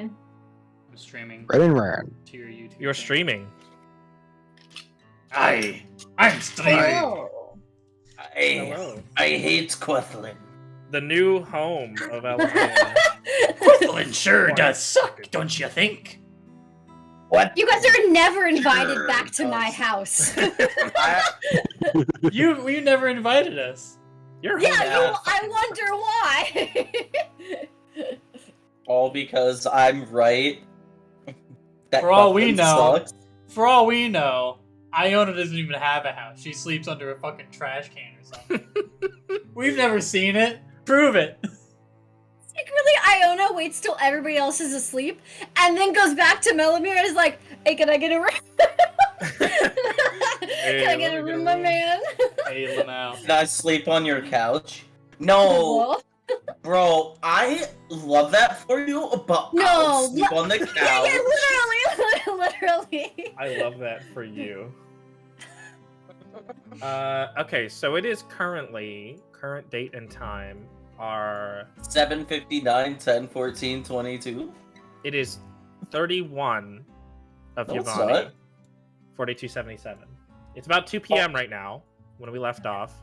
I'm streaming. Red and Ran. To your YouTube. You're streaming. I'm streaming. Hello. Hello. I hate Quethlin. The new home of Alimaea. Quethlin sure does suck, don't you think? What? You guys are never invited back to my house. You never invited us. You're home Yeah, now. I wonder why. All because I'm right. That For all we Quethlin know. sucks. For all we know, Iona doesn't even have a house. She sleeps under a fucking trash can or something. We've never seen it. Prove it. Secretly, Iona waits till everybody else is asleep, and then goes back to Melamir and is like, "Hey, can I get a room? Can I get a room, my man?" Hey, Lamau. Did I sleep on your couch? No, bro, I love that for you, but I'll sleep on the couch. Yeah, literally. I love that for you. Okay, so it is current date and time are 7:59, 10:14, 22. it is 31 of What's Yavani. that? 4277. It's about 2 p.m. right now when we left off.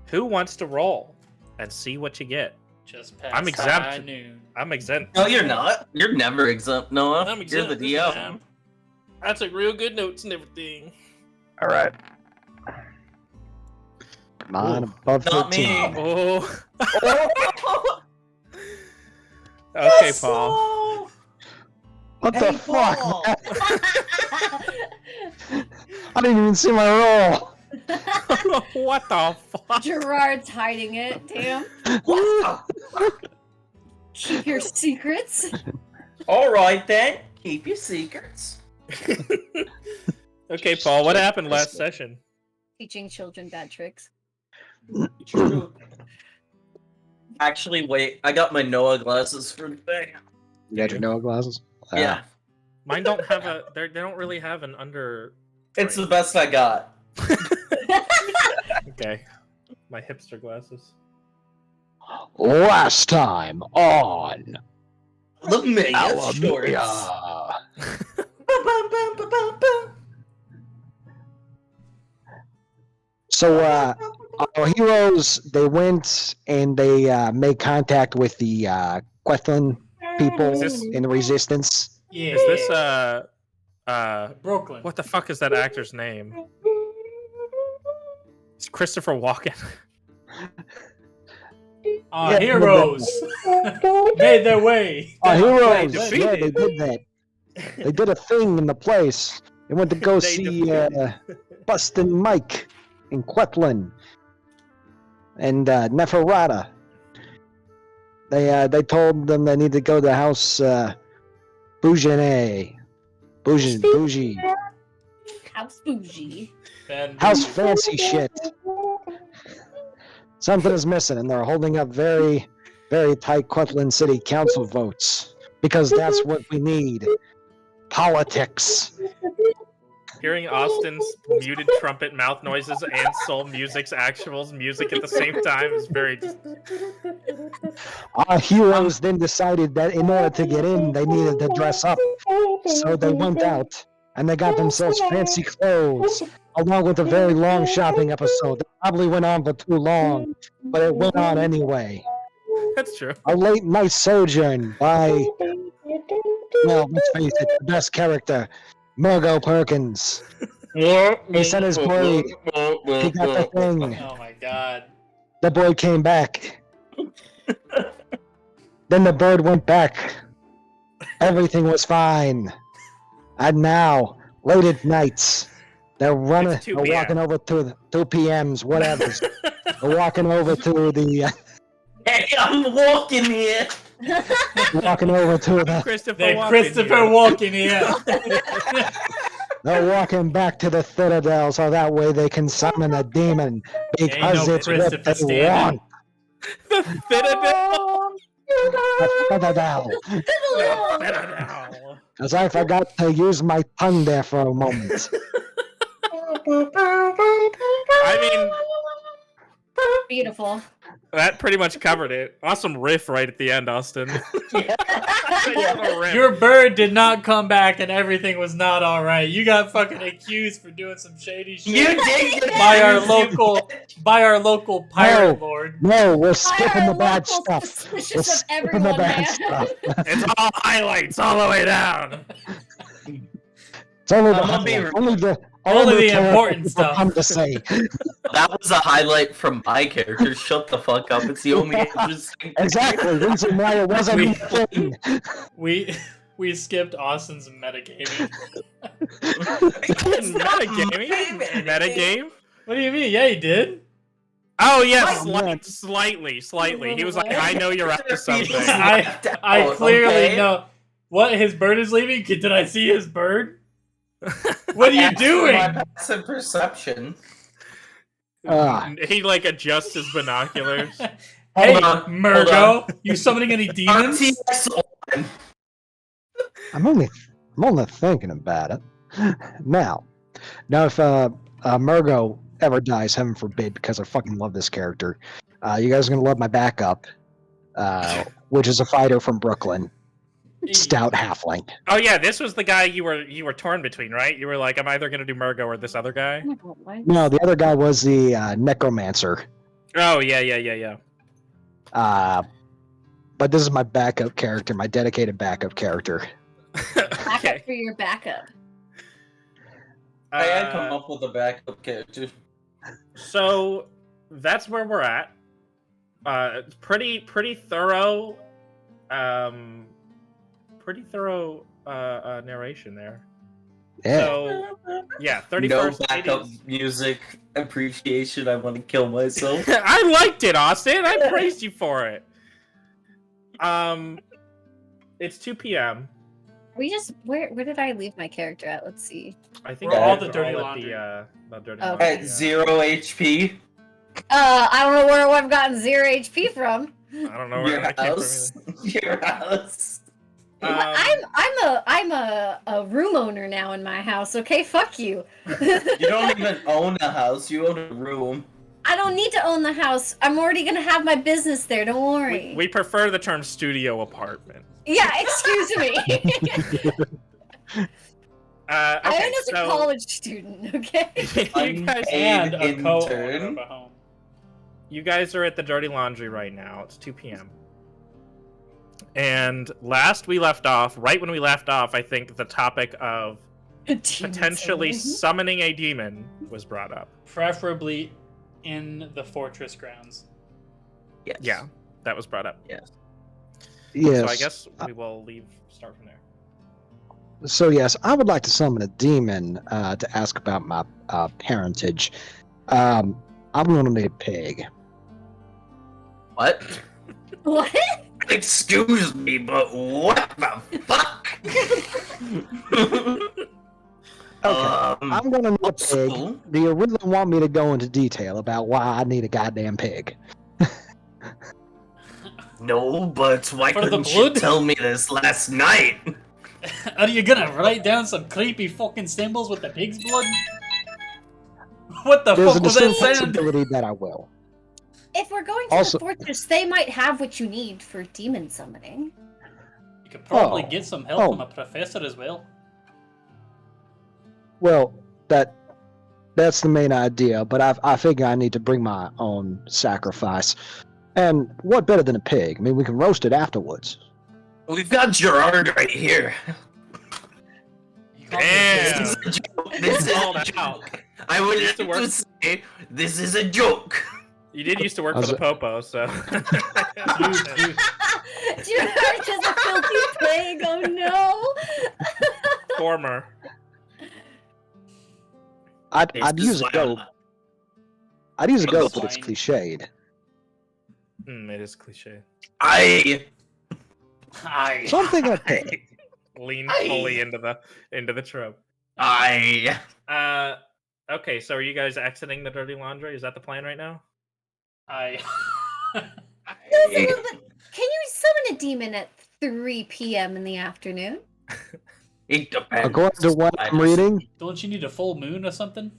Who wants to roll and see what you get? Just past I'm exempt. high noon. I'm exempt. No, you're not. You're never exempt, Noah. I'm You're exempt the this DM. time. I took real good notes and everything. All right. Come on, above Not 13. me. Oh. Oh, Okay, yes, Paul. no. What Hey, the fuck, Paul. man? I didn't even see my roll. What the fuck? Gerard's hiding it. Damn. What the- Keep your secrets. All right then, keep your secrets. Okay, Paul, what happened last session? Teaching children bad tricks. True. Actually, wait, I got my Noah glasses for today. You got your Noah glasses? Yeah, Mine don't have they don't really have an under. it's the best I got. Okay. My hipster glasses. Last time on Alimaea shorts. Alimaea. So, our heroes, they went and they made contact with the Quethlin people Is this- in the Resistance. Yeah. Is this Brooklyn? what the fuck is that actor's name? It's Christopher Walken. Yeah, Heroes made their way. Our heroes, defeated. yeah, they did that. They did a thing in the place. They went to go They see defeated. Bustin' Mike in Quethlin and Neferata. They told them they need to go to House Bougie. House bougie. Bad House bougie. fancy shit. Something is missing, and they're holding up very, very tight Quethlin City Council votes because that's what we need. Politics. Hearing Austin's muted trumpet mouth noises and Soul Music's actuals music at the same time is very. Our heroes then decided that in order to get in, they needed to dress up. So they went out and they got themselves fancy clothes, along with a very long shopping episode that probably went on for too long, but it went on anyway. That's true. A late night sojourn by, well, let's face it, the best character, Murgo Perkins. He sent his boy, he got the thing. Oh my god. The boy came back. Then the bird went back. Everything was fine. And now, late at nights, they're running, It's 2 they're walking over to the 2 p.m.s, whatever. They're walking over to the, Hey, I'm walking here. walking over to the, Christopher They're Walken Christopher here. Walken here. they're walking back to the Citadel so that way they can summon a demon because no it's what Christopher they standing. want. The Citadel. The Citadel. Citadel. Because I forgot to use my tongue there for a moment. I mean, Beautiful. That pretty much covered it. Awesome riff right at the end, Austin. Your bird did not come back and everything was not alright. You got fucking accused for doing some shady shit. You did get by our accused. local pirate lord. No, we're skipping the bad local stuff. We're suspicious of skipping the everyone, bad man. stuff. It's all highlights all the way down. It's only the I'm gonna be- highlight, Only the characters important will stuff. come to say. That was a highlight from my character. Shut the fuck up. It's the only interesting. Exactly. Reason why it wasn't We- a thing. We skipped Austin's metagaming. Metagaming? Metagame? What do you mean? Yeah, he did. Oh yes, Oh, man. slightly. He was like, I know you're up to something. I clearly know. What, his bird is leaving? Did I see his bird? What are you doing? My passive perception. He like adjusts his binoculars. Hey, Hold on, Murgo, you summoning any demons? RTX on. I'm only thinking about it. Now if Murgo ever dies, heaven forbid, because I fucking love this character, you guys are gonna love my backup, which is a fighter from Brooklyn, stout halfling. Oh yeah, this was the guy you were torn between, right? You were like, I'm either gonna do Murgo or this other guy. No, the other guy was the necromancer. Oh yeah. But this is my backup character, my dedicated backup character. Backup for your backup. I had come up with a backup character. So that's where we're at. Pretty thorough. Pretty thorough narration there. Yeah. So yeah, 31st. No backup music appreciation. I want to kill myself. I liked it, Austin. I praised you for it. It's 2 p.m. We just where did I leave my character at? Let's see. I think We're all the we're dirty at laundry. the dirty Okay. laundry, At 0 HP. I don't know where I've gotten 0 HP from. I don't know Your where I came from house. Your house. I'm a room owner now in my house. Okay, fuck you. You don't even own a house. You own a room. I don't need to own the house. I'm already gonna have my business there. Don't worry. We prefer the term studio apartment. Yeah, excuse me. Okay, Iona's so a college student. Okay. you guys, And a Intern. co-owner of a home. you guys are at the dirty laundry right now. It's 2 p.m. And last we left off, right when we left off, I think the topic of potentially summoning a demon was brought up. Preferably in the fortress grounds. Yes. Yeah, that was brought up. Yes. Yes. So I guess we will start from there. So yes, I would like to summon a demon to ask about my parentage. I'm going to need a pig. What? What? Excuse me, but what the fuck? I'm going to need a pig. so? Do you really want me to go into detail about why I need a goddamn pig? No, but why For the couldn't you blood? tell me this last night? Are you gonna write down some creepy fucking symbols with the pig's blood? What the There's a fuck was that distinct sound? possibility that I will. If we're going to Also- the fortress, they might have what you need for demon summoning. You could probably Oh. get some help Oh. from a professor as well. Well, that's the main idea, but I figure I need to bring my own sacrifice. And what better than a pig? I mean, we can roast it afterwards. We've got Gerard right here. You called me a Damn. pig. This is Called a out. joke. I would Used to like work- to say this is a joke. You did used to work I for was- the Popo, so. Gerard is a filthy pig. Oh no. Former. I'd use a goat. I'd use a goat, but it's Fine. cliched. It is cliche. I So I'm thinking a pig. Lean Aye. fully into the trope. Okay, so are you guys exiting the dirty laundry? Is that the plan right now? I. That's a little bit- Can you summon a demon at 3 p.m. in the afternoon? It depends. According to what I'm reading, Don't you need a full moon or something?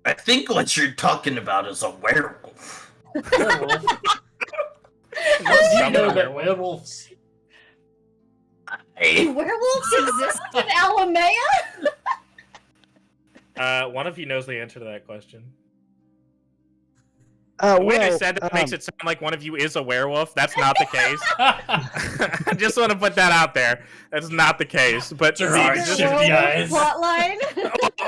I think what you're talking about is a werewolf. Werewolf? How Do you do know that werewolves? werewolves exist in Alimaea? One of you knows the answer to that question. Oh, The way well, I said that makes it sound like one of you is a werewolf. That's not the case. I just want to put that out there. That's not the case. But Gerard, Is shift there a the werewolf eyes.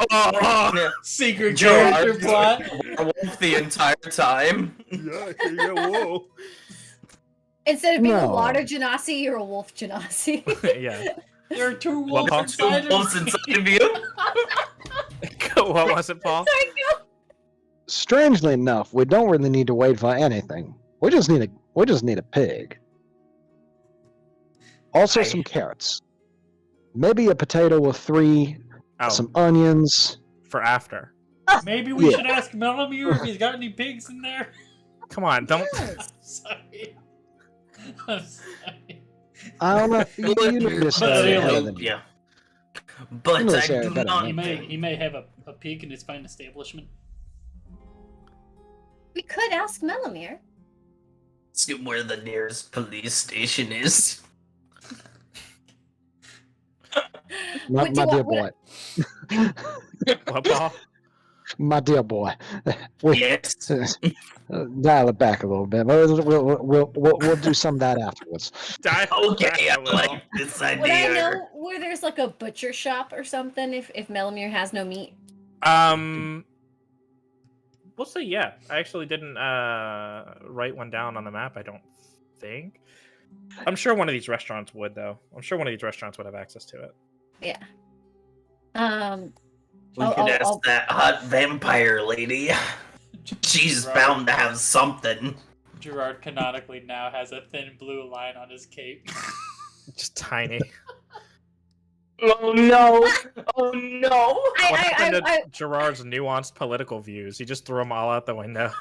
plotline? Secret Gerard character is plot. a werewolf the entire time. whoa. Instead of being a No. water genasi, you're a wolf genasi. Yeah. There are two Well, wolves Two inside wolves of me. inside of you. What was it, Paul? Sorry, go. strangely enough, we don't really need to wait for anything. We just need a pig. Also, I- some carrots. Maybe a potato with 3, Oh, some onions. for after. Maybe we Yeah. should ask Melamir if he's got any pigs in there. Come on, don't. I'm sorry. I'm sorry. I don't know. You know this But area really, better than me. Yeah. But You know I this area do better not. than me. He may have a pig in his fine establishment. We could ask Melamir. See where the nearest police station is. My Would you dear want- boy. What, Paul? My dear boy. We, Yes. dial it back a little bit. We'll do some of that afterwards. Okay, I a little. like this Would I idea. know where there's like a butcher shop or something if Melamir has no meat? We'll say yeah. I actually didn't write one down on the map. I don't think. I'm sure one of these restaurants would, though. I'm sure one of these restaurants would have access to it. Yeah. We I'll- could ask I'll- that hot vampire lady. She's Gerard- bound to have something. Gerard canonically now has a thin blue line on his cape. Just tiny. Oh no! Oh no! What happened to I Gerard's nuanced political views? He just threw them all out the window.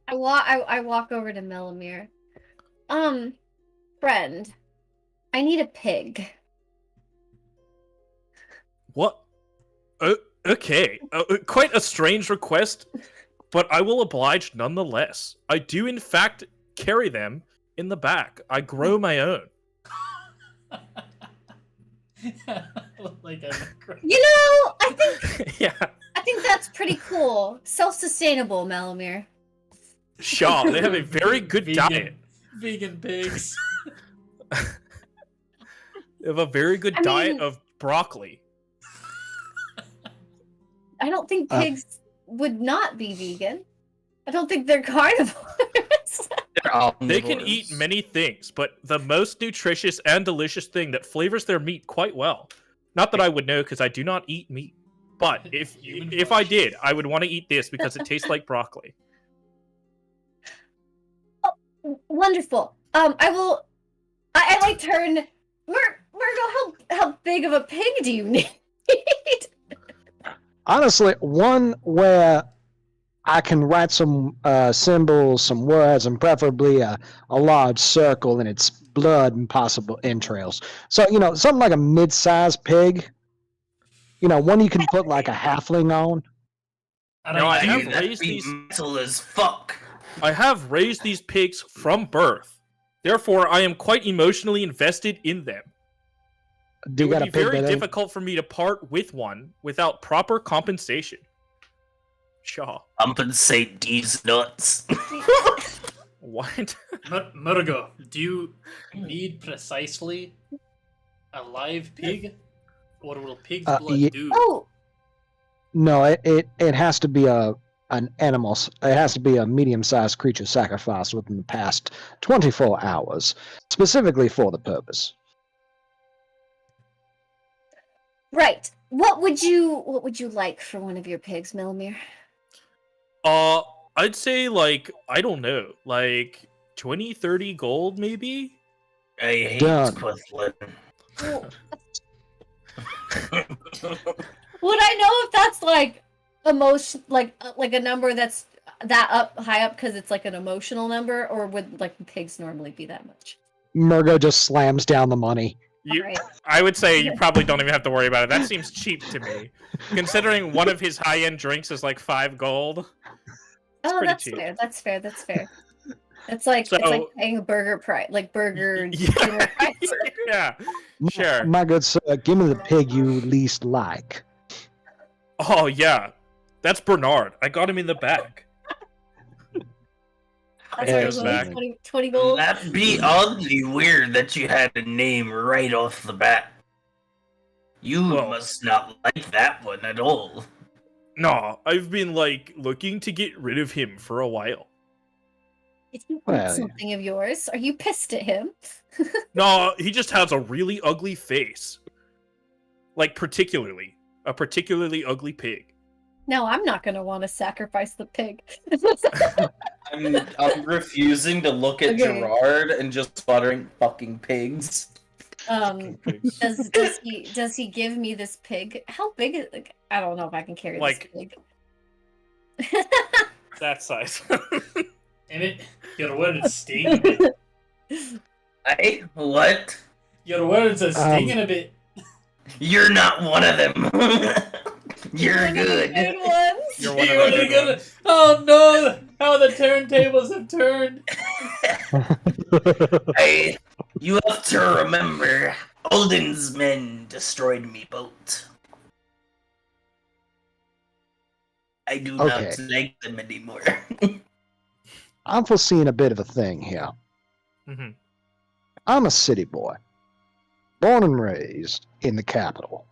I walk over to Melamir. Friend, I need a pig. What? Okay. Quite a strange request, but I will oblige nonetheless. I do, in fact, carry them in the back. I grow my own. Like a You know, Yeah. I think that's pretty cool. Self-sustainable, Melamir. Shaw, they have a very good diet. Vegan pigs. They have a very good I diet mean- of broccoli. I don't think pigs would not be vegan. I don't think they're carnivores. They're all They can omnivores. eat many things, but the most nutritious and delicious thing that flavors their meat quite well. Not that I would know because I do not eat meat. But Human if I flesh. did, I would want to eat this because it tastes like broccoli. Wonderful. I like turn. Murgo, how big of a pig do you need? Honestly, one where I can write some symbols, some words, and preferably a large circle in its blood and possible entrails. So, something like a mid-sized pig. One you can put like a halfling on. I No, don't I think have Dude, that'd raised be these- metal as fuck. I have raised these pigs from birth. Therefore, I am quite emotionally invested in them. Do It you got would a be pig very that ain't- difficult for me to part with one without proper compensation. Shaw. Compensate these nuts. What? Murgo, do you need precisely a live pig? What will pig's blood ye- do? Oh, No, it has to be an animal. It has to be a medium-sized creature sacrificed within the past 24 hours, specifically for the purpose. right. What would you like for one of your pigs, Melamir? I'd say I don't know, 20, 30 gold maybe? I hate Done. Quithlin. Well, would I know if that's like emotion, like a number that's that high up because it's like an emotional number, or would like pigs normally be that much? Murgo just slams down the money. Alright. I would say you probably don't even have to worry about it. That seems cheap to me, considering one of his high-end drinks is like 5 gold. Oh, pretty that's cheap. fair. That's fair. That's fair. It's like paying a burger price, like burger dinner price. Yeah, sure. My good sir, give me the pig you least like. Oh yeah, that's Bernard. I got him in the back. That's It right, goes gold, back. 20 gold. That'd be oddly weird that you had a name right off the bat. You Well- must not like that one at all. No, I've been like looking to get rid of him for a while. Did he Well, want yeah. something of yours? Are you pissed at him? No, he just has a really ugly face. Like particularly ugly pig. No, I'm not gonna want to sacrifice the pig. I'm refusing to look at Okay. Gerard and just sputtering fucking pigs. Pigs. Does he give me this pig? How big is like, I don't know if I can carry Like- this pig. That size. Emmett, your words sting a bit. Hey, what? Your words are stinging a bit. You're not one of them. You're One of the good. good ones. You're one of You're the really good ones. Oh no! How the turntables have turned. Hey, you have to remember, Odin's men destroyed me boat. I do Okay. not like them anymore. I'm foreseeing a bit of a thing here. Mhm. I'm a city boy, born and raised in the capital.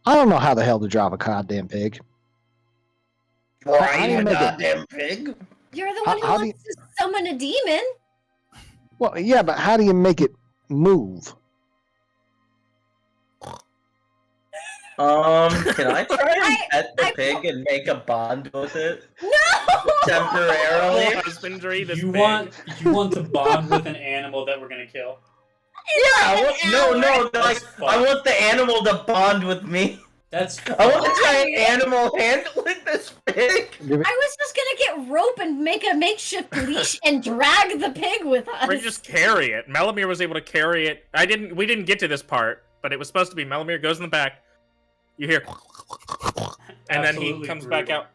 I don't know how the hell to drive a goddamn pig. Why How do you you make it- goddamn pig? You're the How- one who how do wants to summon a demon. Well, yeah, but how do you make it move? Can I try and pet the I- pig and make a bond with it No. temporarily? Oh, husbandry, this You pig. want to bond with an animal that we're gonna kill. Yeah, no, like That's I fun. want the animal to bond with me. That's I want to try and animal handling this pig. Give it- I was just gonna get rope and make a makeshift leash and drag the pig with us. Or you just carry it. Melamir was able to carry it. We didn't get to this part, but it was supposed to be Melamir goes in the back. You hear, and then he Absolutely comes back brutal. out,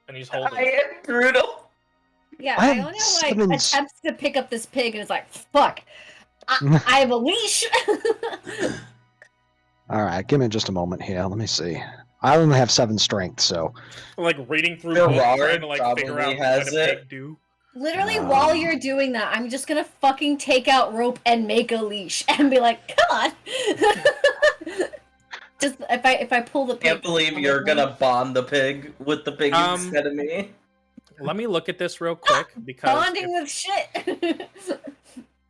and he's holding I it. am brutal. Yeah, I have Iona like seven attempts to pick up this pig and is like, "Fuck, I have a leash." All right, give me just a moment here. Let me see. I only have 7 strength, so Like reading through Gerard books, trying to like figure probably out what has a it. pig do. Literally, while you're doing that, I'm just gonna fucking take out rope and make a leash and be like, "Come on." Just if I pull the pig. Can't believe you're gonna bond the pig with the pig instead of me. Let me look at this real quick because bonding with shit.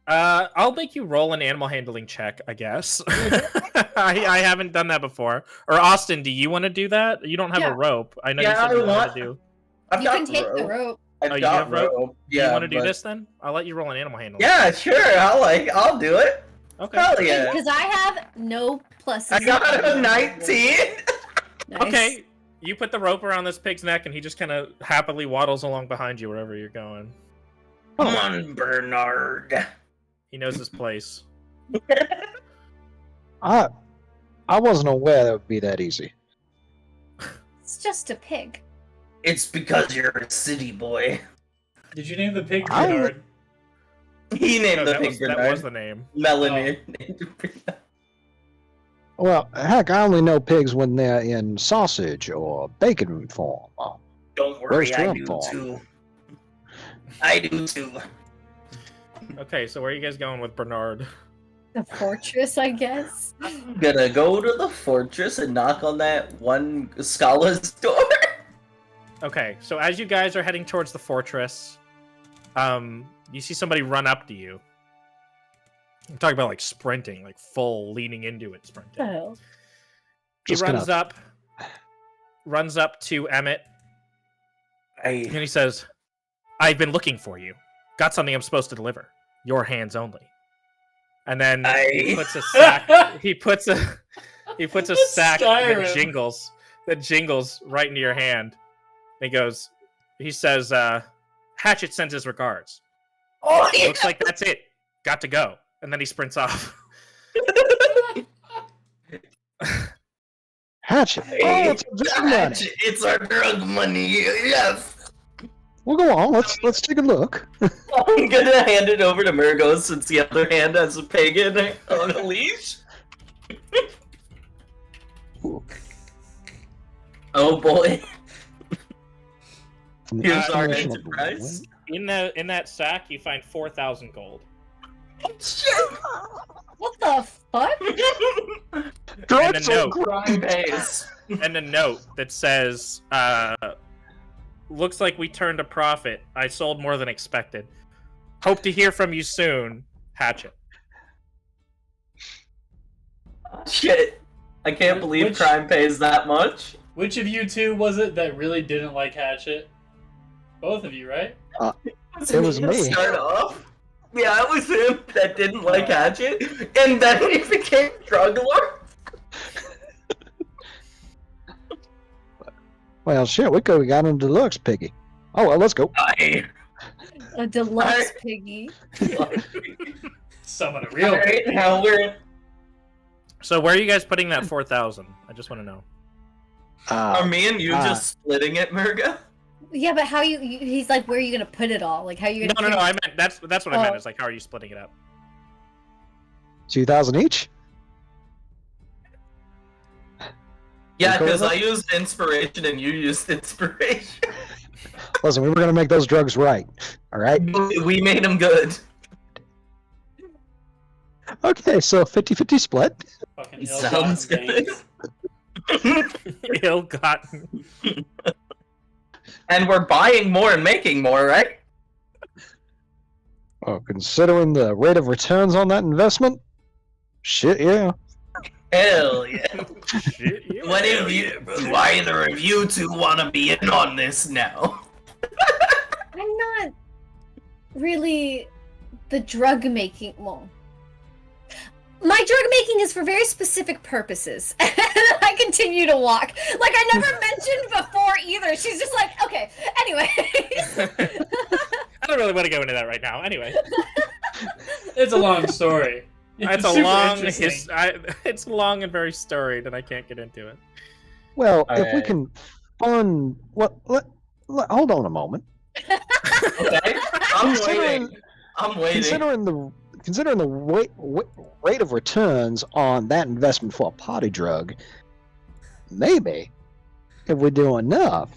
I'll make you roll an animal handling check, I guess. I haven't done that before. Or Austin, do you want to do that? You don't have Yeah. a rope. I know Yeah, you said I you wanted want- to do. I've You got can take the rope. rope. I've Oh, you got have rope? rope. Do Yeah, you want to do but- this then? I'll let you roll an animal handling. Yeah, sure. I'll do it. Okay. Hell yeah. Because I have no pluses. I got a 19. Nice. Okay. You put the rope around this pig's neck, and he just kind of happily waddles along behind you wherever you're going. Come on, Bernard. He knows his place. I wasn't aware that would be that easy. It's just a pig. It's because you're a city boy. Did you name the pig I- Gerard? He named No, the that pig was Bernard. the name. Melanie named the pig. Well, heck, I only know pigs when they're in sausage or bacon form. Don't worry, Roast I lamb do farm. too. I do too. Okay, so where are you guys going with Bernard? The fortress, I guess. Gonna go to the fortress and knock on that one Scala's door. Okay, so as you guys are heading towards the fortress, you see somebody run up to you. I'm talking about like sprinting, like full leaning into it sprinting. Oh. He Just runs up to Emet, and he says, "I've been looking for you. Got something I'm supposed to deliver. Your hands only." And then he puts a sack. he puts a It's sack Skyrim. that jingles right into your hand. And he says, "Hatchet sends his regards. Oh, yeah. Looks like that's it. Got to go." And then he sprints off. Hatchet. Oh, it's drug money. It's our drug money. Yes. Well, go on. Let's take a look. I'm gonna hand it over to Murgo since the other hand has a pagan on a leash. Oh boy. Here's our enterprise. In that sack, you find 4,000 gold. What the fuck? Drugs And a are note. Crime pays. And a note that says, looks like we turned a profit. I sold more than expected. Hope to hear from you soon, Hatchet. Shit. I can't believe crime pays that much. Which of you two was it that really didn't like Hatchet? Both of you, right? It was me. Start off. Yeah, it was him that didn't like Hatchet, and then he became drug lord. Well, shit, we could have got him deluxe, Piggy. Oh, well, let's go. A deluxe piggy. Summon a real. Alright, now we're. So where are you guys putting that 4,000? I just want to know. Are me and you just splitting it, Murga? Yeah, but how he's like, where are you gonna put it all? Like, how are you gonna? No. I meant that's what I meant. It's like, how are you splitting it up? 2,000 each? Yeah, because I used inspiration and you used inspiration. Listen, we were gonna make those drugs right. All right. We made them good. Okay, so 50-50 split. Fucking Sounds good. Ill-gotten. And we're buying more and making more, right? Oh, considering the rate of returns on that investment, shit, yeah. Hell yeah. Shit, yeah. Do either of you two want to be in on this now? I'm not really the drug making. Well, my drug making is for very specific purposes. And I continue to walk. Like I never mentioned before either. She's just like, okay. Anyway. I don't really want to go into that right now. Anyway, It's a long story. it's a super long interesting. it's long and very storied, and I can't get into it. Well, if we Alright. can fund hold on a moment. Okay? I'm waiting. Considering the rate of returns on that investment for a party drug, maybe if we do enough,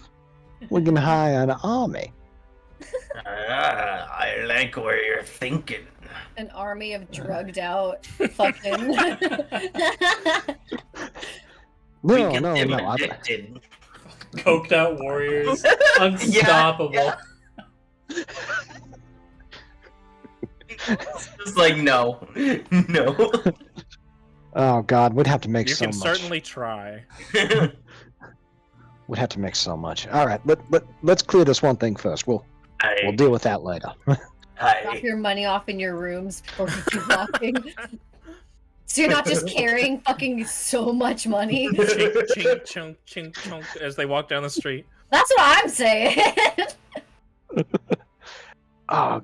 we can hire an army. I like where you're thinking. An army of drugged out fucking. We No, get no, them no. addicted. Coked out warriors. Unstoppable. Yeah. It's just like, no. No. Oh God, we'd have to make You so can much. certainly try. We'd have to make so much. All right, let's clear this one thing first. We'll deal with that later. Drop your money off in your rooms before you keep walking. So you're not just carrying fucking so much money. Chink, chink, chunk, chink, chunk, as they walk down the street. That's what I'm saying. Oh,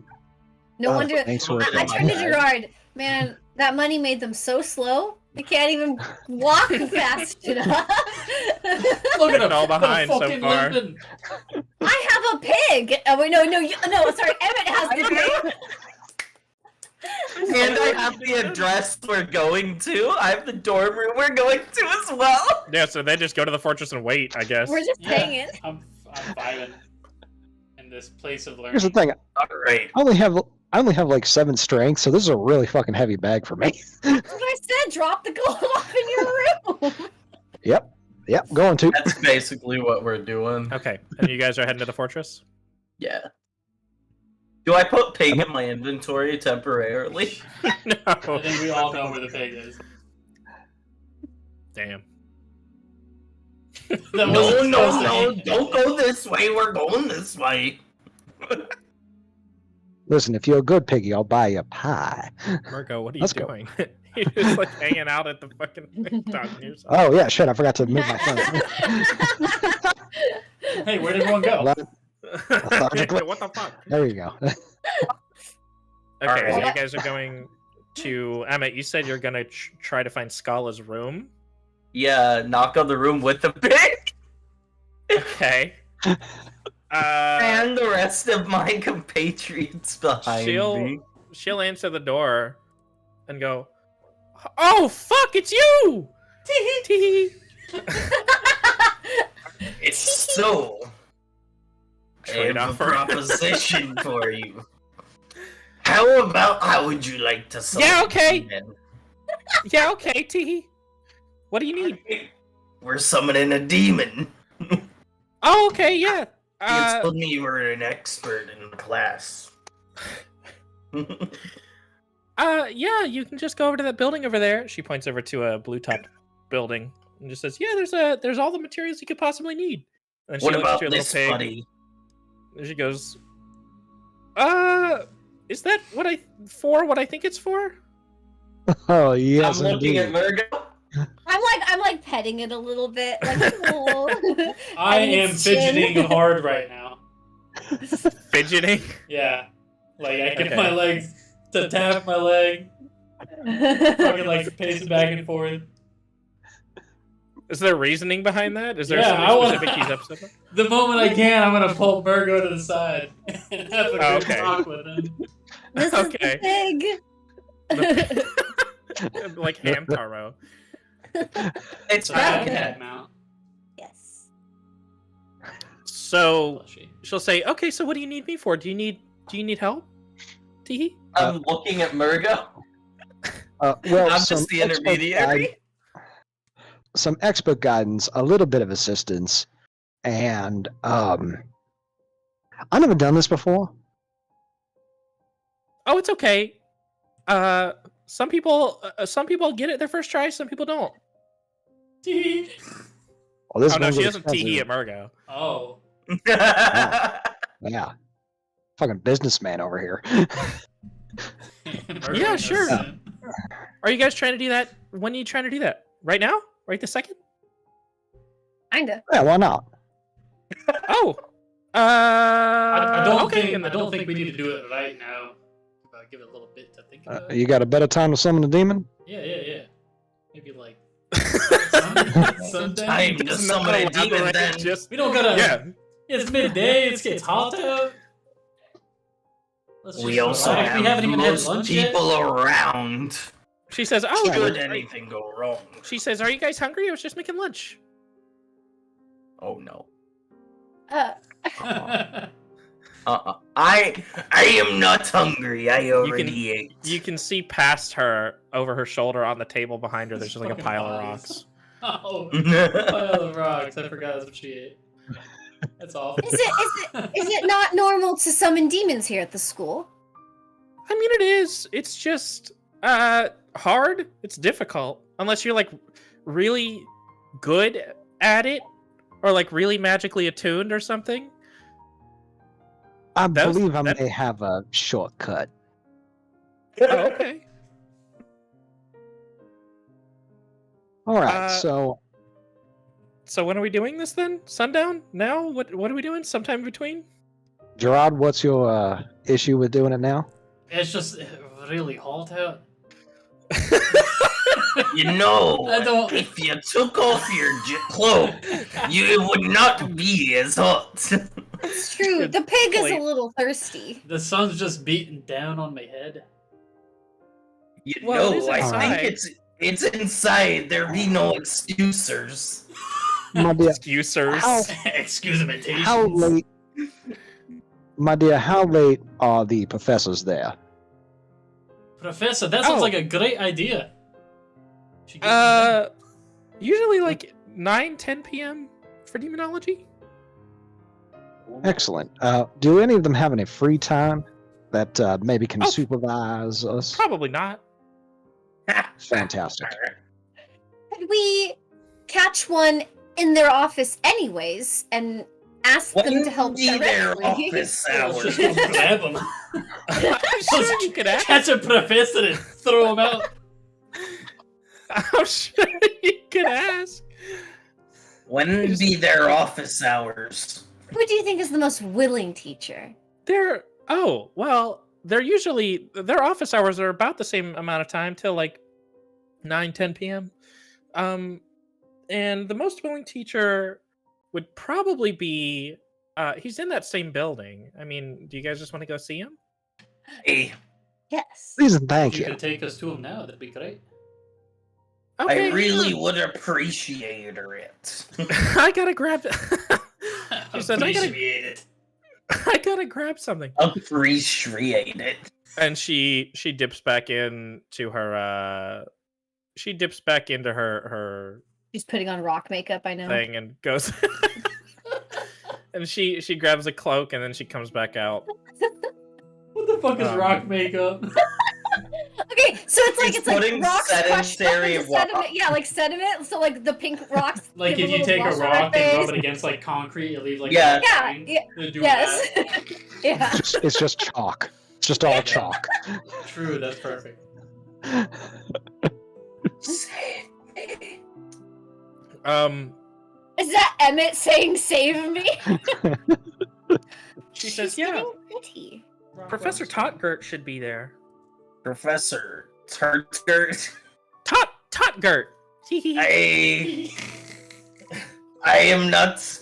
No wonder. thanks I, for I turned to Gerard. Man, that money made them so slow. They can't even walk fast enough. Look at him all behind so fucking far. limping. I have a pig. Oh wait, no, sorry, Emet has the pig. And I have the address we're going to. I have the dorm room we're going to as well. Yeah, so they just go to the fortress and wait, I guess. We're just hanging. I'm vibing in this place of learning. Here's the thing. Alright. I only have like 7 strength, so this is a really fucking heavy bag for me. That's what I said. Drop the gold off in your room. Yep, going to. That's basically what we're doing. Okay, and you guys are heading to the fortress? Yeah. Do I put pig in my inventory temporarily? No. I think we all know where the pig is. Damn. That No, wasn't no, supposed to no, be- don't go this way, we're going this way. Listen, if you're a good piggy, I'll buy you a pie. Murgo, what are you Let's go. doing? You're just like hanging out at the fucking talking to yourself. Oh yeah, shit, I forgot to move my phone. Hey, where did everyone go? What the fuck? There you go. Okay, so Alright. you guys are going to Emet. You said you're gonna try to find Scala's room. Yeah, knock on the room with the pick. Okay. And the rest of my compatriots behind me. She'll answer the door and go, "Oh fuck, it's you!" Tee. It's so. I Trade have offer. a proposition for you. How would you like to solve Yeah, okay. demon? Yeah, okay, Tee. What do you need? We're summoning a demon. Oh, okay, yeah. You told me you were an expert in the class. Yeah, you can just go over to that building over there. She points over to a blue-topped building and just says, "Yeah, there's all the materials you could possibly need." And then she What looks at about your this, little pig, buddy? and she goes, is that what I think it's for?" Oh yes, I'm looking at indeed. Murgo. I'm like petting it a little bit. Like, oh. I Petting am its chin. fidgeting hard right now. Fidgeting? Yeah. Like, I get Okay. my legs to tap my leg. Fucking, like, pacing back and forth. Is there reasoning behind that? Is there Yeah, I something wanna- specific he's upset about? The moment I can, I'm gonna pull Murgo to the side and have a good Okay. talk with him. This Okay. is the pig. Like Hamtaro. It's So I have bad. that mount. Yes. So Blushy. she'll say, "Okay, so what do you need me for? Do you need help?" Tee? I'm looking at Murgo. Well, I'm some just the expert intermediary. some expert guidance, a little bit of assistance, and I've never done this before. Oh, it's okay. Some people get it their first try. Some people don't. Tee. Well, this Oh no, one she was doesn't tee expensive. at Murgo. Oh. Yeah, fucking businessman over here. Murgo Yeah, knows sure. that. Are you guys trying to do that? When are you trying to do that? Right now? Right this second? Kinda. Yeah, why not? Oh. I don't okay. think I don't think we need to do it right now. Give it a little bit to think about. You got a better time to summon the demon? Yeah. Maybe like sometime. Time to summon a demon then. Just We don't gotta. yeah. It's midday. It's hot out. Let's just We also relax. We haven't have even had most lunch yet. people around. She says, "Oh, Should are- anything go wrong? She says, "Are you guys hungry? I was just making lunch." Oh no. I am not hungry. I already ate. You can see past her over her shoulder on the table behind her. There's just like a Fucking pile of bodies. rocks. Oh, pile of rocks. I forgot that's what she ate. That's awful. Is it not normal to summon demons here at the school? I mean, it is. It's just hard. It's difficult unless you're like really good at it, or like really magically attuned or something. I That was- believe I that- may have a shortcut. Oh, okay. All right, Uh, so So when are we doing this then? Sundown? Now? What are we doing? Sometime between? Gerard, what's your issue with doing it now? It's just really hot out. You know, I don't- if you took off your cloak, it would not be as hot. It's true. Good The pig is a point. little thirsty. The sun's just beating down on my head. You Well, it is know, I inside. think it's inside. There be no excusers. My dear, Excusers. How- Excuse me, how late? My dear, how late are the professors there? Professor, that sounds Oh. like a great idea. Should get- Usually like 9-10 p.m. for demonology. Excellent. Do any of them have any free time that maybe can Oh. supervise us? Probably not. Fantastic. Could we catch one in their office anyways and ask them When to help be their directly? office Let's hours? just go grab him. I'm sure you could ask. Catch a professor and throw him out. I'm sure you could ask. When be their office hours? Who do you think is the most willing teacher? Well, their office hours are about the same amount of time till like 9-10 p.m. And the most willing teacher would probably be he's in that same building. I mean, do you guys just want to go see him? Hey, Yes. Please and thank If you. you could take us to him now, that'd be great. I really would appreciate it. I gotta grab. She says, Appreciate it. I gotta grab something. Appreciate it. And she dips back into her. She dips back into her She's putting on rock makeup, I know. thing and goes. And she grabs a cloak and then she comes back out. What the fuck is rock makeup? Okay, so it's like putting rocks crushed up sedentary into rock. sediment. Yeah, like sediment. So like the pink rocks. Like give if you little take a blush on rock their and rub face. it against like concrete, it leaves like Yeah. a Yeah, line. yeah, They're doing yes. that. Yeah. It's just chalk. It's just all chalk. True, that's perfect. Save me. Is that Emmett saying "save me"? She She's says, "Yeah, getting pretty. Professor Totgert should be there." Professor Turtskirt. Totgert. I am not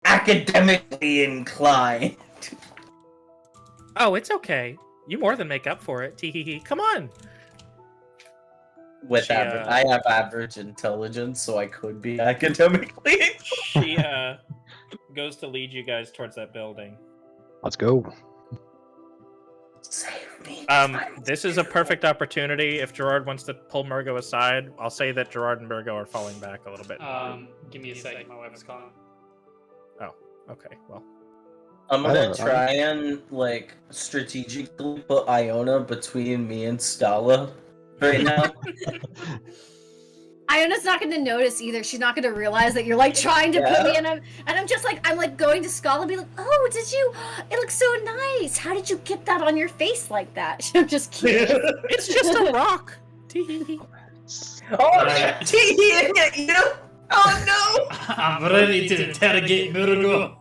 academically inclined. Oh, it's okay. You more than make up for it. Tee. Come on. With She, I have average intelligence, so I could be academically. She goes to lead you guys towards that building. Let's go. Save me. This is a perfect opportunity. If Gerard wants to pull Murgo aside, I'll say that Gerard and Murgo are falling back a little bit. Give me a second. My wife is calling. Okay, well. I'm I gonna don't know. try and like strategically put Iona between me and Stala right now. Iona's not going to notice either. She's not going to realize that you're like trying to put me in a. And I'm just like, I'm like going to Skull and be like, oh, did you? It looks so nice. How did you get that on your face like that? I'm just kidding. It's just a rock. Tee. Oh, oh no! I'm ready to interrogate Murgo.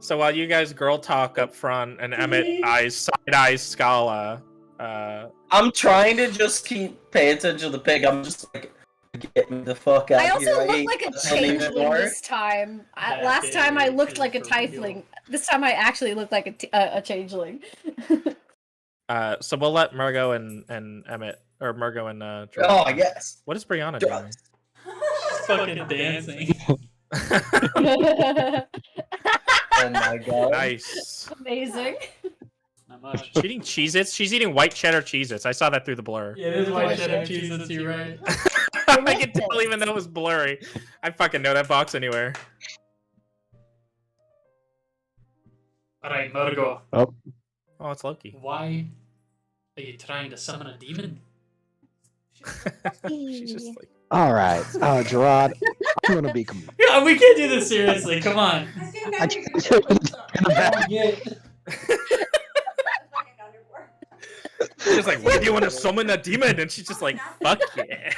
So while you guys girl talk up front and Emmett side eyes Scala, I'm trying to just pay attention to the pig. I'm just like, get me the fuck out I here. also look ain't like a done even changeling more. this time. That Last time I is looked like a for real. tiefling. This time I actually look like a changeling. so we'll let Murgo and Emmett, or Murgo and Gerard. Oh, I guess. What is Brianna doing? She's fucking dancing. Oh my god. Nice. Amazing. Not much. She's eating Cheez-Its. She's eating white cheddar Cheez-Its. I saw that through the blur. Yeah, this is white cheddar cheese. That's you, right? I can tell even though it was blurry. I fucking know that box anywhere. All right, Murgo. Oh, it's Loki. Why are you trying to summon a demon? She's just like, All right, Gerard. I'm gonna be. Yeah, we can't do this seriously. Come on. she's just like, what do you want to summon that demon? And she's just like, fuck yeah.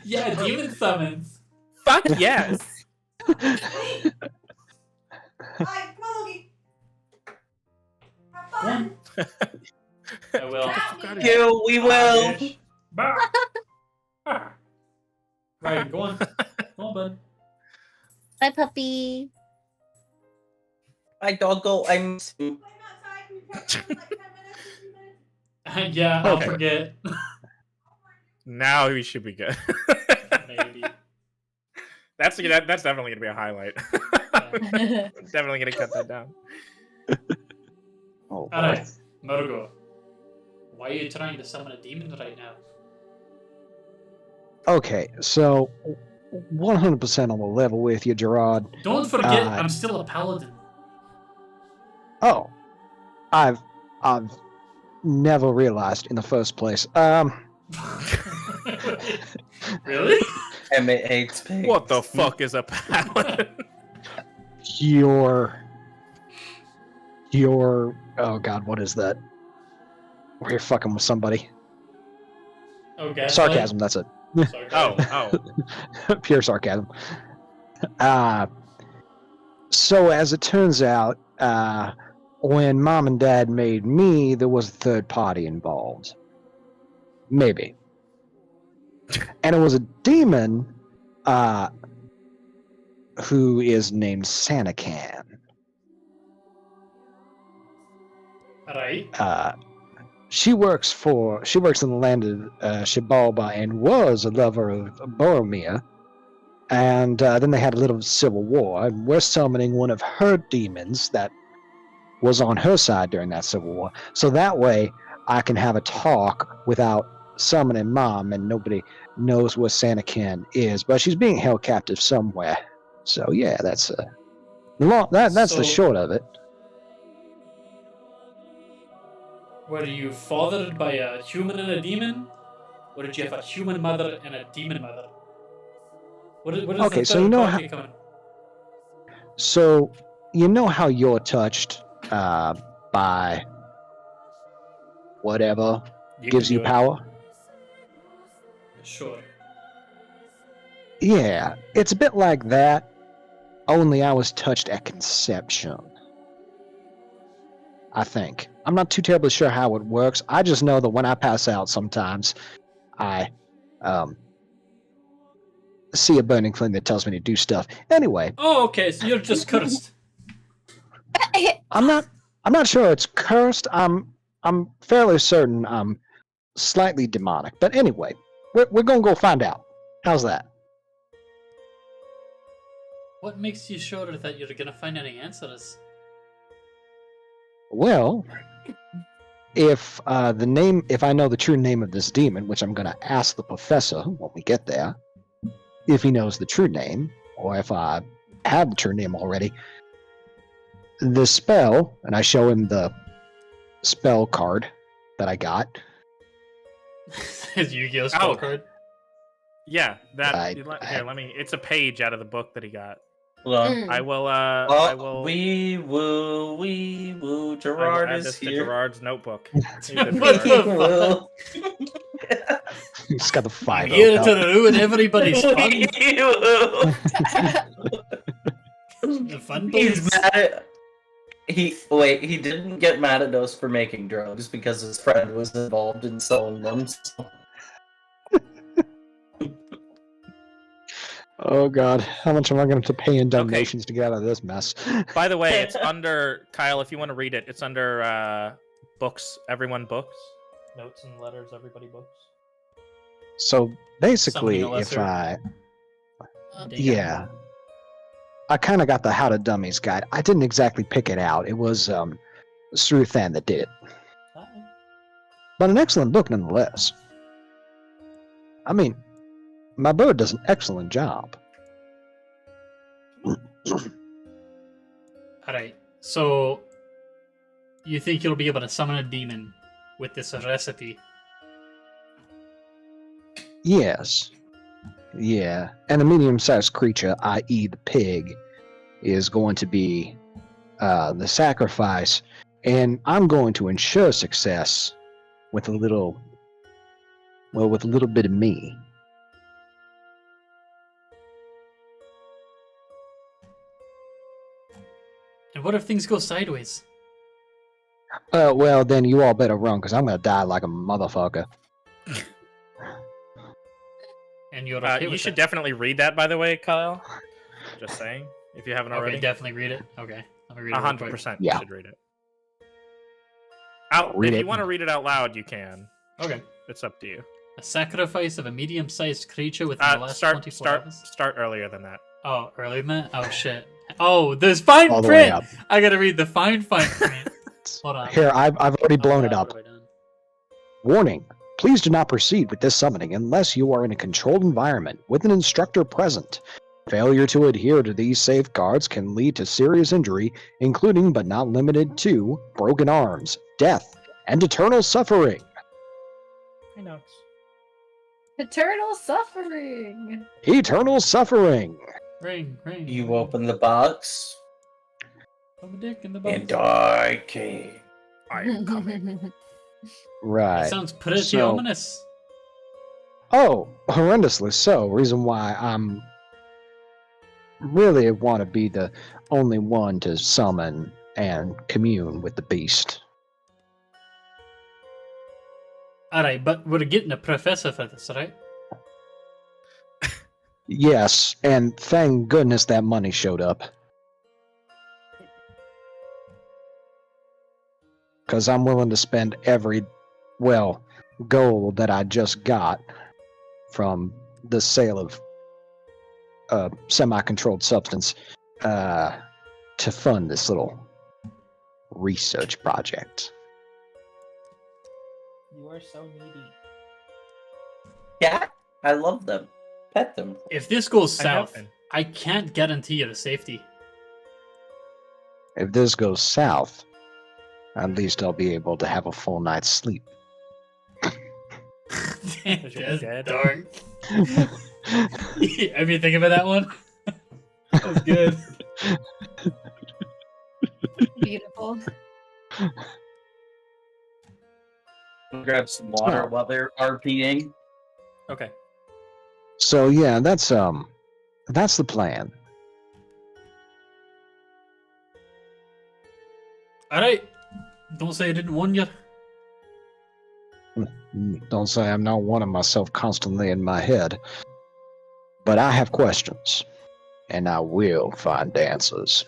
Yeah, demon summons. Fuck yes. One. I will. We will. Right, go on. Go on, bud. Bye, puppy. Hi, doggo. I'm. Yeah, I'll Okay. forget. Now we should be good. Maybe. That's definitely gonna be a highlight. Definitely gonna cut that down. Oh, Alright, Murgo. Why are you trying to summon a demon right now? okay, so 100% on the level with you, Gerard. Don't forget, Uh, I'm still a paladin. Oh, I've never realized in the first place. Really? Emmett hates pigs. What the fuck is a paladin? Your oh god, what is that? Where you're fucking with somebody. Okay. Sarcasm, that's it. Oh. Pure sarcasm. So as it turns out, when Mom and Dad made me, there was a third party involved. Maybe. And it was a demon who is named Sanacan. Right. She works in the land of Xiabalba and was a lover of Boromir. And then they had a little civil war, and we're summoning one of her demons that was on her side during that civil war. So that way, I can have a talk without summoning Mom, and nobody knows where Sanacan is. But she's being held captive somewhere. So yeah, that's the short of it. Were you fathered by a human and a demon? Or did you have a human mother and a demon mother? What is Okay, the so you know how, coming? so you know how you're touched by whatever gives you power? Sure. Yeah, it's a bit like that, only I was touched at conception. I think. I'm not too terribly sure how it works. I just know that when I pass out sometimes, I see a burning flame that tells me to do stuff. Anyway. Oh, okay, so you're just cursed. I'm not sure it's cursed. I'm fairly certain I'm slightly demonic. But anyway, we're gonna go find out. How's that? What makes you sure that you're gonna find any answers? Well, if I know the true name of this demon, which I'm gonna ask the professor when we get there, if he knows the true name, or if I have the true name already, the spell, and I show him the spell card that I got. Yu-Gi-Oh spell card. Yeah, let me. It's a page out of the book that he got. Well, I will. We will. Gerard I will add is this here. to Gerard's notebook. What the fuck? He's got the 5. Here to ruin everybody's fun. The fun He's boys. mad at. He didn't get mad at us for making drugs because his friend was involved in selling them. So. Oh god, how much am I going to have to pay in donations to get out of this mess? By the way, it's under Kyle. If you want to read it, it's under books. Everyone books. Notes and letters. Everybody books. So basically, Summoning a if lesser- yeah, I kind of got the How to Dummies guide. I didn't exactly pick it out. It was Sruthan that did it, but an excellent book nonetheless. I mean, my bird does an excellent job. Alright, so you think you'll be able to summon a demon with this recipe? Yes. Yeah. And a medium-sized creature, i.e. the pig, is going to be the sacrifice, and I'm going to ensure success with a little bit of me. And what if things go sideways? Well, then you all better run, because I'm going to die like a motherfucker. And you're okay You with should that? definitely read that, by the way, Kyle. Just saying, if you haven't already. Okay, definitely read it. Okay, let me read it. real quick. 100%. Yeah. You should read it. Read if it. you want to read it out loud, you can. Okay. It's up to you. A sacrifice of a medium-sized creature within the last 24 hours. Start earlier than that. Oh, earlier than that? Oh, shit. Oh, there's fine All the way print! up. I gotta read the fine print. Hold on. Here, I've already blown it What up. have I done? Warning. Please do not proceed with this summoning unless you are in a controlled environment with an instructor present. Failure to adhere to these safeguards can lead to serious injury, including but not limited to broken arms, death, and eternal suffering. Hey, Nox. Eternal suffering. Eternal suffering. Ring. You open the box, Put a dick in the box. and I came. I am coming. Right. That sounds pretty So- ominous. Oh, horrendously so. Reason why I'm really want to be the only one to summon and commune with the beast. Alright, but we're getting a professor for this, right? Yes, and thank goodness that money showed up. Because I'm willing to spend every, gold that I just got from the sale of semi-controlled substance to fund this little research project. You are so needy. Yeah, I love them. Pet them. If this goes I have south, been. I can't guarantee you the safety. If this goes south, at least I'll be able to have a full night's sleep. Is your That's dad? dark. Have you think about that one? That was good. Beautiful. Grab some water while they're RPing. Okay. So yeah, that's the plan. Alright. Don't say I didn't warn you. Don't say I'm not warning myself constantly in my head. But I have questions, and I will find answers.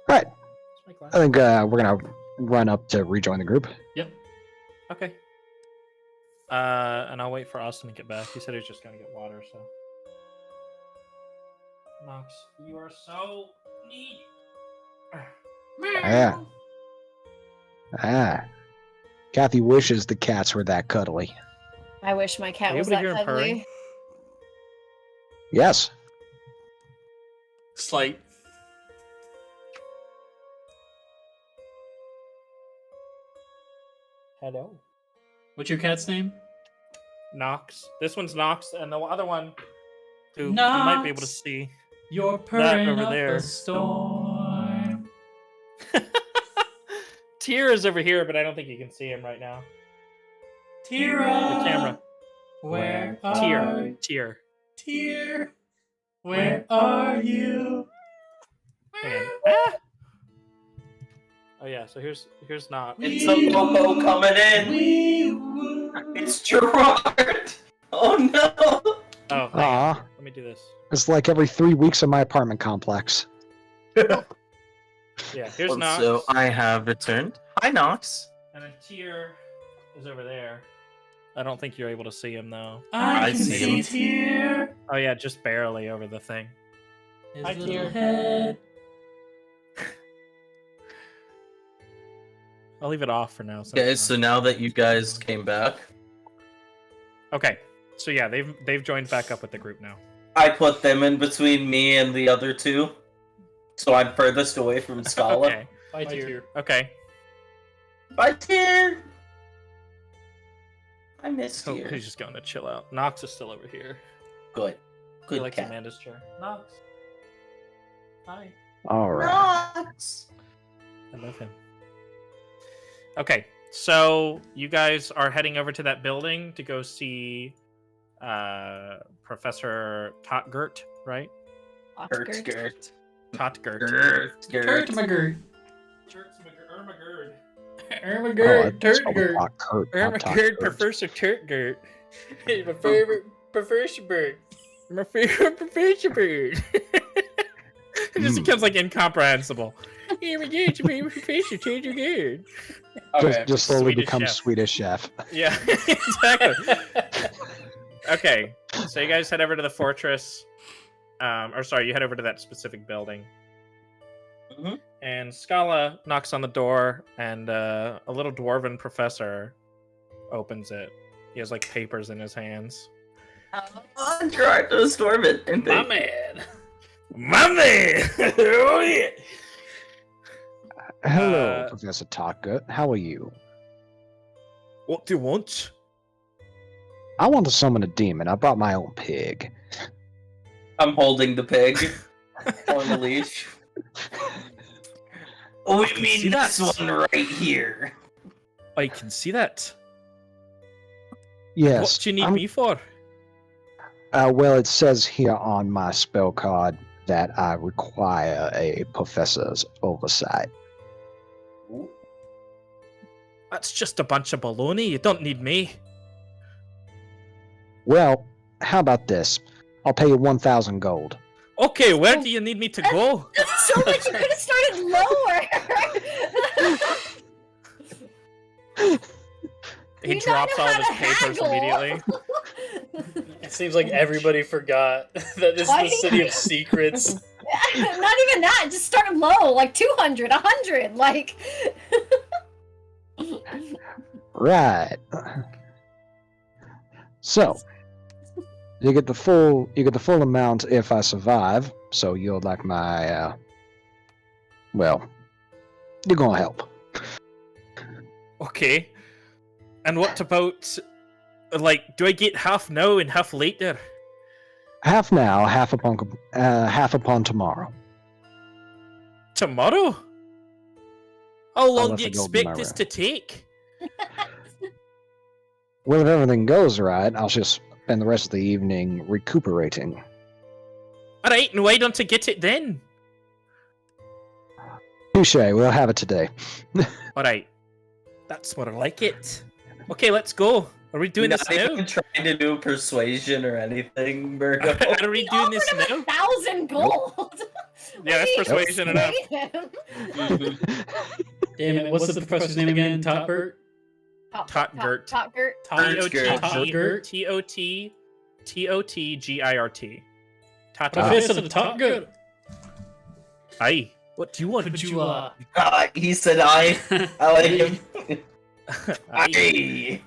Right. I think we're gonna run up to rejoin the group. Yep. Okay. And I'll wait for Austin to get back. He said he was just gonna get water, so. Nox, you are so needy. Kathy wishes the cats were that cuddly. I wish my cat Are you was able to that hear him purring? cuddly. Yes. Slight. Hello. What's your cat's name? Nox. This one's Nox, and the other one, who you might be able to Nox. see. You're purring over up there. a storm. Tyr is over here, but I don't think you can see him right now. Tira. The camera. Where Tyr. are Tyr. Tyr? Where are you? Hang on. Ah! Oh yeah, so here's Nox. It's a Momo coming in. It's Gerard. Oh no. Oh, hang on. Aw, Let me do this. it's like every 3 weeks in my apartment complex. Yeah, here's Nox. So I have returned. Hi, Nox. And then Tyr is over there. I don't think you're able to see him though. I can see see Tyr. Oh yeah, just barely over the thing. His Hi, little Tyr. head. I'll leave it off for now. since Okay, it's so not- now that you guys came back, Okay, so yeah, they've joined back up with the group now. I put them in between me and the other two. So I'm furthest away from Scala. Okay. Bye, Tyr. Okay. Bye, Tyr. I missed Oh, you. he's just going to chill out. Nox is still over here. Good. He Good likes cat. Amanda's chair. Nox. Hi. All right. Nox. I love him. Okay, so you guys are heading over to that building to go see Professor Totgert, right? Gert, Gert. Totgert. Gert, Kurt Gert. McGirt. Ermagerd. Ermagerd. That's Turd what Gert. Doc Kurt, not Doc Ermagerd, Kurt. Professor Turtgert. My favorite Professor Bird. My favorite Professor Bird. It just becomes like incomprehensible. Ermagerd, your favorite Professor Turtgert. Okay. Just slowly Swedish become chef. Swedish chef. Yeah, exactly. Okay, so you guys head over to the fortress. Or sorry, you head over to that specific building. Mhm. And Scala knocks on the door, and a little dwarven professor opens it. He has like papers in his hands. Oh, Gerard, those Stormin. And My man! My man! Oh yeah! Hello, Professor Totgut. How are you? What do you want? I want to summon a demon. I brought my own pig. I'm holding the pig on the leash. Oh, we can mean see this that. one right here. I can see that. Yes. What do you need I'm- me for? Well, it says here on my spell card, that I require a professor's oversight. That's just a bunch of baloney. You don't need me. Well, how about this? I'll pay you 1,000 gold. Okay, where do you need me to go? So much you could have started lower. He We drops don't all know of his how to papers haggle. immediately. It seems like everybody forgot that this is the city of secrets. Not even that. Just start low, like 200, 100, like. Right. So, you get the full amount if I survive. So you're like my well, you're gonna help. Okay. And what about, like, do I get half now and half later? Half now, half upon tomorrow. Tomorrow? How long left do you the gold in my expect this room. to take? Well, if everything goes right, I'll just spend the rest of the evening recuperating. Alright, and why don't I get it then? Touche, we'll have it today. Alright. That's what I like it. Okay, let's go. Are we doing this Not now? even trying to do persuasion or anything, Murgo. Are we doing this Offered him now? 1,000 gold. Yeah, that's persuasion enough. Damn it, what's the professor's name again? Topbert? Totgert. Totgert. Totgert. T-O-T-G-I-R-T. Professor Topgert. Aye. What do you want? Could you, He said I like him. Aye. Aye.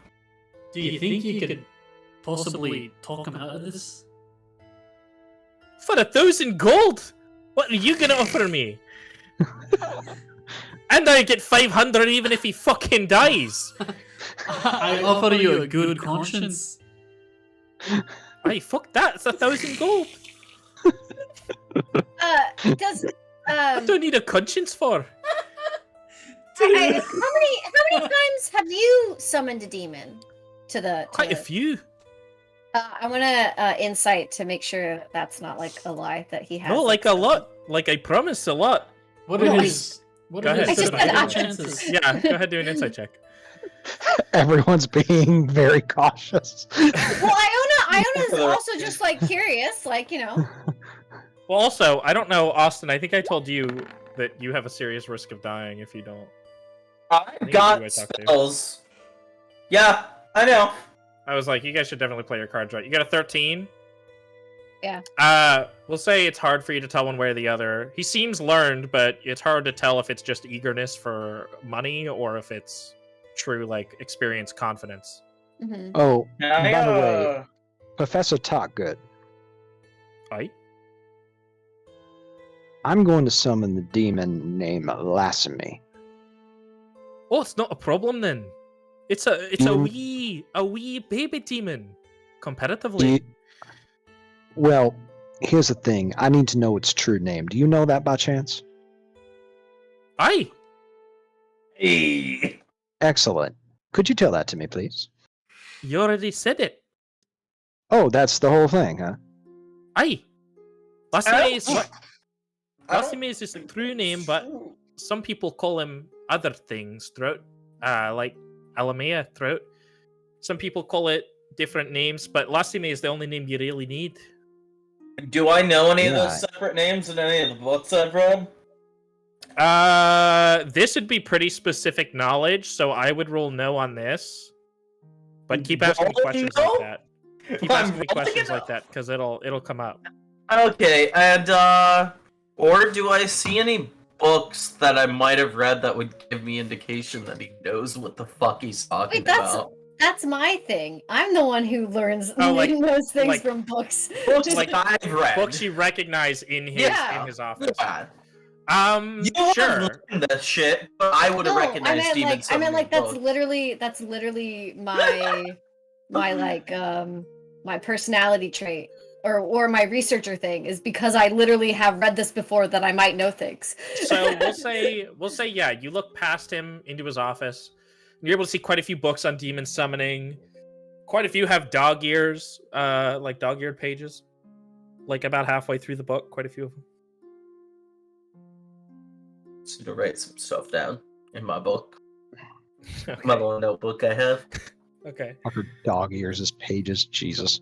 do you think you could possibly talk him out of this? For 1,000 gold? What are you gonna offer me? And I get 500 even if he fucking dies. I offer you a good conscience. Aye, fuck that. It's 1,000 gold. Because I don't need a conscience for. how many times have you summoned a demon to the? Quite a few. I want to insight to make sure that's not like a lie that he has. No, like a lot. Like I promised a lot. What No, are I- his Go ahead. I just said I- chances? Yeah, go ahead, do an insight check. Everyone's being very cautious. Well, Iona's also just like curious, like Well, also, I don't know, Austin. I think I told you that you have a serious risk of dying if you don't. I've you I got talked to. spells. Yeah, I know. I was like, you guys should definitely play your cards right. You got a 13? Yeah. We'll say it's hard for you to tell one way or the other. He seems learned, but it's hard to tell if it's just eagerness for money or if it's true, like, experience confidence. Mhm. Oh, I, by the way, Professor Totgood, Aye? I'm going to summon the demon named Lasimy. Oh, it's not a problem then. It's a Mm. a wee baby demon. Do Competitively. you- Well, here's the thing. I need to know its true name. Do you know that by chance? Aye. Hey. Excellent. Could you tell that to me, please? You already said it. Oh, that's the whole thing, huh? Aye. I Lasime is don't- Lasime is his true name, but some people call him other things throughout, like Alimaea throughout. Some people call it different names, but Lasime is the only name you really need. Do I know any of Yeah. those separate names in any of the books I've read? This would be pretty specific knowledge, so I would roll no on this. But keep asking me Roll questions no? like that. Keep I'm asking me rolling questions it like up. that, because it'll come up. Okay, and or do I see any books that I might have read that would give me indication that he knows what the fuck he's talking Wait, that's about? that's my thing. I'm the one who learns Oh, like- knows things like- from books. Books like I've read. Books you recognize in his Yeah. office. Yeah. You would Sure. have learned that shit, but I would have No, I recognized meant Demon like I meant like Summoning that's literally my my personality trait or my researcher thing is because I literally have read this before that I might know things. So we'll say yeah, you look past him into his office. And you're able to see quite a few books on demon summoning. Quite a few have dog ears, like dog-eared pages. like about halfway through the book. Quite a few of them. Just to write some stuff down in my book. Okay. My little notebook I have. Okay. Fucker dog ears as pages. Jesus.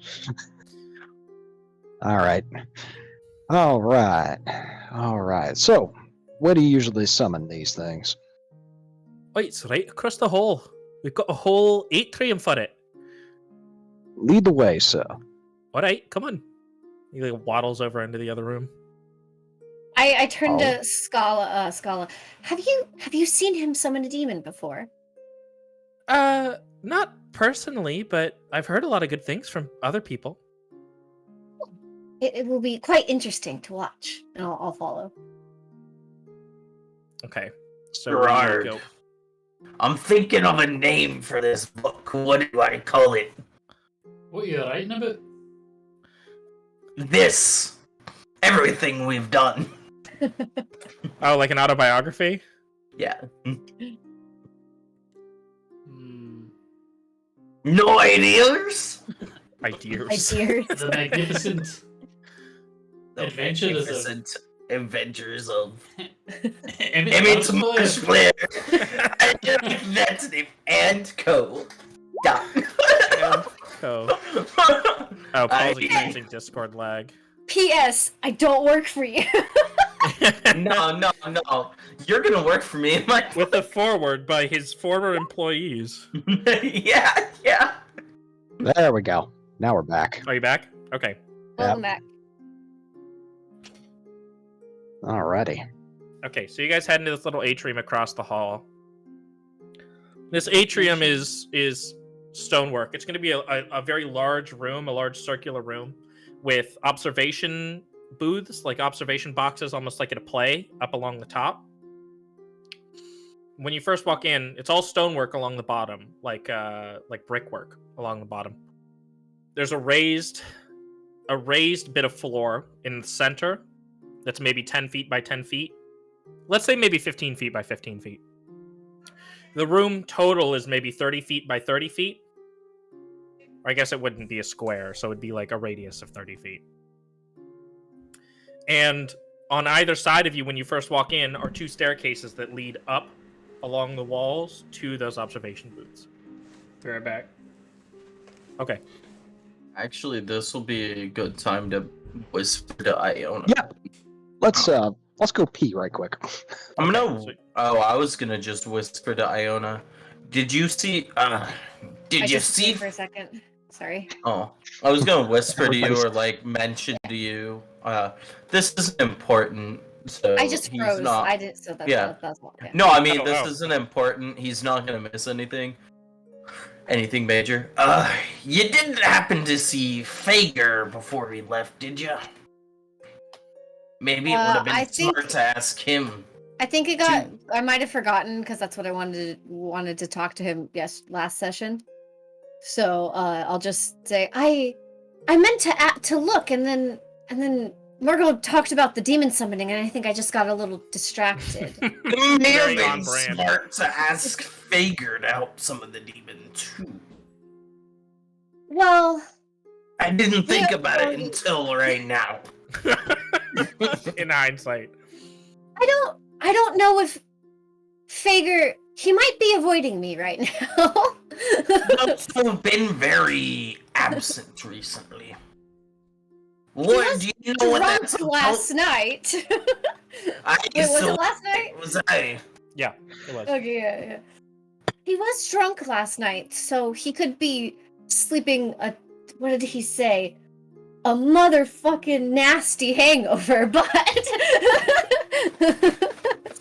All right. All right. All right. So, where do you usually summon these things? Oh, it's right across the hall. We've got a whole atrium for it. Lead the way, sir. All right, come on. He like waddles over into the other room. I turn Oh. to Scala. Scala, have you seen him summon a demon before? Not personally, but I've heard a lot of good things from other people. It will be quite interesting to watch, and I'll follow. Okay. So where do you Gerard. go? I'm thinking of a name for this book. What do I call it? What are you writing about? This. Everything we've done. Oh, like an autobiography? Yeah. Hmm. No ideas? Ideas. Ideas. The magnificent The Adventures of- magnificent Adventures of Emet Emet's Marshflare. Marshflare. I like that's the name. And Co. Dot. And Co. Oh, Paul's I- experiencing Discord lag. P.S. I don't work for you. No. You're gonna work for me. With a forward by his former employees. yeah. There we go. Now we're back. Are you back? Okay. Welcome back. Alrighty. Okay, so you guys head into this little atrium across the hall. This atrium is stonework. It's going to be a very large room, a large circular room, with observation booths, like observation boxes, almost like at a play, up along the top. When you first walk in, it's all stonework along the bottom, like brickwork along the bottom. There's a raised bit of floor in the center that's maybe 10 feet by 10 feet. Let's say maybe 15 feet by 15 feet. The room total is maybe 30 feet by 30 feet. Or I guess it wouldn't be a square, so it'd be like a radius of 30 feet. And on either side of you, when you first walk in, are two staircases that lead up along the walls to those observation booths. Be right back. Okay. Actually, this will be a good time to whisper to Iona. Yeah. Let's go pee right quick. I'm gonna. sweet. Oh, I was gonna just whisper to Iona. Did you see? Did I you just see? stayed for a second. Sorry. Oh, I was gonna whisper to you Everybody's- or like mention to you. This is important. So I just he's froze. Not... I didn't. So that's Yeah. that's all. Yeah. No, I mean Oh, this oh. isn't important. He's not gonna miss anything. Anything major. You didn't happen to see Fager before he left, did you? Maybe it would have been I think- smart to ask him. I think it got. I might have forgotten because that's what I wanted to talk to him. Last session. So I'll just say I meant to look, and then Murgo talked about the demon summoning, and I think I just got a little distracted. It may have Very been on brand. smart to ask Fager to help some of the demons too. Well, I didn't think Yeah, about it well, until right now. In hindsight. I don't know if Fager. He might be avoiding me right now. You've been very absent recently. What do you know what that's Drunk last night. I Wait, was still it last night? was I. Yeah, it was. Okay, yeah. He was drunk last night, so he could be sleeping a. What did he say? A motherfucking nasty hangover, but.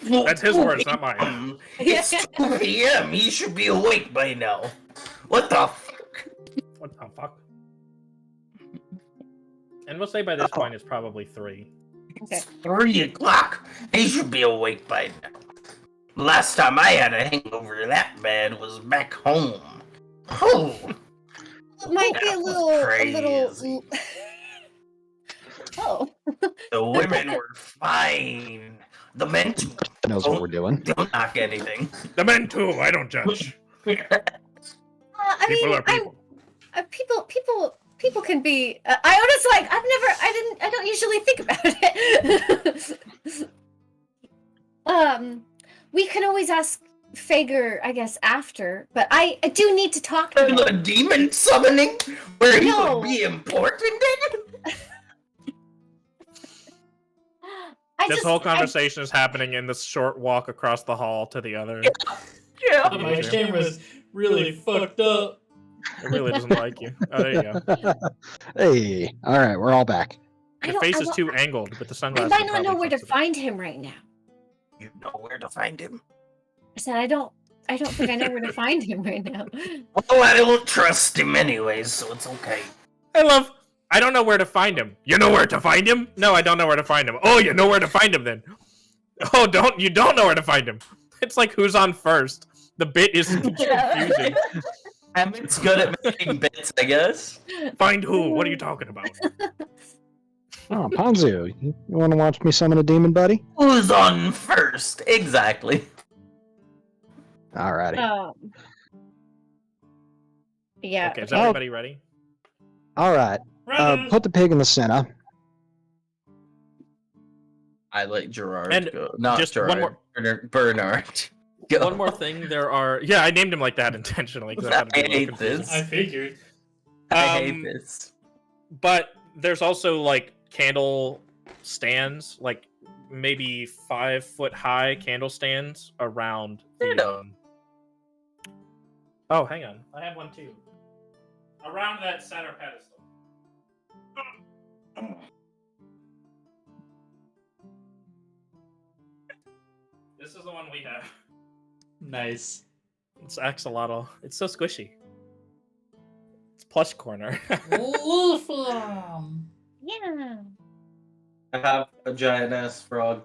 That's his words, not mine. It's 2 p.m. He should be awake by now. What the fuck? What the fuck? And we'll say by this point it's probably 3. Okay. 3 o'clock. He should be awake by now. Last time I had a hangover that bad was back home. Oh, It might be That a was little. crazy. Oh. the women were fine. The men too Knows what we're doing. don't knock anything. The men too, I don't judge. I People mean, are people. people can be. Iona's like, I don't usually think about it. We can always ask Fager, I guess, after, but I do need to talk to him. The demon summoning, where he No. would be important. This whole conversation is happening in this short walk across the hall to the other. Yeah. Oh, my camera's really fucked up. It really doesn't like you. Oh, there you go. Hey, all right, we're all back. Your face is too angled with the I sunglasses. might not know where to find him right now. You know where to find him. I said I don't think I know where to find him right now. Well, I don't trust him anyways, so it's okay. I don't know where to find him. You know where to find him? No, I don't know where to find him. Oh, you know where to find him then. Oh, you don't know where to find him. It's like who's on first. The bit is confusing. Emet's good at making bits, I guess. Find who? What are you talking about? Oh, Ponzu, you want to watch me summon a demon, buddy? Who's on first? Exactly. Alrighty. Yeah. Okay, is everybody ready? All right. Put the pig in the center. I let Gerard And go. Not just Gerard. one more- Bernard. Go. One more thing, yeah, I named him like that intentionally. 'Cause I, thought it'd be a little hate confusing. this. I figured. I hate this. But there's also like candle stands, like maybe 5-foot high candle stands around the. Oh, hang on, I have one too. Around that center pedestal. This is the one we have. Nice. It's axolotl. It's so squishy. It's plush corner. Yeah. I have a giant ass frog.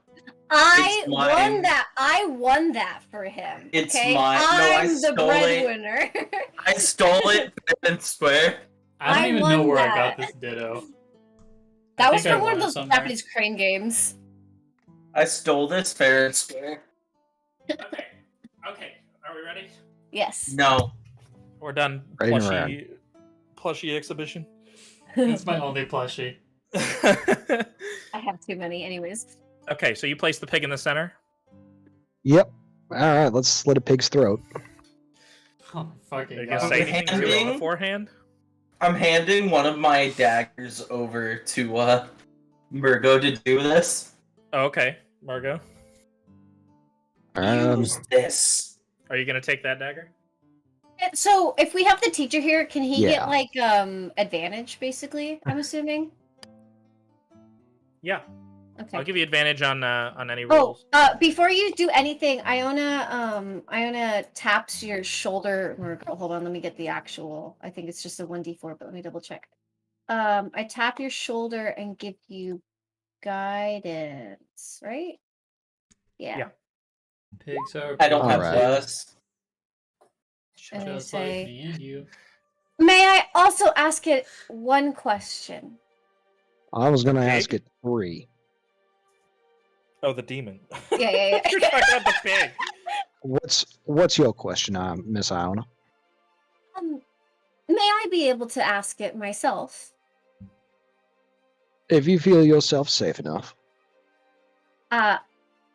I It's won mine. that. I won that for him. It's okay? mine. No, I I'm the stole it. breadwinner. I stole it and swear. I don't I even know won where I that. got this ditto. That I was think I from one won of it those somewhere. Japanese crane games. I stole this fair and square. Okay. Are we ready? Yes. No. We're done. Ready and Plushie exhibition. It's my only plushie. I have too many, anyways. Okay, so you place the pig in the center. Yep. All right, let's slit a pig's throat. Oh, Are fucking you gonna God. say anything to it Handing? beforehand? I'm handing one of my daggers over to Murgo to do this. Oh, okay, Margo. Use this. Are you gonna take that dagger? So, if we have the teacher here, can he Yeah. get like advantage? Basically, I'm assuming. Yeah, Okay. I'll give you advantage on any Oh, rolls. before you do anything, Iona taps your shoulder. Hold on, let me get the actual. I think it's just a 1d4, but let me double check. I tap your shoulder and give you guidance, right? Yeah. Pigs are I don't have Alright. plus. And I just say- like me and you. May I also ask it one question? I was going to Pig? ask it 3. Oh, the demon. Yeah. You're talking about the pig. What's your question, Miss Iona? May I be able to ask it myself? If you feel yourself safe enough.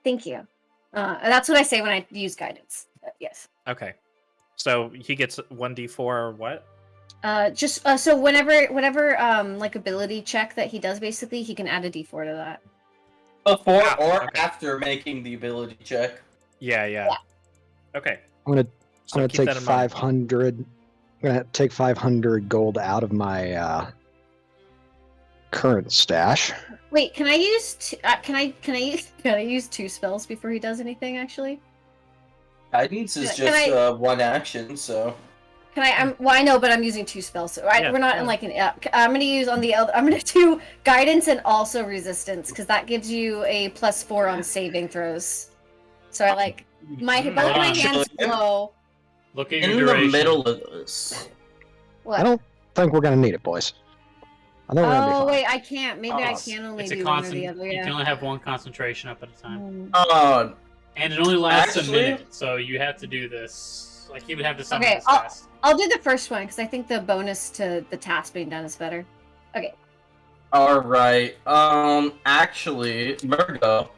Thank you. That's what I say when I use guidance. Yes. Okay, so he gets 1d4 or what? Just so whatever like ability check that he does, basically he can add a d4 to that. Before Ah, or okay. after making the ability check. Yeah. Okay. I'm gonna So keep take that in mind. 500. I'm gonna take 500 gold out of my current stash. Wait, can I use can I use 2 spells before he does anything? Actually, Guidance is Can just I- one action, so. can I? Well, I know, but I'm using 2 spells, so Yeah, we're not in like an. I'm gonna use on the. I'm gonna do guidance and also resistance because that gives you a +4 on saving throws. So I like both my Wow. hands glow. Look at your In the duration. middle of this. What? I don't think we're gonna need it, boys. I think we're gonna be Oh fine. wait, I can't. Maybe I Oh, can only It's a do one or constant. the other. You Yeah. can only have one concentration up at a time. Mm. Oh, And it only lasts Actually- a minute, so you have to do this. Like, you would have to summon Okay, this fast. I'll do the first one because I think the bonus to the task being done is better. Okay. Alright, actually, Murgo, I'll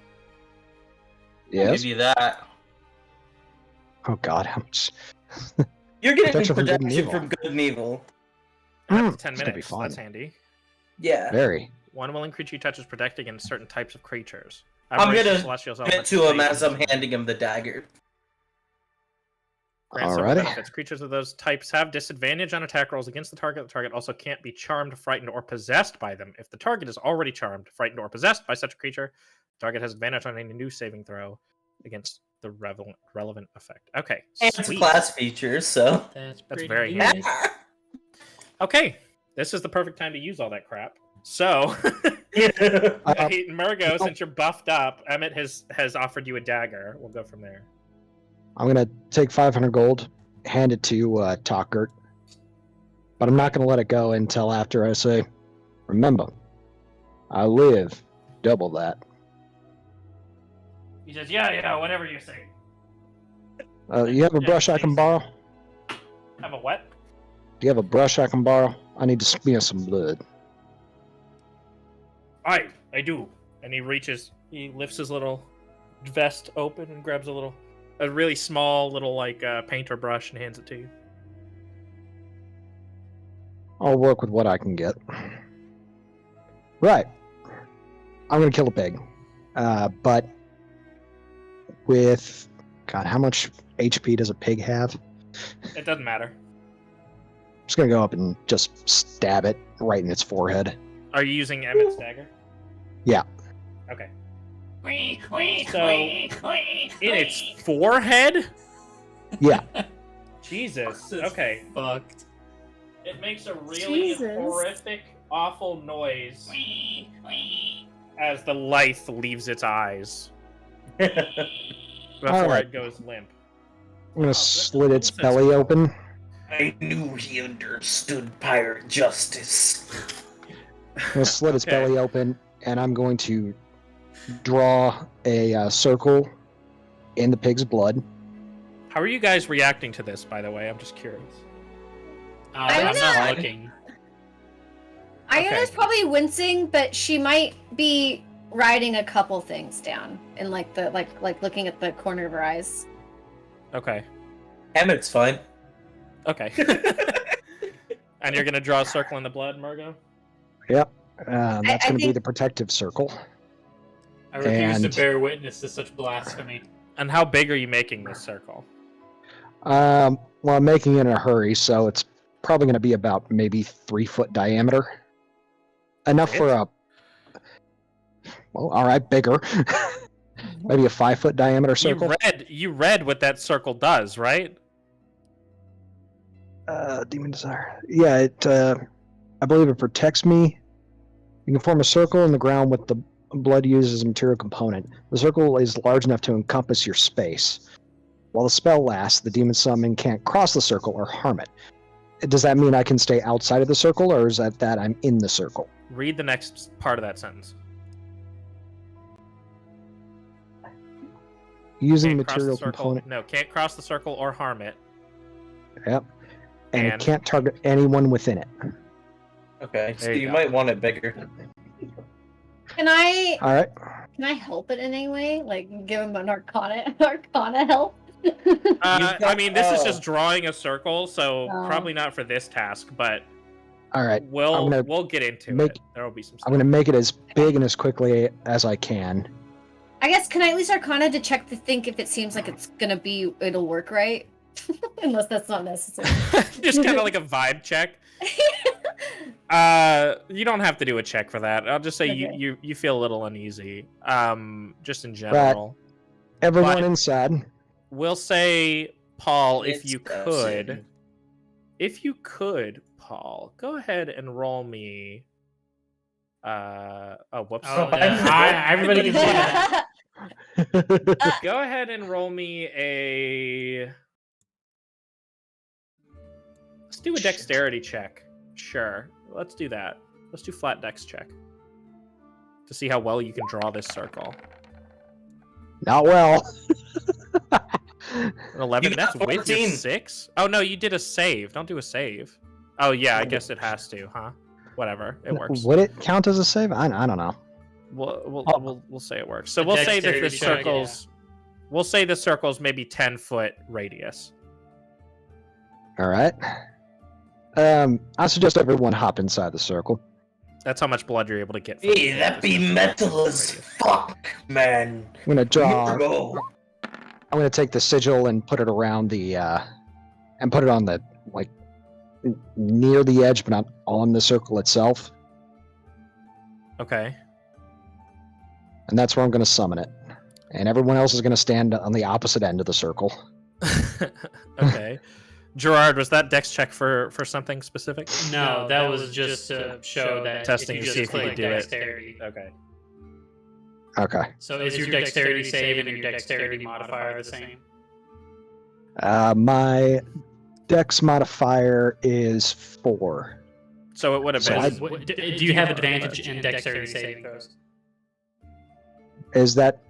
Yes. give you that. Oh God, how much? You're getting Protection from good and protection evil. from good and evil. And up Mm, to 10 that's gonna be minutes. fun. That's handy. Yeah. Very. One willing creature you touch is protected against certain types of creatures. I'm Aberrations, gonna celestials, Give it elements, to him as invasions, I'm handing him the dagger. grants several Alrighty. benefits. Creatures of those types have disadvantage on attack rolls against the target. The target also can't be charmed, frightened, or possessed by them. If the target is already charmed, frightened, or possessed by such a creature, the target has advantage on any new saving throw against the relevant effect. Okay, And it's sweet. class features, so. That's That's pretty very good. handy. Okay, this is the perfect time to use all that crap. So, hey, Murgo, since you're buffed up, Emet has offered you a dagger. We'll go from there. I'm gonna take 500 gold, hand it to Talkert, but I'm not gonna let it go until after I say, "Remember, I live double that." He says, yeah, whatever you say. You have a Yeah, brush I can please. borrow? Have a what? Do you have a brush I can borrow? I need to smear some blood. I do. And he lifts his little vest open and grabs a really small little like painter brush and hands it to you. I'll work with what I can get. Right. I'm gonna kill a pig. But with God, how much HP does a pig have? It doesn't matter. I'm just gonna go up and just stab it right in its forehead. Are you using Emmett's dagger? Yeah. Okay. So, in its forehead? Yeah. Jesus. This is Okay. Fucked. It makes a really Jesus. horrific, awful noise as the lithe leaves its eyes before Alright. it goes limp. I'm gonna slit its belly open. I knew he understood pirate justice. I'm gonna slit its Okay. belly open, and I'm going to draw a circle in the pig's blood. How are you guys reacting to this, by the way? I'm just curious. I'm I'm not- not looking. Iona's Okay. probably wincing, but she might be writing a couple things down and like looking at the corner of her eyes. Okay. Emmett's fine. Okay. And you're gonna draw a circle in the blood, Murgo? That's I gonna be think- the protective circle. I refuse And- to bear witness to such blasphemy. And how big are you making this circle? Well, I'm making it in a hurry, so it's probably gonna be about maybe 3-foot diameter. Enough for a. Well, all right, bigger. Maybe a 5-foot diameter circle. You read what that circle does, right? Demon Desire. Yeah, it. I believe it protects me. You can form a circle in the ground with the blood used as a material component. The circle is large enough to encompass your space. While the spell lasts, the demon summon can't cross the circle or harm it. Does that mean I can stay outside of the circle, or is that I'm in the circle? Read the next part of that sentence. Using Can't cross material the circle. component. No, can't cross the circle or harm it. Yep. And it And- can't target anyone within it. Okay, so There you you go. might want it bigger. Can I All right. help it in any way? Like give him an arcana help? I mean, this is Oh. just drawing a circle, so Oh. probably not for this task, but All right. we'll gonna we'll get into make- it. There will be some stuff. I'm going to make it as big and as quickly as I can. I guess can I at least arcana to check to think if it seems like it'll work right? Unless that's not necessary. Just kind of like a vibe check. You don't have to do a check for that. I'll just say Okay. you feel a little uneasy. Just in general. Everyone But- inside. We'll say, Paul, if It's you disgusting. could, Paul, go ahead and roll me. Oh, whoops. Oh, yeah. Everybody can see that. Go ahead and roll me a. Let's do a dexterity check. Sure, let's do that. Let's do flat dex check to see how well you can draw this circle. Not well. 11. You That's got with your 14. 6? Oh no, you did a save. Don't do a save. Oh yeah, I guess it has to, huh? Whatever, it works. Would it count as a save? I don't know. We'll say it works. So A we'll say that the dexterity check, circles. We'll say the circle's maybe 10-foot radius. All right. I suggest everyone hop inside the circle. That's how much blood you're able to get. From Hey, that be metal as fuck, man. I'm gonna draw. Murgo. I'm gonna take the sigil and put it around the, and put it on the near the edge, but not on the circle itself. Okay. And that's where I'm gonna summon it. And everyone else is gonna stand on the opposite end of the circle. Okay. Gerard, was that dex check for something specific? No, that was just to show that Testing if to you see just if we click could do it. dexterity. Okay. Okay. So is your dexterity save and your dexterity modifier the same? My dex modifier is 4. So it would have So been. Do you have advantage in dexterity saving throws? Is that...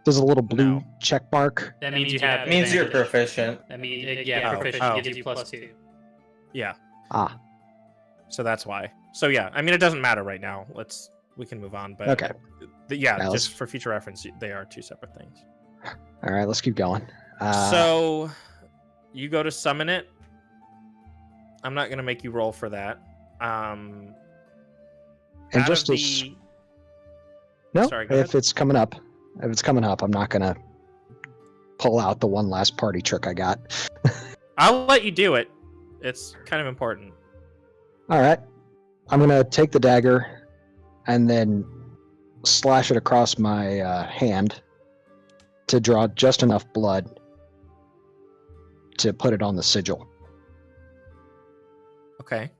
There's a little blue No. check mark. That means you have. Means you're advantage. proficient. That means yeah, Oh. proficient Oh. gives you +2. Yeah. Ah, So that's why. So yeah, I mean it doesn't matter right now. We can move on. But Okay. Yeah, Now let's- just for future reference, they are two separate things. all right, let's keep going. So you go to summon it. I'm not gonna make you roll for that. and out just of as... the- No, Sorry, go if ahead. it's coming up, I'm not gonna pull out the one last party trick I got. I'll let you do it. It's kind of important. All right, I'm gonna take the dagger and then slash it across my hand to draw just enough blood to put it on the sigil. Okay.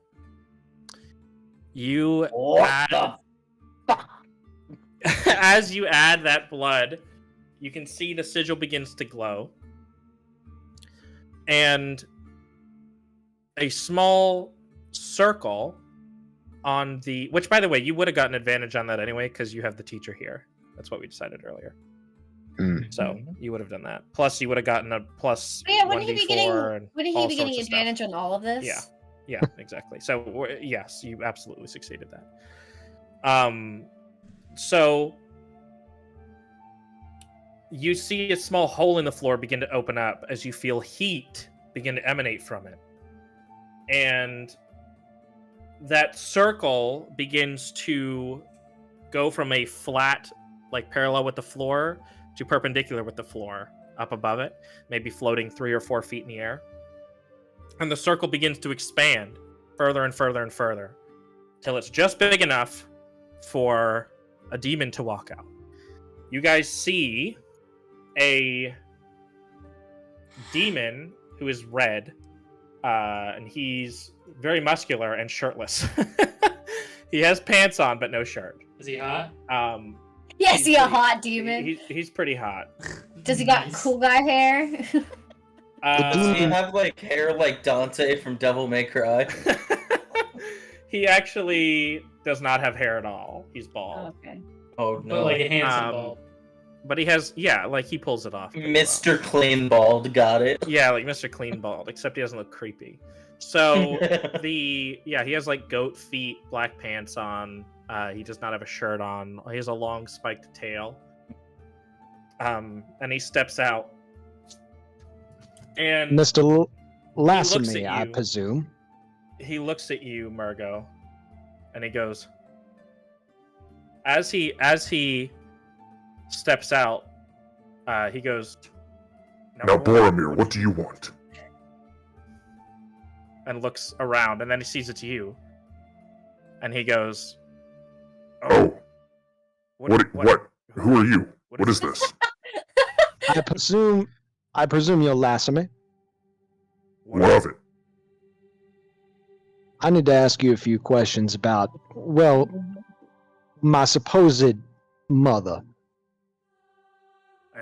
You What add, the as you add that blood, you can see the sigil begins to glow. And a small circle on the... Which, by the way, you would have gotten advantage on that anyway, because you have the teacher here. That's what we decided earlier. Mm. So, you would have done that. Plus, you would have gotten a plus Yeah, wouldn't he be 1d4 getting? and Wouldn't all he be getting sorts of stuff. advantage on all of this? Yeah. Yeah, exactly. So yes, you absolutely succeeded that. So you see a small hole in the floor begin to open up as you feel heat begin to emanate from it. And that circle begins to go from a flat, like parallel with the floor, to perpendicular with the floor up above it, maybe floating 3 or 4 feet in the air. And the circle begins to expand further and further and further till it's just big enough for a demon to walk out. You guys see a demon who is red, and he's very muscular and shirtless. He has pants on, but no shirt. Is he hot? Yeah, is He's he a pretty- hot demon? He's pretty hot. Does he got Nice. cool guy hair? Does he have like hair like Dante from Devil May Cry? He actually does not have hair at all. He's bald. Okay. Oh But no. like a handsome Um, bulb. But he has, yeah, like he pulls it off. pretty well. Mr. Clean Bald, got it. Yeah, like Mr. Clean Bald, except he doesn't look creepy. So he has like goat feet, black pants on. He does not have a shirt on. He has a long spiked tail. And he steps out. And Mr. looks Lassamy, at I you. presume. he looks at you, Murgo, and he goes, as he steps out, he goes, Now, "Number one," Boromir, what do you want? and looks around, and then he sees it's you, and he goes, Oh, what? Who are you? What is this? I presume you're Lassamy. What of it? I need to ask you a few questions about, well, my supposed mother.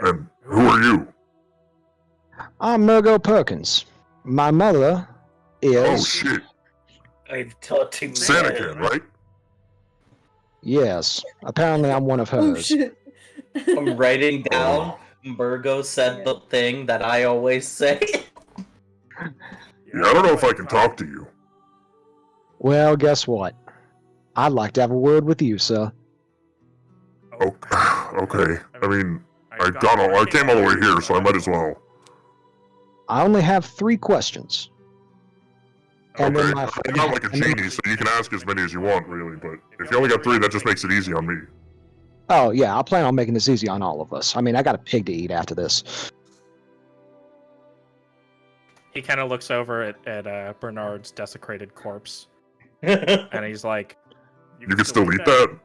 And who are you? I'm Murgo Perkins. My mother is... Oh shit, I've taught him Sanakin, right? Yes, apparently I'm one of Oh hers. shit. I'm writing down. Murgo said the thing that I always say. Yeah, I don't know if I can talk to you. Well, guess what? I'd like to have a word with you, sir. Okay. I mean, I came all the way here, so I might as well. I only have 3 questions. And Okay. then my I'm not like a genie, so you can ask as many as you want, really. But if you only got 3, that just makes it easy on me. Oh, yeah, I plan on making this easy on all of us. I mean, I got a pig to eat after this. He kind of looks over at Bernard's desecrated corpse, and he's like, You can still eat that?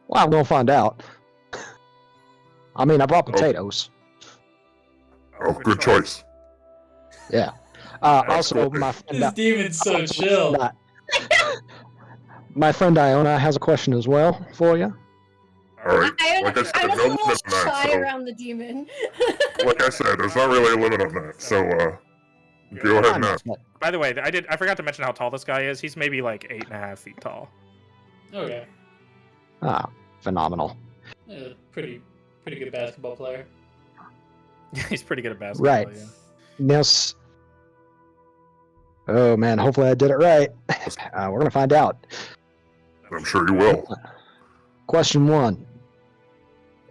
Well, I'm gonna find out. I mean, I brought potatoes. Oh, good choice. Yeah. That's Also, cool. my friend, This demon's so chill. my friend Iona has a question as well for you. Alright. I Like I said, don't there's no want limit to on shy that, so... around the demon. Like I said, there's not really a limit on that, so, go ahead and ask. By the way, I forgot to mention how tall this guy is. He's maybe like 8.5 feet tall. Okay. Ah, phenomenal. Pretty good basketball player. He's pretty good at basketball. Right. Yeah. Nils. Oh man, hopefully I did it right. We're gonna find out. I'm sure you will. Question 1.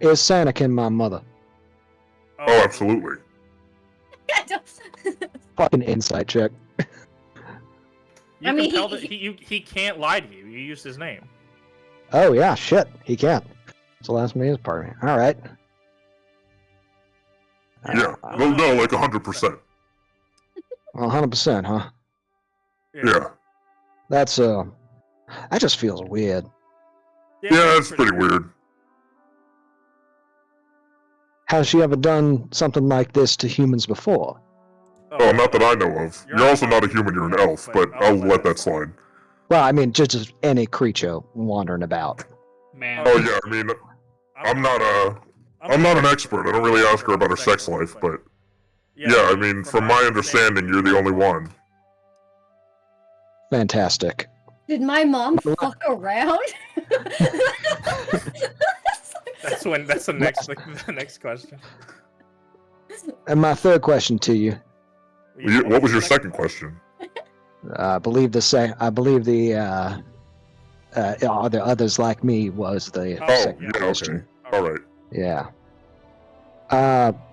Is Sanakin my mother? Oh, absolutely. Fucking insight check. You I mean, can tell that he can't lie to you. You used his name. Oh yeah, shit, he can. So that's me as part of me. Alright. Yeah. No, like 100%. 100%, huh? Yeah. That's that just feels weird. Yeah, it's pretty weird. Has she ever done something like this to humans before? Oh, not that I know of. You're also not a human, you're an elf, but I'll let that slide. Well, I mean, just any creature wandering about. Man. Oh yeah, I mean, I'm not an expert. I don't really ask her about her sex life, but yeah, I mean, from my understanding, you're the only one. Fantastic. Did my mom fuck around? That's the next question. And my third question to you, What was your second question? I believe the are there others like me was the Oh, second yeah, question. okay. Alright. Yeah.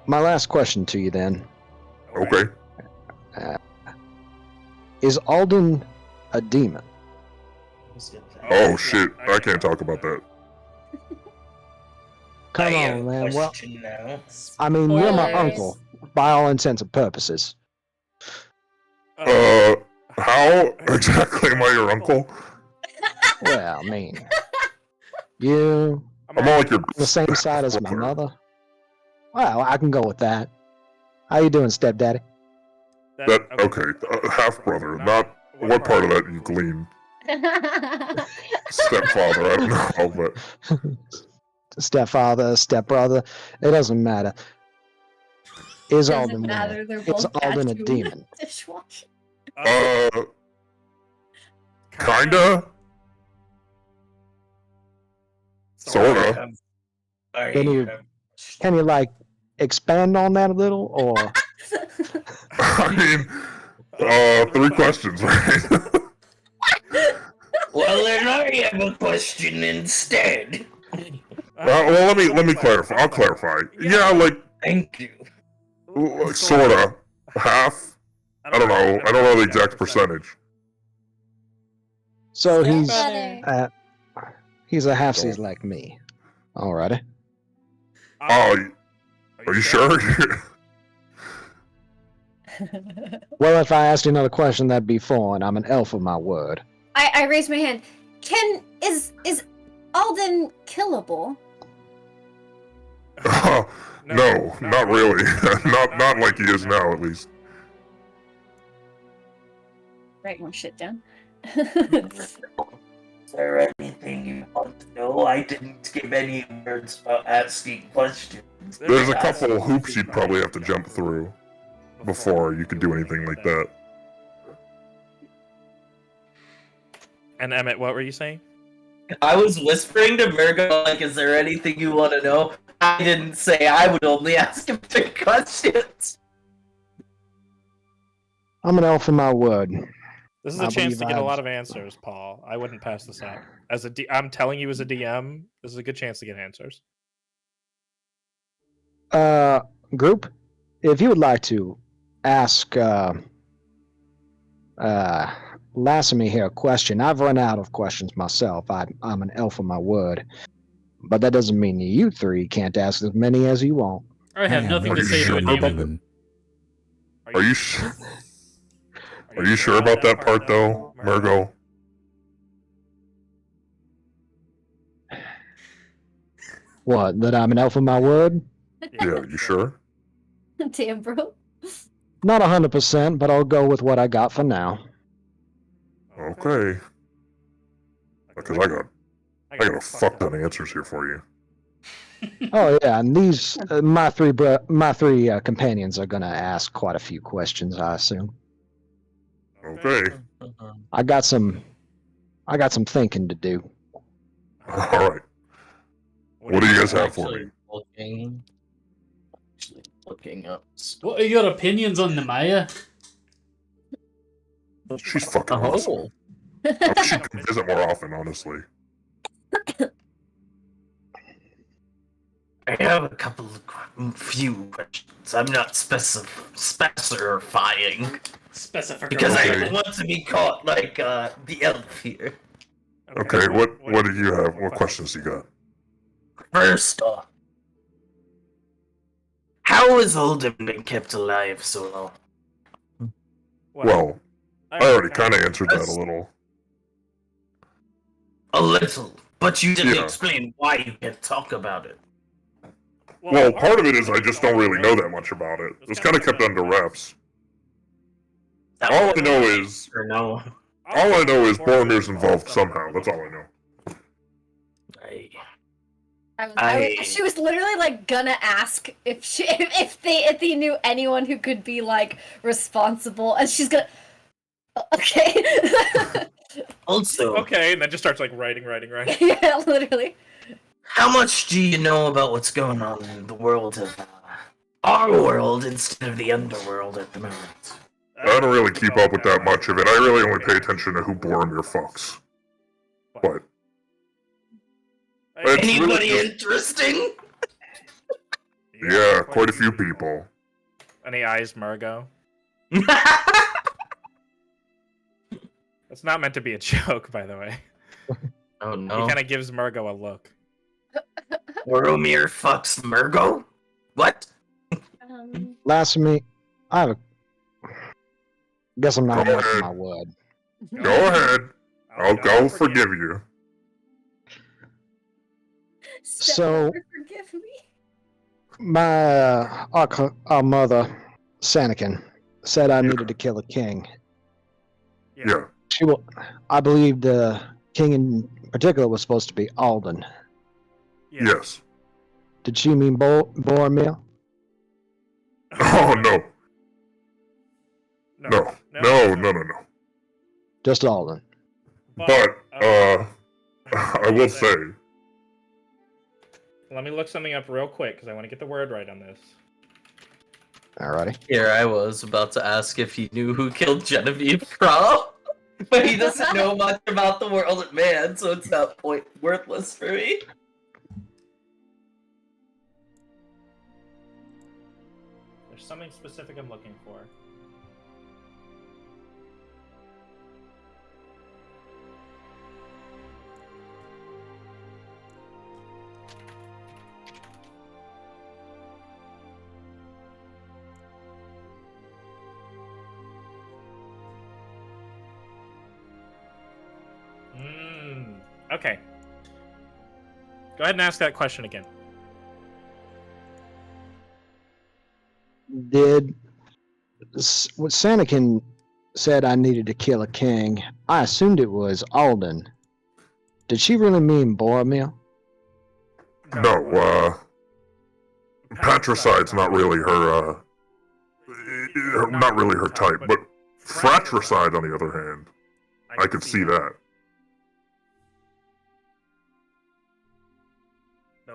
My last question to you then. Okay. Is Alden a demon? Oh shit, I can't talk about that. Come on, man. Well, I mean, you're my Spoilers. uncle, by all intents and purposes. How exactly am I your uncle? Well, I mean, you I'm more like your on the same side as my brother. mother. Well, I can go with that. How you doing, stepdaddy? Okay, half brother, not what part of that you gleaned. Stepfather, I don't know, but Stepfather, stepbrother, it doesn't matter. Is Doesn't Alden matter, one? they're Is both Alden a vacuum demon? dishwasher. Kinda, sorta. Can you like expand on that a little, or I mean, 3 questions, right? Well, then I have a question instead. Well, let me clarify. I'll clarify. Yeah, like Thank you. sorta, half. I don't know. I don't know the exact percentage. so he's Stepbrother. he's a halfsies like me. Alrighty. Oh, are you sure? Well, if I asked you another question, that'd be fine. I'm an elf of my word. I raise my hand. Is Alden killable? No, not really. not like he is now, at least. Write more shit down. Is there anything you want to know? I didn't give any words about asking questions. There's a couple hoops you'd probably have to jump through before you could do anything like that. And Emmett, what were you saying? I was whispering to Murgo, like, is there anything you want to know? I didn't say I would only ask him 3 questions. I'm an elf in my word. This is I a chance believe to get a I've- lot of answers, Paul. I wouldn't pass this up. I'm telling you as a DM, this is a good chance to get answers. Group, if you would like to ask Lassamie here a question, I've run out of questions myself. I'm an elf of my word, but that doesn't mean you 3 can't ask as many as you want. I have nothing to say to a demon. Are you sure about that part, though, Murgo? What? That I'm an elf of my word? Yeah, you sure? Damn, bro. Not 100%, but I'll go with what I got for now. Okay. Because I got a fuck ton of answers here for you. Oh yeah, and these my three companions are gonna ask quite a few questions, I assume. Okay. I got some thinking to do. All right. What do you guys have for me? Actually looking up. What are your opinions on Nyarla? She's fucking awesome. I wish she could visit more often, honestly. I have a few questions. I'm not specifying because I don't want to be caught like the elf here. Okay, what do you have? What questions do you got? First off, how has Holden been kept alive so long? Well, I already kind of answered that a little. A little, but you didn't Yeah. explain why you can't talk about it. Well, part of it is I just don't really know that much about it. It's kind of kept under wraps. All I know is Boromir's involved somehow. That's all I know. She was literally like gonna ask if they knew anyone who could be like responsible, and she's gonna. Okay. Also, Okay, and then just starts like writing. Yeah, literally. how much do you know about what's going on in the world of our world instead of the underworld at the moment? I don't really keep up with that much of it. I really only pay attention to who Boromir fucks. But it's Anybody really just- interesting? Yeah, quite a few people. And he eyes Murgo. That's not meant to be a joke, by the way. Oh He no. kind of gives Murgo a look. Boromir fucks Murgo? What? Lassamie, I have a. Guess I'm not an Go elf of ahead. my word. Go ahead. I'll forgive you. So- Forgive me. My our mother, Sanakin, said I needed to kill a king. Yeah. I believe the king in particular was supposed to be Alden. Yes. Did she mean Boromir? Oh, no. No. Just Alden. But, I will say, Let me look something up real quick because I want to get the word right on this. Alrighty. Here I was about to ask if he knew who killed Genevieve Crow, but he doesn't know much about the world of man, so it's not worthless for me. There's something specific I'm looking for. Okay. Go ahead and ask that question again. When Sanakin said I needed to kill a king, I assumed it was Alden. Did she really mean Boromir? no, patricide's not really her type, but fratricide, on the other hand, I could see that.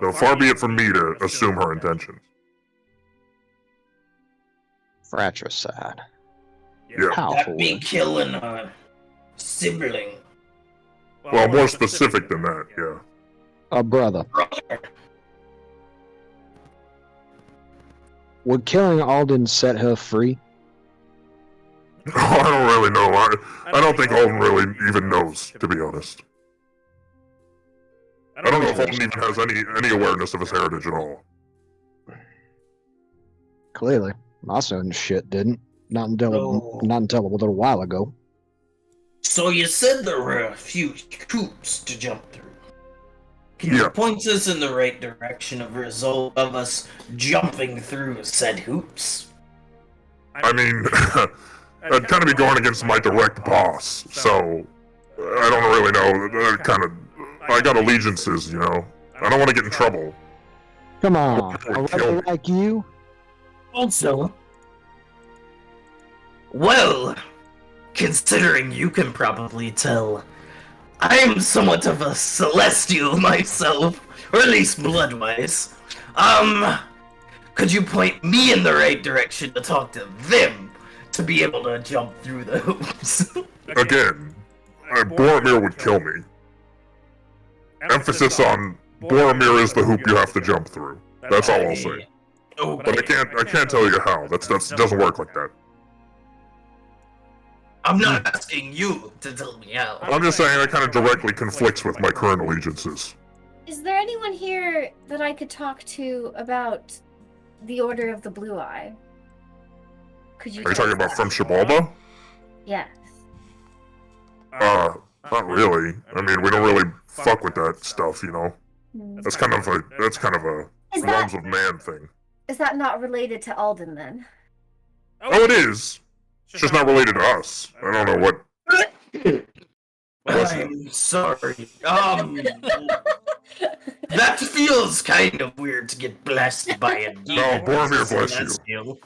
Though far be it from me to assume her intentions. Fratricide. Yeah. Powerful That be word. killing a sibling, Well, more specific than that, yeah. A brother. brother. Would killing Alden set her free? I don't really know. I don't think Alden really even knows, to be honest. I don't know if Alden even has any awareness of his heritage at all. Clearly. My son shit didn't. Not until Oh. a little while ago. So you said there were a few hoops to jump through. Can you Yeah. point us in the right direction of result of us jumping through said hoops? I mean, I'd kind of be going against my direct boss, so I don't really know. I got allegiances, you know. I don't want to get in trouble. Come on. Would A kill rebel me. like you? Also, well, considering you can probably tell, I am somewhat of a celestial myself, or at least blood-wise. Could you point me in the right direction to talk to them to be able to jump through the hoops? Again, Boromir would kill me. Emphasis on Boromir is the hoop you have to jump through. That's all I'll say. But I can't tell you how. That doesn't work like that. I'm not asking you to tell me how. I'm just saying that kind of directly conflicts with my current allegiances. Is there anyone here that I could talk to about the Order of the Blue Eye? Could you? Are you talking about from Xiabalba? Yes. Not really. I mean, we don't really fuck with that stuff, you know. Hmm. That's kind of a Is realms that of man thing. is that not related to Alden then? Oh, it is. It's just not related to us. I don't know what. Bless you. I'm sorry. That feels kind of weird to get blessed by a demon. No, Boromir bless you. Celestial.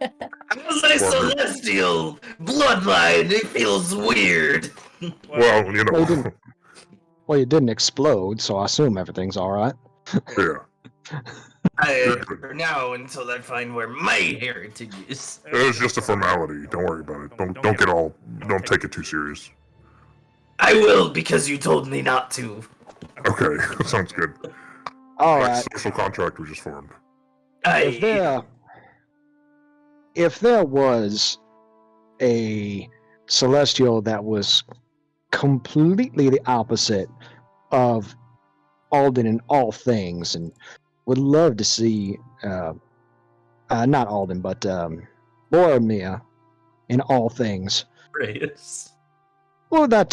As a celestial bloodline, it feels weird. Well, you Well, you know. didn't, well, you didn't explode, so I assume everything's alright. Yeah. For now, until I find where my heritage is. It was just a formality. Don't worry about it. Don't take it too serious. I will, because you told me not to. Okay, that sounds good. Alright. Social contract we just formed. If there was a celestial that was completely the opposite of Alden in all things, and would love to see not Alden, but Boromir in all things, Reyes. what would that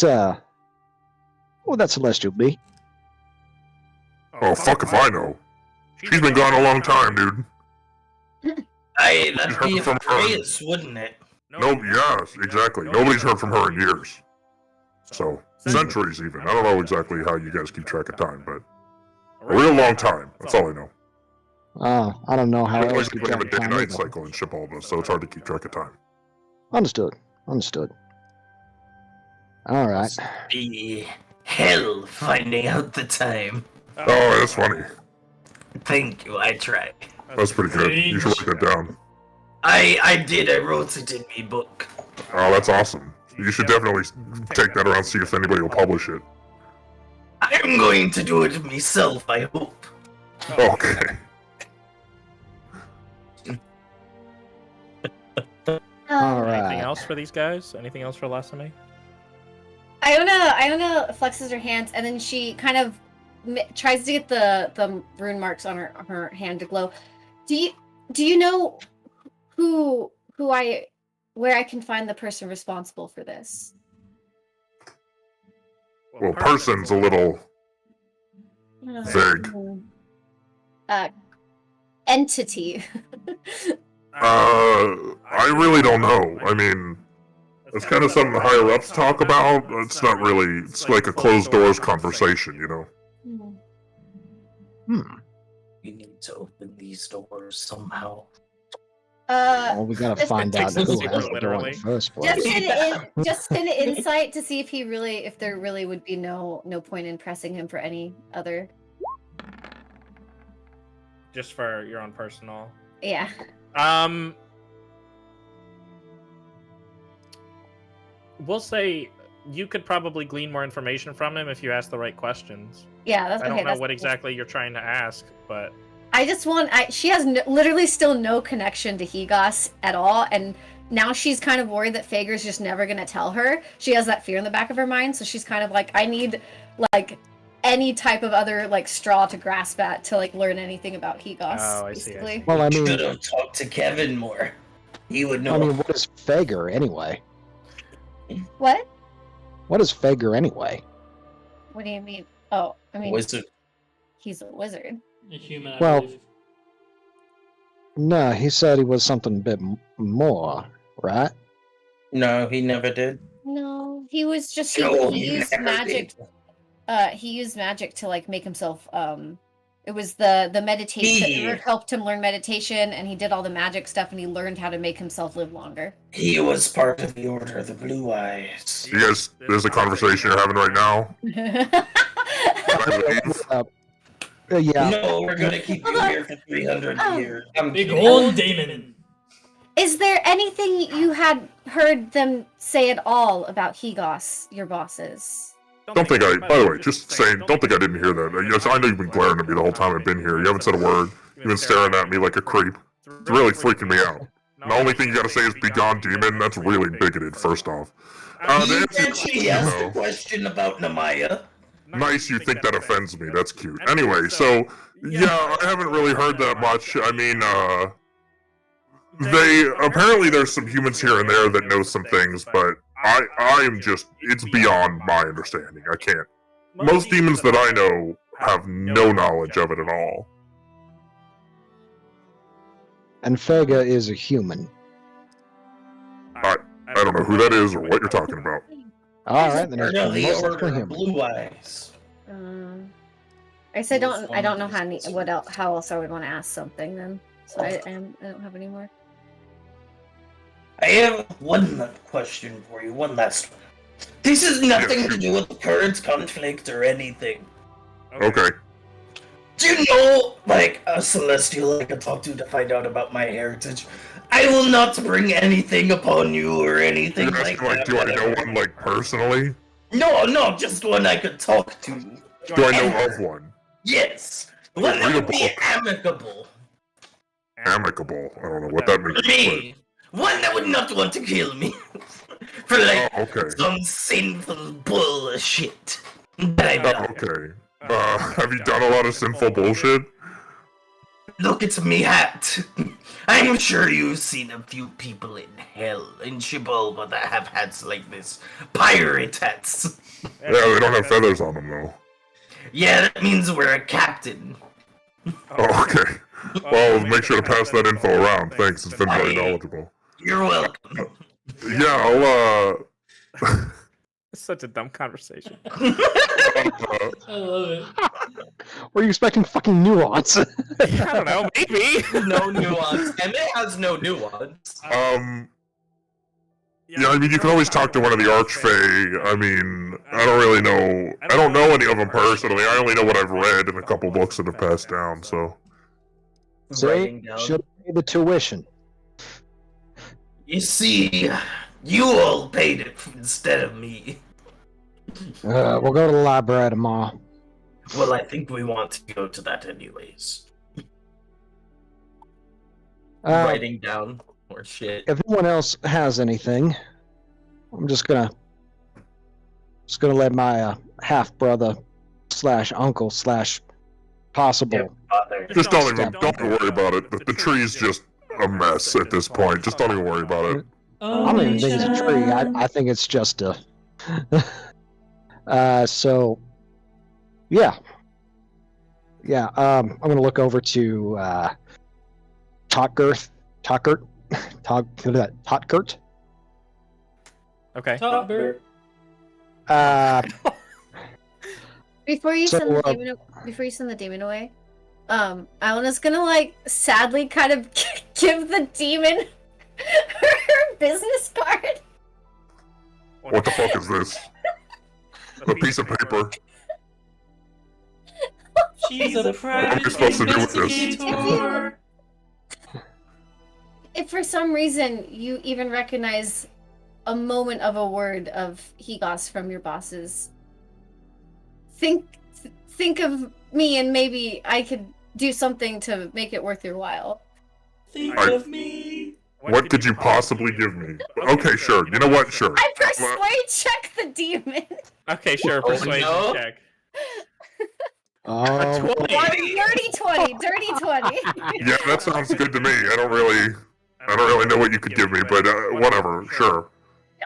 celestial be? Oh, fuck if I know. She's been gone a long time, dude. That'd be From her. Reyes, wouldn't it? No, yes, exactly. Nobody's heard from her in years. So, centuries even. I don't know exactly how you guys keep track of time, but a real long time. That's all I know. I don't know how We else always to have a track time day-night either. cycle in Xiabalba, so it's hard to keep track of time. Understood. Alright. Be hell finding out the time. Oh, that's funny. Thank you, I tried. That's pretty good. You should write that down. I did, I wrote it in my book. Oh, that's awesome. You should definitely take that around, see if anybody will publish it. I'm going to do it myself, I hope. Okay. Alright. Anything else for these guys? Anything else for Lasame? Iona flexes her hands, and then she kind of tries to get the rune marks on her hand to glow. Do you know where I can find the person responsible for this? Well, person's a little vague. Entity. I really don't know. I mean, it's kind of something the higher ups talk about. It's not really. It's like a closed doors conversation, you know. We need to open these doors somehow. Well, we gotta Just find out who super has the door in literally. the first place. just an insight to see if there really would be no point in pressing him for any other. just for your own personal. Yeah. We'll say you could probably glean more information from him if you ask the right questions. Yeah, that's I okay. don't know that's what exactly you're trying to ask, but I just want. She has literally still no connection to Higos at all, and now she's kind of worried that Fager's just never gonna tell her. She has that fear in the back of her mind, so she's kind of like, I need like any type of other like straw to grasp at to like learn anything about Higos. Oh, I see, I basically. see. Well, I mean, Should have talked to Kevin more. He would know. I mean, what is Fager anyway? What? What is Fager anyway? What do you mean? Oh, I mean, Wizard. he's a wizard. A human, I Well- believe. No, he said he was something a bit more, right? No, he never did. No, he was just No, he he used never magic. did. He used magic to like make himself. It was the meditation He- that helped him learn meditation, and he did all the magic stuff, and he learned how to make himself live longer. He was part of the Order of the Blue Eyes. You guys, there's a conversation you're having right now. I leave? Yeah. No, we're gonna keep you here for 300 Oh. years. Big old Damon. Is there anything you had heard them say at all about Higos, your bosses? Don't think I. By the way, just saying. Don't think I didn't hear that. Yes, I know you've been glaring at me the whole time I've been here. You haven't said a word. You've been staring at me like a creep. It's really freaking me out. The only thing you gotta say is "Be gone, demon." That's really bigoted. First off, You the answer- actually asked a no. question about Nyarla. Nice, you think that offends me. That's cute. Anyway, so yeah, I haven't really heard that much. I mean, they apparently there's some humans here and there that know some things, but I am just it's beyond my understanding. I can't. Most demons that I know have no knowledge of it at all. And Fager is a human. I don't know who that is or what you're talking about. All right, then Or it's no, the most Order likely of him. Blue Eyes. I said I don't know how else I would want to ask something then. So I don't have any more. I have one question for you, one last one. This has nothing to do with the current conflict or anything. Okay. Do you know, like, a celestial I could talk to find out about my heritage? I will not bring anything upon you or anything You're like asking, like, that. do I know whatever. one, like, personally? No, just one I could talk to. Do I know of one? Yes. One that would be amicable. Amicable. I don't know what that means. For me. One that would not want to kill me. For, like, Oh, okay. some sinful bullshit. That I'm Oh, not. okay. Have you done a lot of sinful bullshit? Look at me hat. I'm sure you've seen a few people in hell in Xiabalba that have hats like this. Pirate hats. Yeah, they don't have feathers on them, though. Yeah, that means we're a captain. Oh, okay. Well, make sure to pass that info around. Thanks, it's been very knowledgeable. You're welcome. Yeah, I'll, It's such a dumb conversation. I love it. Were you expecting fucking nuance? I don't know, maybe. No nuance. Emet has no nuance. Yeah, I mean, you can always talk to one of the Archfey. I mean, I don't really know. I don't know any of them personally. I only know what I've read in a couple books that have passed down, so. See, Writing down. should pay the tuition. You see, you all paid it instead of me. We'll go to the library tomorrow. Well, I think we want to go to that anyways. Writing down more shit. If no one else has anything, I'm just gonna let my half brother / uncle / possible. Just don't even worry about it. The tree's just a mess at this point. Just don't even worry about it. I don't even think it's a tree. I think it's just a. So, yeah. I'm gonna look over to Totgert. Okay. Top bird. Before you So, send the demon away, Iona's gonna like sadly kind of give the demon her business card. What the fuck is this? A piece of paper. She's a private you supposed to do with this? investigator. If for some reason you even recognize a moment of a word of Higos from your bosses, think of me and maybe I could do something to make it worth your while. Think I- of me. What could you possibly give me? Okay, sure. You know what? Sure. I persuade check the demon. Okay, sure. Oh, Persuasion no. check. Oh, 20. Dirty 20, dirty 20. Yeah, that sounds good to me. I don't really know what you could give me, but whatever. Sure.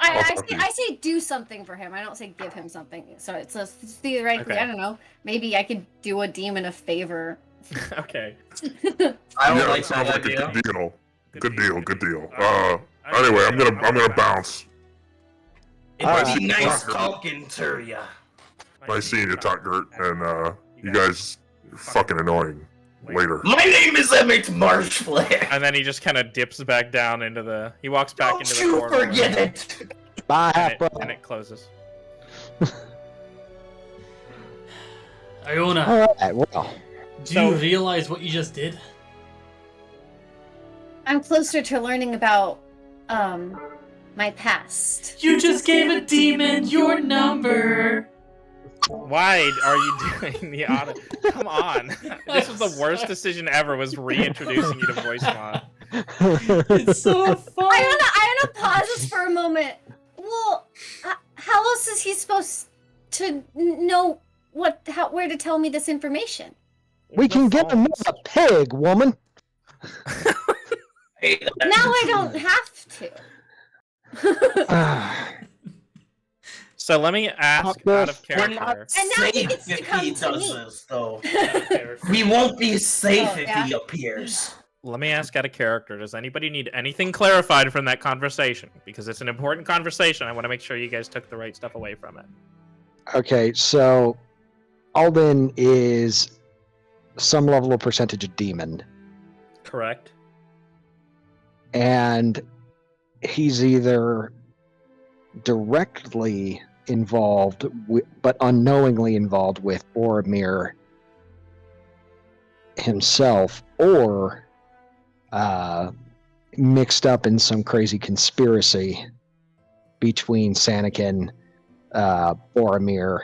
I say do something for him. I don't say give him something. So it's theoretically, Okay. I don't know. Maybe I could do a demon a favor. Okay. I don't Yeah, like it sounds that like a idea. good deal. Good deal. Good deal. Anyway, I'm gonna bounce. It'd Alright. be nice talking to ya. Nice seeing you, Gert, and you guys are fucking annoying. Later. My name is Emet Marshflare. And then he just kind of dips back down into the. He walks back Don't into the you corridor. forget it. bye, And half it, brother. and it closes. Iona, Alright, well. do you realize what you just did? I'm closer to learning about my past. You just gave a demon your number. Why are you doing the auto? Come on. This was the worst decision ever. Was reintroducing you to voice mod. It's so fun. Iona pauses for a moment. Well, how else is he supposed to know where to tell me this information? We can get him a pig, woman. Hey, Now I don't have to. So let me ask out of we're character. not And now he safe gets to if come he to does me. this, though. We won't be safe Oh, if yeah. he appears. Let me ask out of character. Does anybody need anything clarified from that conversation? Because it's an important conversation. I want to make sure you guys took the right stuff away from it. Okay, so Alden is some level of percentage of demon, Correct. and he's either directly involved, but unknowingly involved with Boromir himself, or mixed up in some crazy conspiracy between Sanakin, Boromir.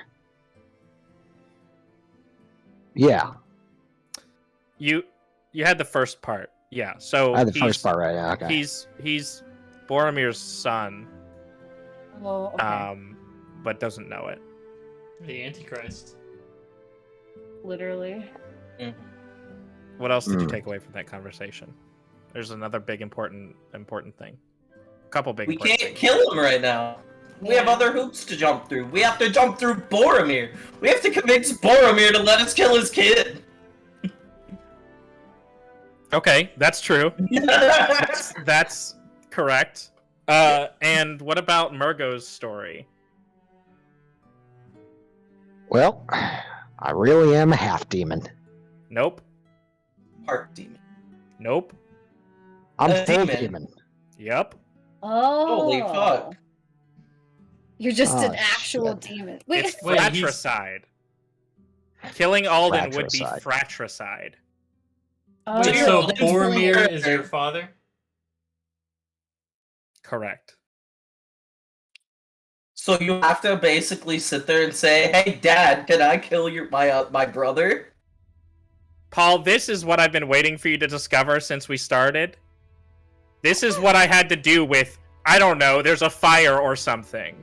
Yeah, You had the first part. Yeah. So I had the he's- first part right now. Okay. He's Boromir's son, Oh, okay. but doesn't know it. The Antichrist. Literally. What else did you Hmm. take away from that conversation? There's another big important thing. A couple big. We important can't things. kill him right now. We have other hoops to jump through. We have to jump through Boromir. We have to convince Boromir to let us kill his kid. Okay, that's true. That's correct. And what about Murgo's story? Well, I really am a half demon. Nope. Heart demon. Nope. I'm A full demon. demon. Yep. Oh. Holy fuck. You're just Oh, an actual shit. demon. Wait, It's Wait, he's- fratricide. Killing Alden would be Fratricide. fratricide. oh. Wait, you're so Alden's Boromir brother. is your father? Correct. So you have to basically sit there and say, "Hey, Dad, can I kill my brother?" Paul, this is what I've been waiting for you to discover since we started. This is what I had to do with, I don't know, there's a fire or something.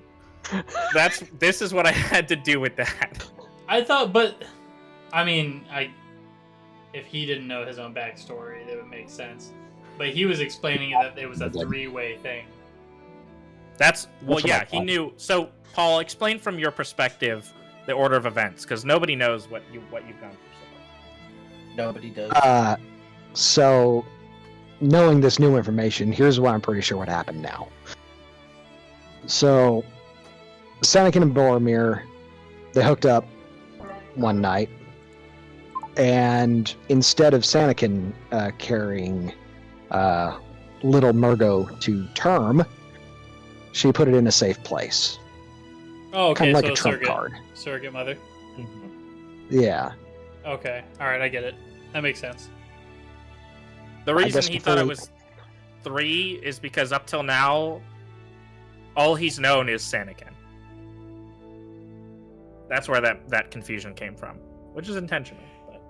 This is what I had to do with that. I thought, but I mean, if he didn't know his own backstory, that would make sense. But he was explaining that it was a three-way thing. Well, That's what yeah, I he thought. knew. So, Paul, explain from your perspective the order of events, because nobody knows what you've gone through so far. Nobody does. So, knowing this new information, here's what I'm pretty sure what happened now. So, Sanakin and Boromir, they hooked up one night, and instead of Sanakin carrying little Murgo to term, she put it in a safe place, Oh, okay, kind of like so a trump surrogate, card. surrogate mother. Yeah. Okay. All right, I get it. That makes sense. The I reason guess he thought before- it was 3 is because up till now, all he's known is Sanakin. That's where that confusion came from, which is intentional. But...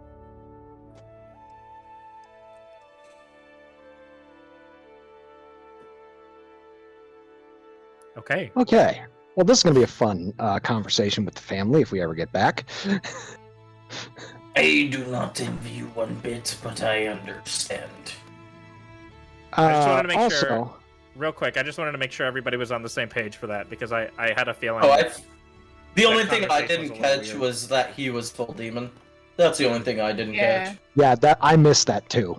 Okay. Okay. Well, this is going to be a fun conversation with the family if we ever get back. I do not envy you one bit, but I understand. I just wanted to make also, sure- Real quick, I just wanted to make sure everybody was on the same page for that because I had a feeling. The only thing I conversation didn't was a little catch weird. was that he was full demon. That's the only thing I didn't Yeah. catch. yeah, that I missed that too.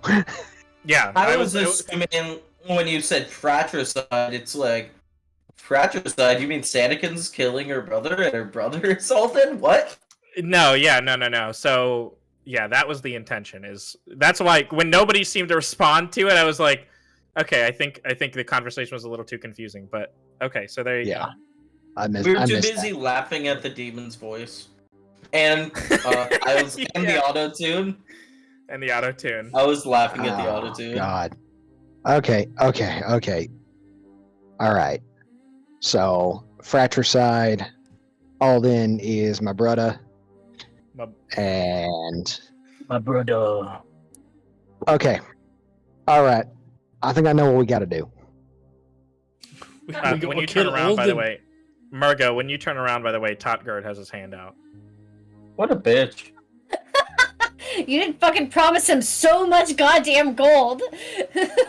Yeah, I was assuming when you said fratricide, it's like fratricide. You mean Sanakin's killing her brother and her brother is Alden? What? No. So yeah, that was the intention. That's why when nobody seemed to respond to it, I was like, okay, I think the conversation was a little too confusing. But okay, so there you Yeah. go. I missed. We were I too missed busy that. laughing at the demon's voice, and I was in the Yeah. auto tune. And the auto tune. I was laughing at the Oh, auto tune. God. Okay. All right. So fratricide, Alden is my brother, and My brother. okay. All right. I think I know what we got to do. When you turn around, by the way, Murgo, when you turn around, by the way, Totgard has his hand out. What a bitch. You didn't fucking promise him so much goddamn gold.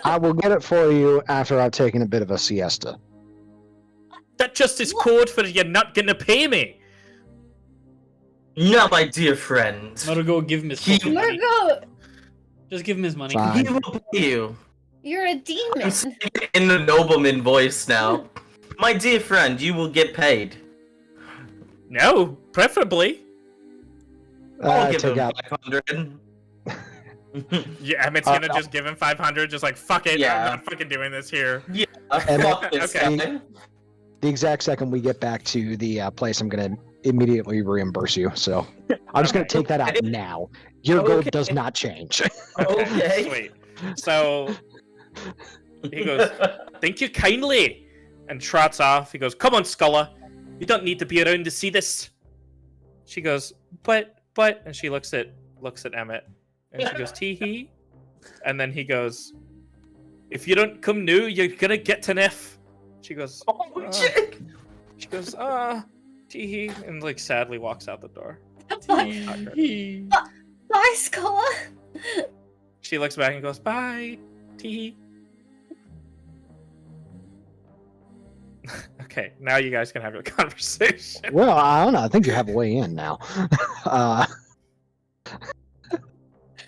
I will get it for you after I've taken a bit of a siesta. That just is code for you're not gonna pay me. No, my dear friend. Murgo, give him his He- fucking money. Murgo, Just give him his money. Fine. He will pay you. you're a demon. I'm saying it in the nobleman voice now. My dear friend, you will get paid. No, preferably. I'll give take him out. 500. Yeah, Emmet's gonna just give him 500, just like fuck it. Yeah. I'm not fucking doing this here. And- Fuck this okay. guy. The exact second we get back to the place, I'm gonna immediately reimburse you. So I'm just gonna take that out now. Your gold Okay. does not change. Okay. Sweet. So he goes, "Thank you kindly," and trots off. He goes, "Come on, Scholar. You don't need to be around to see this." She goes, "But," and she looks at Emet, and she goes, "Tee hee," and then he goes, "If you don't come now, you're gonna get an F." She goes, Oh, shit. She goes, tee hee, and like sadly walks out the door. Bye, Scola. She looks back and goes, "Bye, tee hee." Okay, now you guys can have your conversation. Well, I don't know. I think you have a way in now.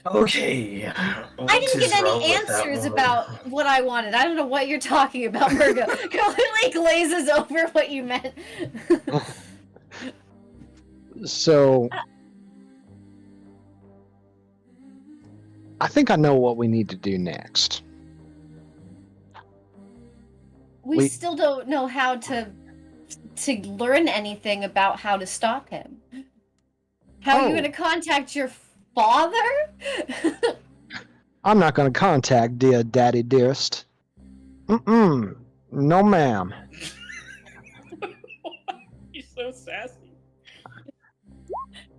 Okay. I didn't get any answers about what I wanted. I don't know what you're talking about, Murgo. Completely glazes over what you meant. So I think I know what we need to do next. We We- still don't know how to learn anything about how to stop him. How are you Oh. going to contact your father? I'm not going to contact dear daddy dearest. Mm-mm. No, ma'am. He's so sassy.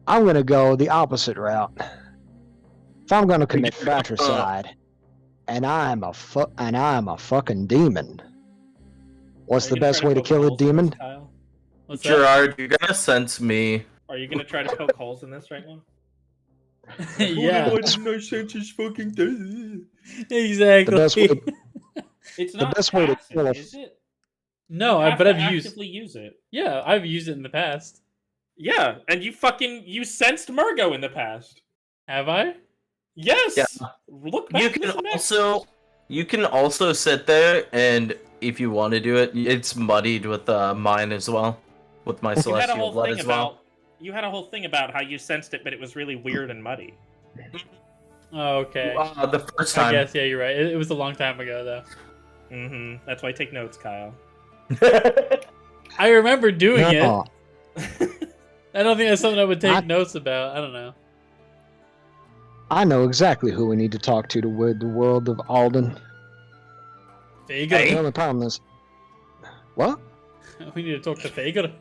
I'm going to go the opposite route. If I'm going to commit fratricide, and I'm a fucking demon, what's the best way to kill a demon? What's that? Gerard, you're gonna sense me. Are you gonna try to poke holes in this right now? Yeah, didn't I sense his fucking exactly. The best way, It's The best way to kill a- is it? No, You have but to I've used. actively use it. Yeah, I've used it in the past. Yeah, and you sensed Murgo in the past. Have I? Yes. Yeah. Look back. You can listen back. also sit there, and if you want to do it, it's muddied with mine as well, with my You had a celestial whole blood thing as well. about. You had a whole thing about how you sensed it, but it was really weird and muddy. Oh, okay. The first I time. guess, yeah, you're right. It was a long time ago, though. Mm-hmm. That's why I take notes, Kyle. I remember doing No. it. I don't think that's something I would take I- notes about. I don't know. I know exactly who we need to talk to rid the world of Alden. Fager. The only problem is... What? We need to talk to Fager.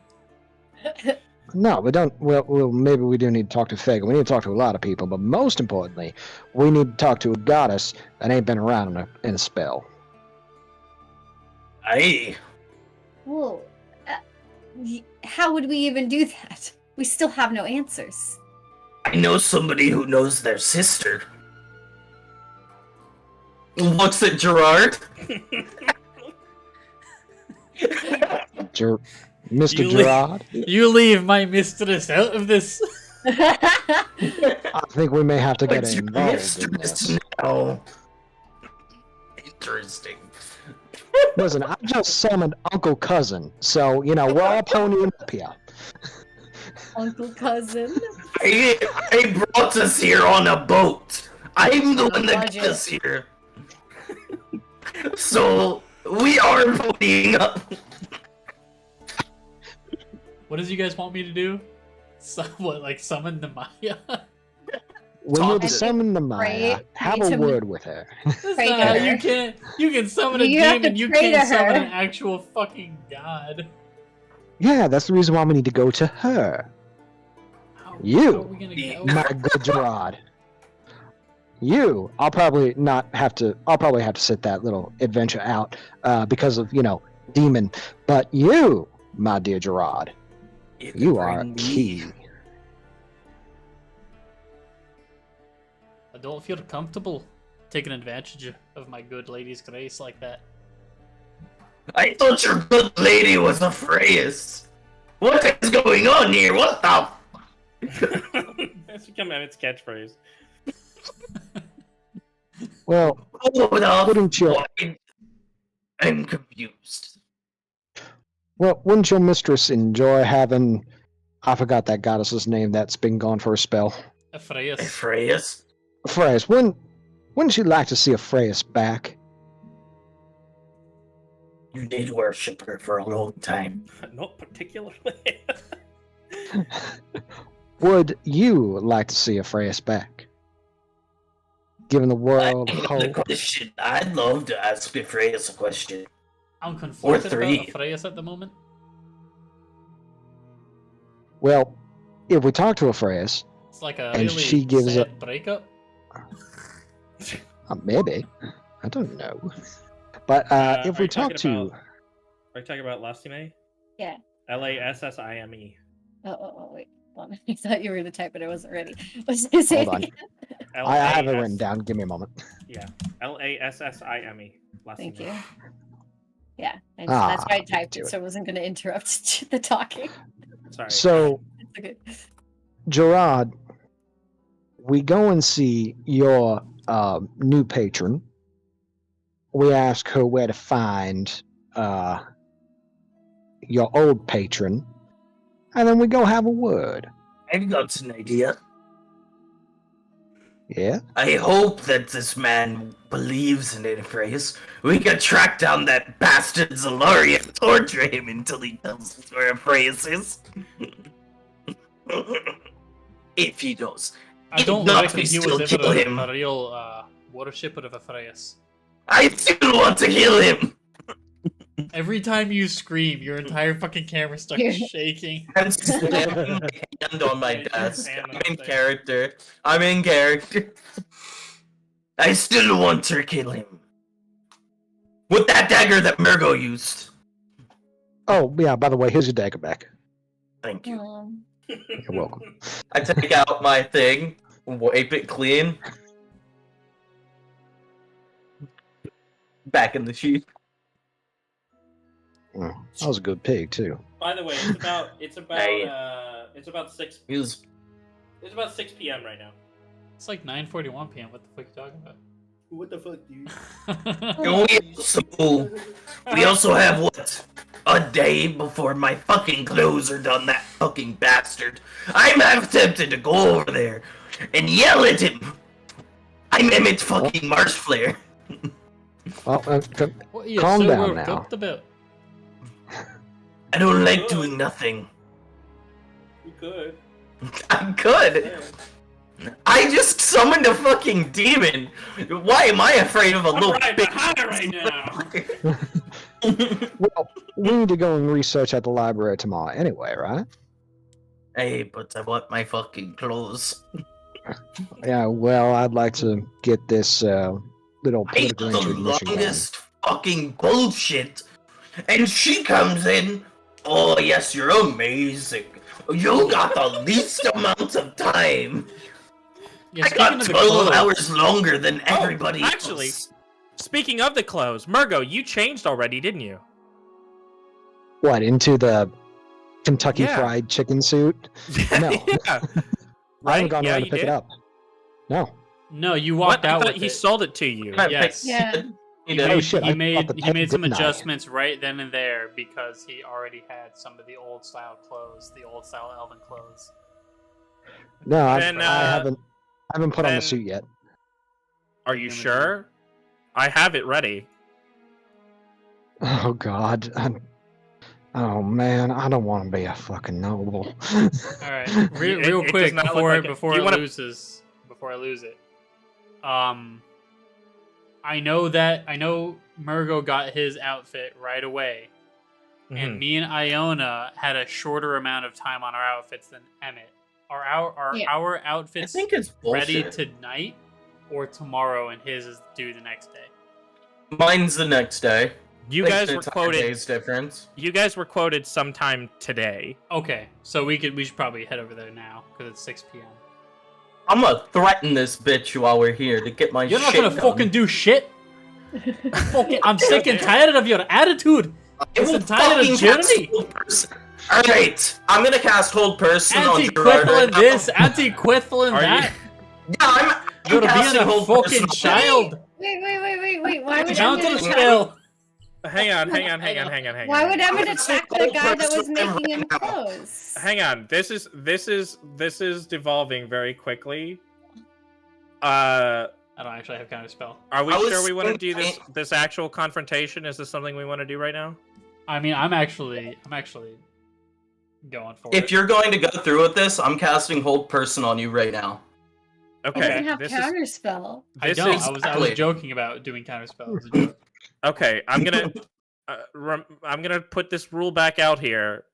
No, we don't. Well, maybe we do need to talk to Fager. We need to talk to a lot of people, but most importantly, we need to talk to a goddess that ain't been around in a spell. Aye. Well, how would we even do that? We still have no answers. I know somebody who knows their sister. Looks at Gerard. Mr. You Gerard, You leave my mistress out of this. I think we may have to get What's your involved in mistress this. now? Interesting. Listen, I just summoned Uncle Cousin, so, we're all ponying up here. Uncle Cousin. I brought us here on a boat. I'm the one that got us here. So, we are ponying up. What does you guys want me to do? Summon the Maya? When you Talk to summon the Maya, Pray have to a me. word with her. That's Pray not to how her. you can't. You can summon a You have to demon. You pray can't to summon her. an actual fucking god. Yeah, that's the reason why we need to go to her. How You. are we gonna go? My good Gerard. I'll probably have to sit that little adventure out because of, demon. But you, my dear Gerard, you are key. I don't feel comfortable taking advantage of my good lady's grace like that. I thought your good lady was a Freyas. What is going on here? What the? That's become Emet's catchphrase. Well, Hold up. wouldn't you? I'm confused. Well, wouldn't your mistress enjoy having? I forgot that goddess's name that's been gone for a spell. A Freyas. Freyas? Freyas. Wouldn't she like to see a Freyas back? You did worship her for a long time. Not particularly. Would you like to see a Freyas back? Given the world I of have the hope. question. I'd love to ask Freyas a question. I'm conflicted about three. a Freyas at the moment. Well, if we talk to a Freyas, It's like a And really she gives sad breakup. maybe, I don't know. But if are we you talk talking to, about- Are you talking about Lastime? Yeah. Lassime. Oh, wait. Hold on. I thought you were going to type, but I wasn't ready. What's it say? hold on, I have it written down. Give me a moment. Yeah. Lassime. Thank you. Yeah, Ah, that's why I typed do it, it. so I wasn't going to interrupt the talking. Sorry. So, It's okay. Gerard, we go and see your new patron. We ask her where to find your old patron, and then we go have a word. I've got an idea. Yeah? I hope that this man believes in it, Freyas. We can track down that bastard Zalaria and torture him until he tells us where Freyas is. If he does. I If don't not, reckon we he still was ever kill him. a real worshipper of a Freyas. I still want to kill him! Every time you scream, your entire fucking camera starts shaking. I'm slamming my hand on my Yeah, desk. stand I'm up in there. character. I'm in character. I still want to kill him. With that dagger that Murgo used. Oh, yeah, by the way, here's your dagger back. Thank you. You're welcome. I take out my thing, wipe it clean. Back in the sheath. Mm, that was a good pig, too. By the way, it's about 6 Use It's about 6 p.m. right now. It's like 9:41 p.m. What the fuck are you talking about? What the fuck, dude? And we also have what? A day before my fucking clothes are done, that fucking bastard. I'm half tempted to go over there and yell at him. I'm Emet fucking Marshflare. Well, What are you Calm so down worked now. up about? I don't like doing nothing. You could. I could. I just summoned a fucking demon. Why am I afraid of a little right bitch? behind her right now. Well, we need to go and research at the library tomorrow anyway, right? Hey, but I want my fucking clothes. Yeah, well, I'd like to get this little I got political the intrigue mission going. longest fucking bullshit. And she comes in. Oh, yes, you're amazing. You got the least amount of time. Yeah, I speaking got of the 12 clothes, hours longer than everybody actually- else. Speaking of the clothes, Murgo, you changed already, didn't you? What, into the Kentucky Yeah. Fried Chicken suit? No. Yeah. I haven't Right? gone Yeah, around to you pick did. it up. No. no, you What? walked I out thought with he it. sold it to you. Yes. Yeah. He did. Oh, made, shit, he I made, thought the he made some didn't I? adjustments right then and there because he already had some of the old style clothes, the old style elven clothes. No, Then, I haven't put on then- the suit yet. Are you sure? I have it ready. Oh god. Oh man, I don't want to be a fucking noble. All right, real It does quick not look before like it. before You it wanna- loses, before I lose it. I know Murgo got his outfit right away, and Mhm. me and Iona had a shorter amount of time on our outfits than Emmett. Are our Yeah. I outfits think it's ready bullshit. tonight or tomorrow, and his is due the next day? Mine's the next day. You Thanks guys to were the quoted. days difference. You guys were quoted sometime today. Okay, so we should probably head over there now because it's 6 p.m. I'm gonna threaten this bitch while we're here to get my You're not shit gonna done. fucking do shit. I'm sick and tired of your attitude. I It's will a tired fucking journey. cast Hold Person. Alright, I'm gonna cast Hold Person on Gerard right Anti-Quithling now. this, anti-Quithling Are that. Yeah, I'm You're casting being a Hold fucking Person on child. Wait. Why would Counter Emmett attack? spell. Hang on. Why would Emmett I'm attack the saying guy that was person making him right now. clothes? Hang on. This is devolving very quickly. I don't actually have counter spell. Are we I was sure we want to do thinking- this actual confrontation? Is this something we want to do right now? I mean, I'm actually going for it. If you're going to go through with this, I'm casting Hold Person on you right now. He Okay. doesn't have this counter spell. I this don't. is- I was exactly- joking about doing counter spell. It was a joke. Okay, I'm gonna I'm gonna put this rule back out here.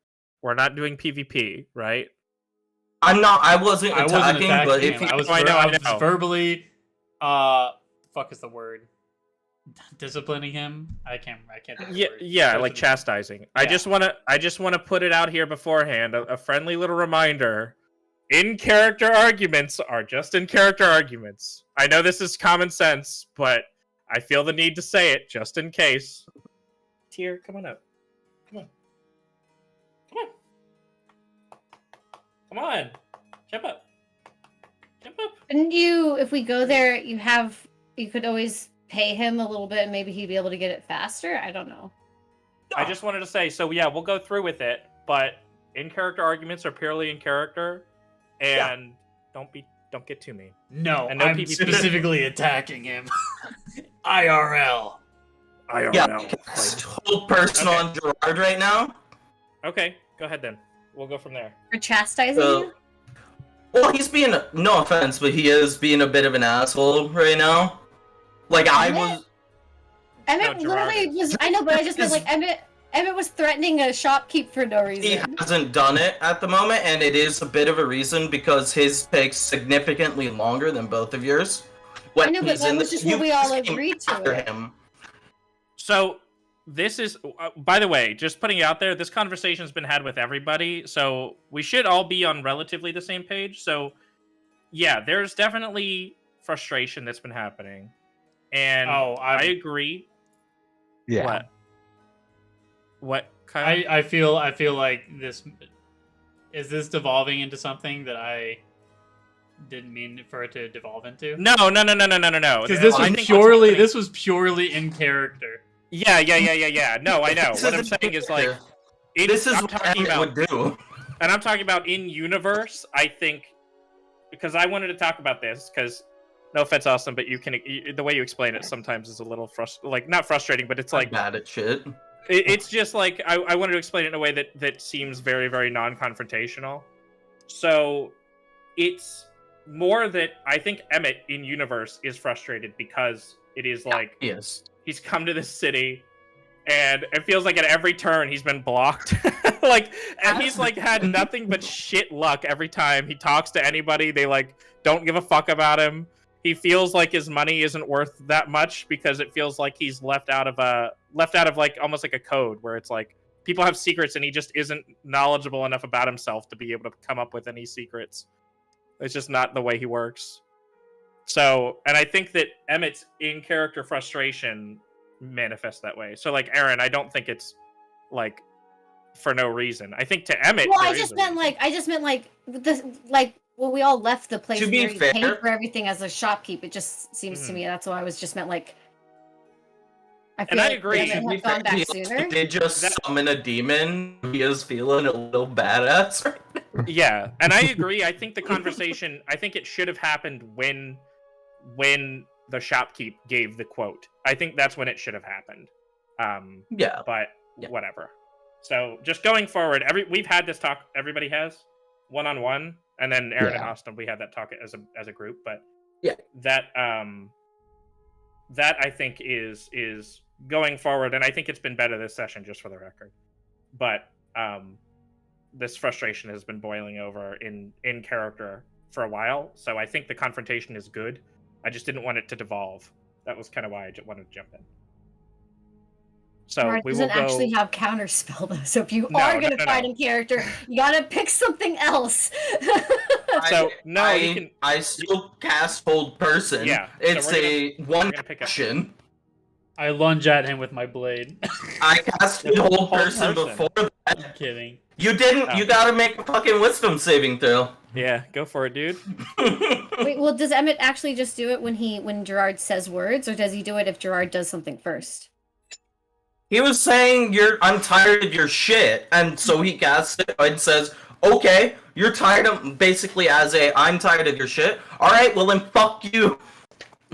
We're not doing PvP, right? I wasn't I wasn't attacking, but attacking if him. you I was, I know, I I was know. verbally, fuck is the word? Disciplining him. I can't think of the Yeah, word. yeah, like Disciplining. chastising. I just wanna put it out here beforehand. A friendly little reminder: in character arguments are just in character arguments. I know this is common sense, but I feel the need to say it just in case. Tier, come on up. Come on. Jump up. Couldn't you, if we go there, you could always pay him a little bit and maybe he'd be able to get it faster? I don't know. I just wanted to say, so yeah, we'll go through with it, but in character arguments are purely in character, and don't get too mean. No, And no I'm PvP. specifically attacking him. IRL. yeah, cast Hold Person Okay. on Gerard right now. Okay, go ahead then. We'll go from there. For chastising So- you? Well, he's being no offense, but he is being a bit of an asshole right now. Like I was. Emmett No, Gerard literally is. was. I know, but I just meant like Emmett was threatening a shopkeep for no He reason. hasn't done it at the moment, and it is a bit of a reason because his takes significantly longer than both of yours. When I know, but he's that in was the- just what you we all came agreed to after it. him. So this is, by the way, just putting it out there, this conversation's been had with everybody, so we should all be on relatively the same page. So yeah, there's definitely frustration that's been happening, and Oh, I agree. Yeah. What kind? I feel like this is this devolving into something that I didn't mean for it to devolve into. No. Because this I was think purely what's in character. Yeah. No, I know. This What I'm isn't saying is fair. like, This is I'm what talking Emmett about, would do. and I'm talking about in universe. I think because I wanted to talk about this because. No offense, Austin, but the way you explain it sometimes is a little not frustrating, but it's like Bad at shit. it's just like I wanted to explain it in a way that seems very, very non-confrontational. So it's more that I think Emet in universe is frustrated because it is like Yes. he's come to this city and it feels like at every turn he's been blocked. Like, and he's like had nothing but shit luck every time he talks to anybody. They like don't give a fuck about him. He feels like his money isn't worth that much because it feels like he's left out of like almost like a code where it's like people have secrets and he just isn't knowledgeable enough about himself to be able to come up with any secrets. It's just not the way he works. So, and I think that Emet's in-character frustration manifests that way. So, like, Erin, I don't think it's, like, for no reason. I think to Emet... Well, I just meant when we all left the place To be where he fair- paid for everything as a shopkeep, it just seems to me that's why I was just meant, like... I feel And I like agree. Emet To be had gone fair, back he sooner. did just summon a demon. He is feeling a little badass right now. Yeah, and I agree. I think the conversation, I think it should have happened when the shopkeep gave the quote. I think that's when it should have happened. Yeah. But Yeah. whatever. So just going forward, we've had this talk. Everybody has one-on-one, and then Erin and Yeah. Austin, we had that talk as a group. But Yeah. that I think is going forward, and I think it's been better this session, just for the record. But this frustration has been boiling over in character for a while, so I think the confrontation is good. I just didn't want it to devolve. That was kind of why I wanted to jump in. So Gerard we will doesn't go. actually have counterspell, though, so if you No, are no, going to no, fight no. in character, you gotta pick something else. So no, you can. I still cast Hold Person. Yeah, so It's we're a one gonna pick up- action. I lunge at him with my blade. I cast Hold Hold Person Person. before that. I'm kidding. You didn't. Oh. You gotta make a fucking wisdom saving throw. Yeah, go for it, dude. Wait, well, does Emet actually just do it when Gerard says words, or does he do it if Gerard does something first? He was saying, I'm tired of your shit, and so he casts it and says, okay, you're tired of, basically I'm tired of your shit. Alright, well then fuck you.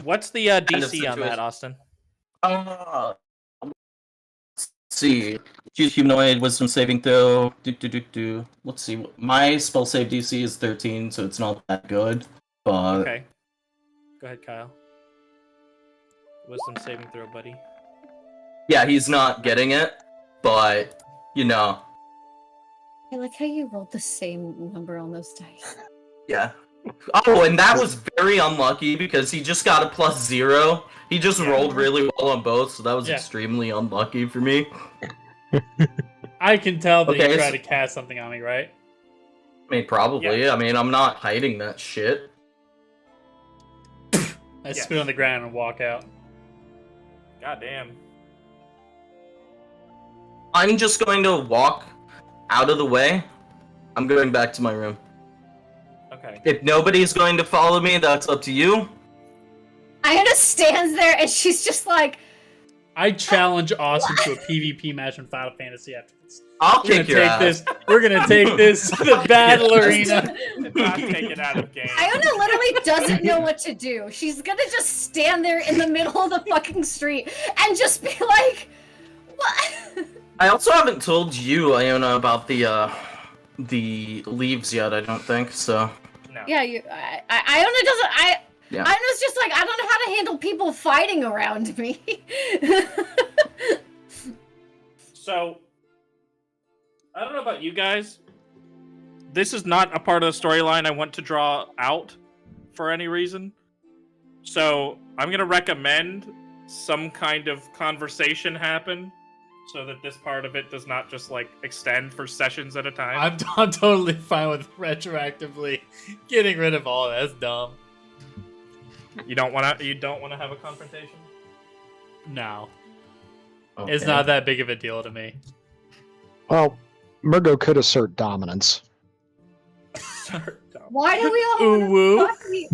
What's the of DC on situation. that, Austin? Let's see. Humanoid wisdom saving throw. Let's see. My spell save DC is 13, so it's not that good. But Okay. Go ahead, Kyle. Wisdom saving throw, buddy. yeah, he's not getting it. But you know, I like how you rolled the same number on those dice. yeah. Oh, and that was very unlucky because he just got a +0. He just Yeah. rolled really well on both, so that was Yeah. extremely unlucky for me. I can tell that Okay, you tried so- to cast something on me, right? I mean, probably. I mean, I'm not hiding that shit. I spit on the ground and walk out. God damn. I'm just going to walk out of the way. I'm going back to my room. Okay. If nobody's going to follow me, that's up to you. Iona stands there and she's just like, I challenge Austin to a PvP match in Final Fantasy after this. I'll We're gonna kick your take ass. this. We're gonna take this to the battle arena. Not take it out of game. Iona literally doesn't know what to do. She's gonna just stand there in the middle of the fucking street and just be like, what? I also haven't told you, Iona, about the leaves yet. I don't think so. No. Yeah, Iona doesn't. Yeah. Iona's just like, I don't know how to handle people fighting around me. So, I don't know about you guys. This is not a part of the storyline I want to draw out for any reason. So, I'm going to recommend some kind of conversation happen so that this part of it does not just, like, extend for sessions at a time. I'm totally fine with retroactively getting rid of all that. That's dumb. You don't want to have a confrontation? No, Okay. it's not that big of a deal to me. Well, Murgo could assert dominance. Why do we all Ooh woo. want to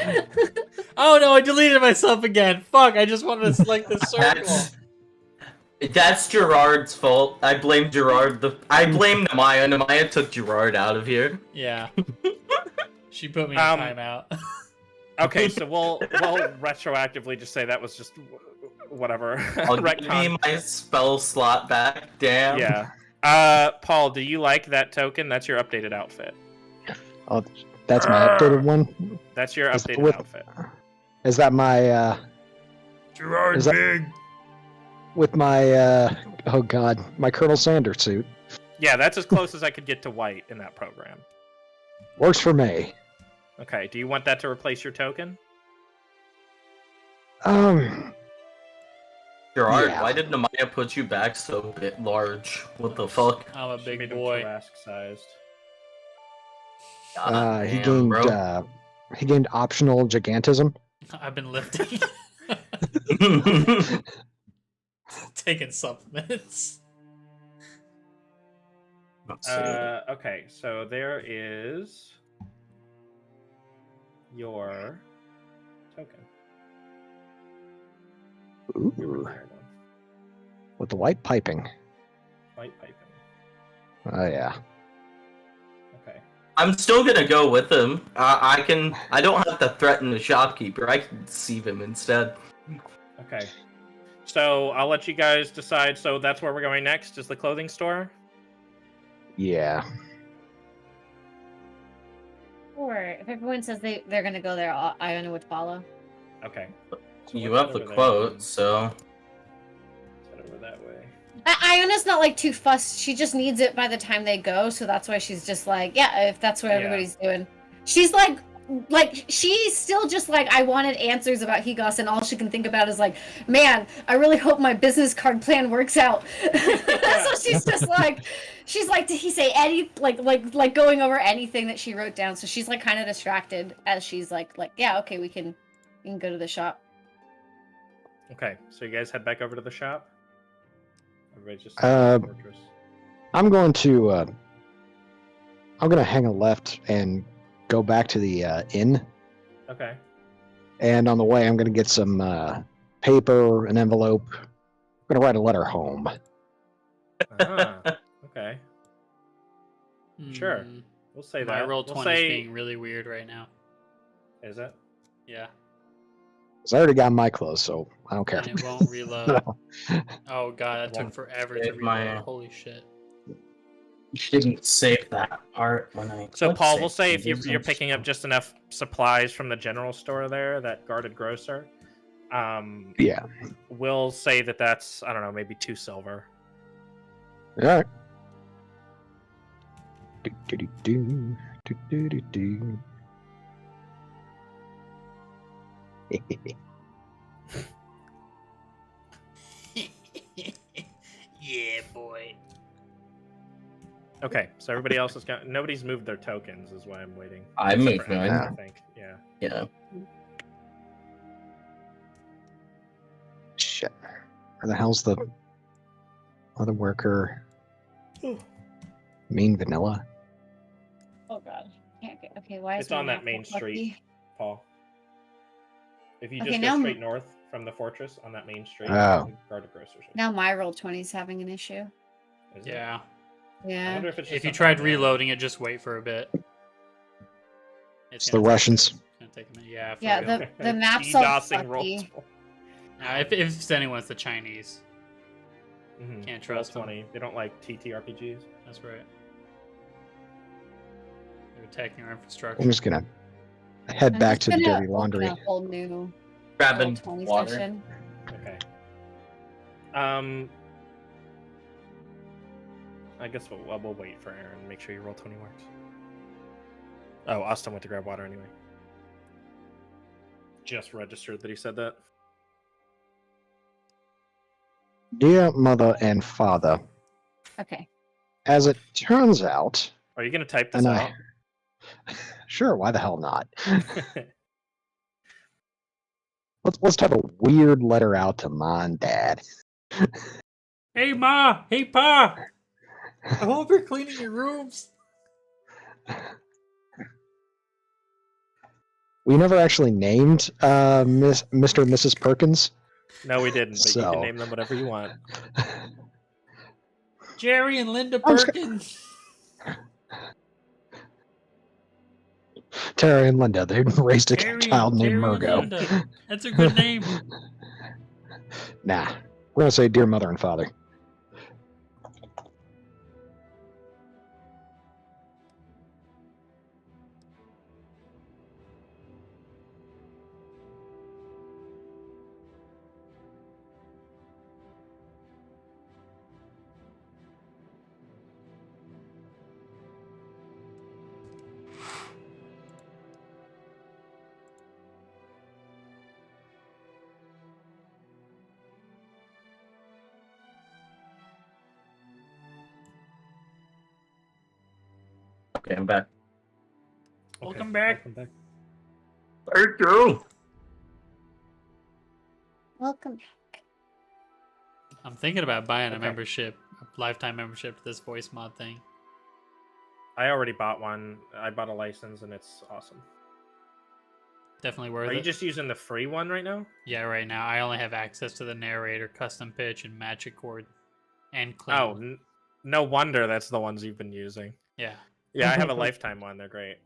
fight? Oh no, I deleted myself again. Fuck, I just wanted to select the circle. That's Gerard's fault. I blame Gerard. I blame Nyarla. Nyarla took Gerard out of here. Yeah. She put me in Um, timeout. Okay, so we'll retroactively just say that was just whatever. I'll give Retcon. me my spell slot back. Damn. Yeah. Paul, do you like that token? That's your updated outfit. Oh, That's my updated one. That's your Is- updated with- outfit. Is that my Gerard Is that- Big. with my oh god, my Colonel Sanders suit? Yeah, that's as close as I could get to white in that program. Works for me. Okay, do you want that to replace your token? Gerard, Yeah. why did Nyarla put you back so large? What the fuck? I'm a She big made him boy. Thoracic-sized. He Damn, gained bro. he gained optional gigantism. I've been lifting. Taking supplements. Okay, so there is your token. Your Ooh, retired one. with the white piping. White piping. Oh yeah. Okay. I'm still gonna go with him. I don't have to threaten the shopkeeper. I can deceive him instead. Okay. So I'll let you guys decide. So that's where we're going next, is the clothing store? Yeah. Or if everyone says they're gonna go there, Iona would follow. Okay. So You let's have the head over there quote, and so head over that way. Iona's not like too fussed. She just needs it by the time they go, so that's why she's just like, yeah, if that's what Yeah. everybody's doing. She's like she's still just like, I wanted answers about Higos, and all she can think about is like, man, I really hope my business card plan works out. So she's just like, did he say any like going over anything that she wrote down? So she's like kind of distracted as she's like yeah, okay, we can go to the shop. Okay, so you guys head back over to the shop? Everybody's just fortress. I'm going to hang a left and go back to the inn. Okay. And on the way, I'm going to get some paper, an envelope. I'm going to write a letter home. Okay. Sure. Hmm. We'll say My that. roll We'll 20 say... is being really weird right now. Is it? Yeah. 'Cause I already got my clothes, so I don't care. And it won't reload. Oh god, that It took won't forever to save reload. my- Holy shit. Didn't save that part when I. So clicked Paul, save we'll say if changes you're and picking up stuff. just enough supplies from the general store there, that guarded grocer, Yeah. we'll say that that's, I don't know, maybe 2 silver. All right. Do. Yeah, boy. Okay, so everybody else has got, nobody's moved their tokens is why I'm waiting. I Except moved for Erin, mine. I think. Yeah. Yeah. Shit. Where the hell's the other worker? Mean vanilla? Oh god. Okay, why is It's my on that map main all street, fucky? Paul. If you Okay, just now go I'm- straight north from the fortress on that main street, Oh. the guarded grocers. Now my roll 20 is having an issue. Is it? Yeah. I Yeah. wonder if it's just If you something tried there. reloading it, just wait for a bit. It's gonna the take a Russians. minute. It's gonna take a minute. Yeah. For Yeah, real. the map's all DDoSing rolls. fucky. If it's anyone, it's the Chinese. Mhm. Can't trust Roll them. 20. They don't like TTRPGs. That's right. They're attacking our I'm infrastructure. just gonna head I'm back just to the gonna dirty laundry. open a whole new grabbing roll 20 water. session. Okay. I guess we'll wait for Erin and make sure your roll 20 works. Oh, Austin went to grab water anyway. Just registered that he said that. Dear mother and father, Okay. as it turns out, Are you going to type this and out? sure, why the hell not? Let's type a weird letter out to mom and dad. Hey, Ma! Hey, Pa! I hope you're cleaning your rooms. We never actually named Mr. and Mrs. Perkins. No, we didn't, but you So- can name them whatever you want. Jerry and Linda I'm just- Perkins. Terry and Linda, they raised a Jerry- child named Jerry and Murgo. Linda. That's a good name. Nah, we're gonna say dear mother and father. Okay, I'm back. Welcome back. Welcome back. Thank you. Welcome. I'm thinking about buying a Okay. membership, a lifetime membership to this voice mod thing. I already bought one. I bought a license, and it's awesome. Definitely worth Are it. you just using the free one right now? Yeah, right now I only have access to the narrator, custom pitch, and magic chord, and clean. Oh, no wonder that's the ones you've been using. Yeah. Yeah, I have a lifetime one. They're great.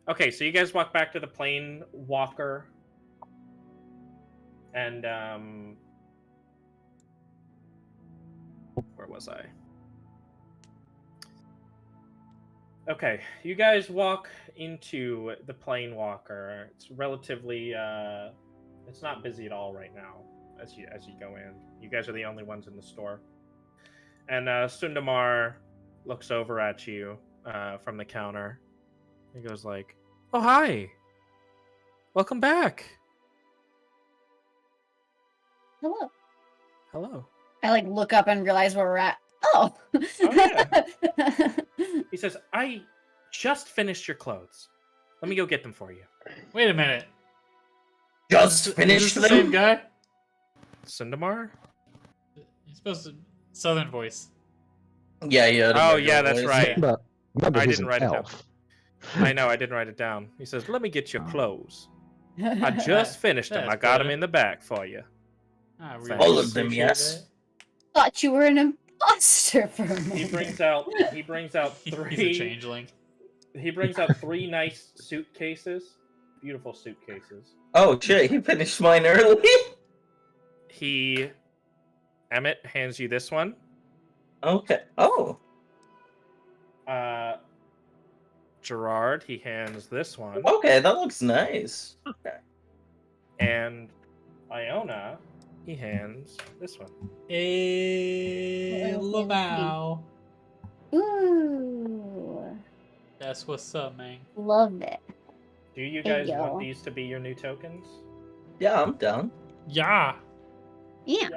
Okay, so you guys walk back to the plane walker, and where was I? Okay, you guys walk into the plane walker. It's relatively it's not busy at all right now as you go in. You guys are the only ones in the store. And Sundamar looks over at you from the counter. He goes like, "Oh, hi. Welcome back." Hello. Hello. I like look up and realize where we're at. Oh. yeah. He says, "I just finished your clothes. Let me go get them for you." Wait a minute. Just Is finished this the same them. guy? Sundamar? He's supposed to Southern voice. Yeah, yeah. Oh, yeah, that's right. But remember, I he's didn't an write it down. elf. I know, I didn't write it down. He says, "Let me get your clothes. I just finished them. I That's got them better. in the back for you." I All of them, appreciate yes. that. Thought you were an imposter for a moment. He brings out He's a three. changeling. He brings out 3 nice suitcases, beautiful suitcases. Oh shit! He finished mine early. Emet hands you this one. Okay. Oh. Gerard, he hands this one. Okay, that looks nice. Okay. And Iona, he hands this one. Lamau. Ooh. That's what's up, man. Love it. Do you Hey, guys yo. want these to be your new tokens? Yeah, I'm down. Yeah. Yeah.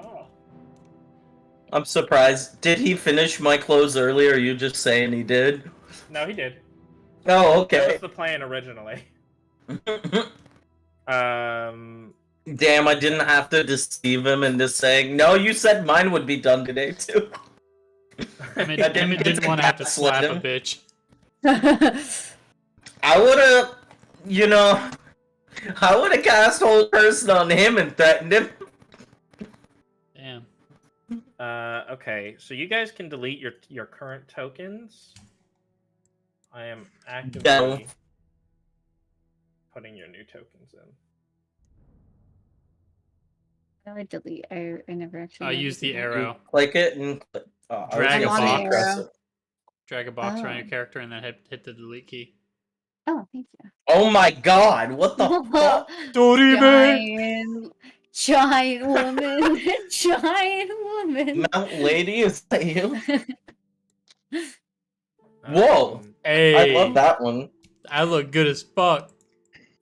I'm surprised. Did he finish my clothes early, or are you just saying he did? No, he did. Oh, That okay. was the plan originally. Damn, I didn't have to deceive him into saying, no, you said mine would be done today, too. Emmett didn't want to have to slap a bitch. I would've, I would've cast whole person on him and threatened him. Damn. Okay, so you guys can delete your current tokens. I am actively Down. putting your new tokens in. I would delete. I never actually. I'll know use to the do that. arrow. Click it and click. Oh, I was Drag gonna a say box. press it. Drag a box around Oh. your character and then hit the delete key. Oh, thank you. Oh my god, what the fuck? Giant woman. Giant woman. Mount Lady, is that you? Whoa. Hey. I love that one. I look good as fuck.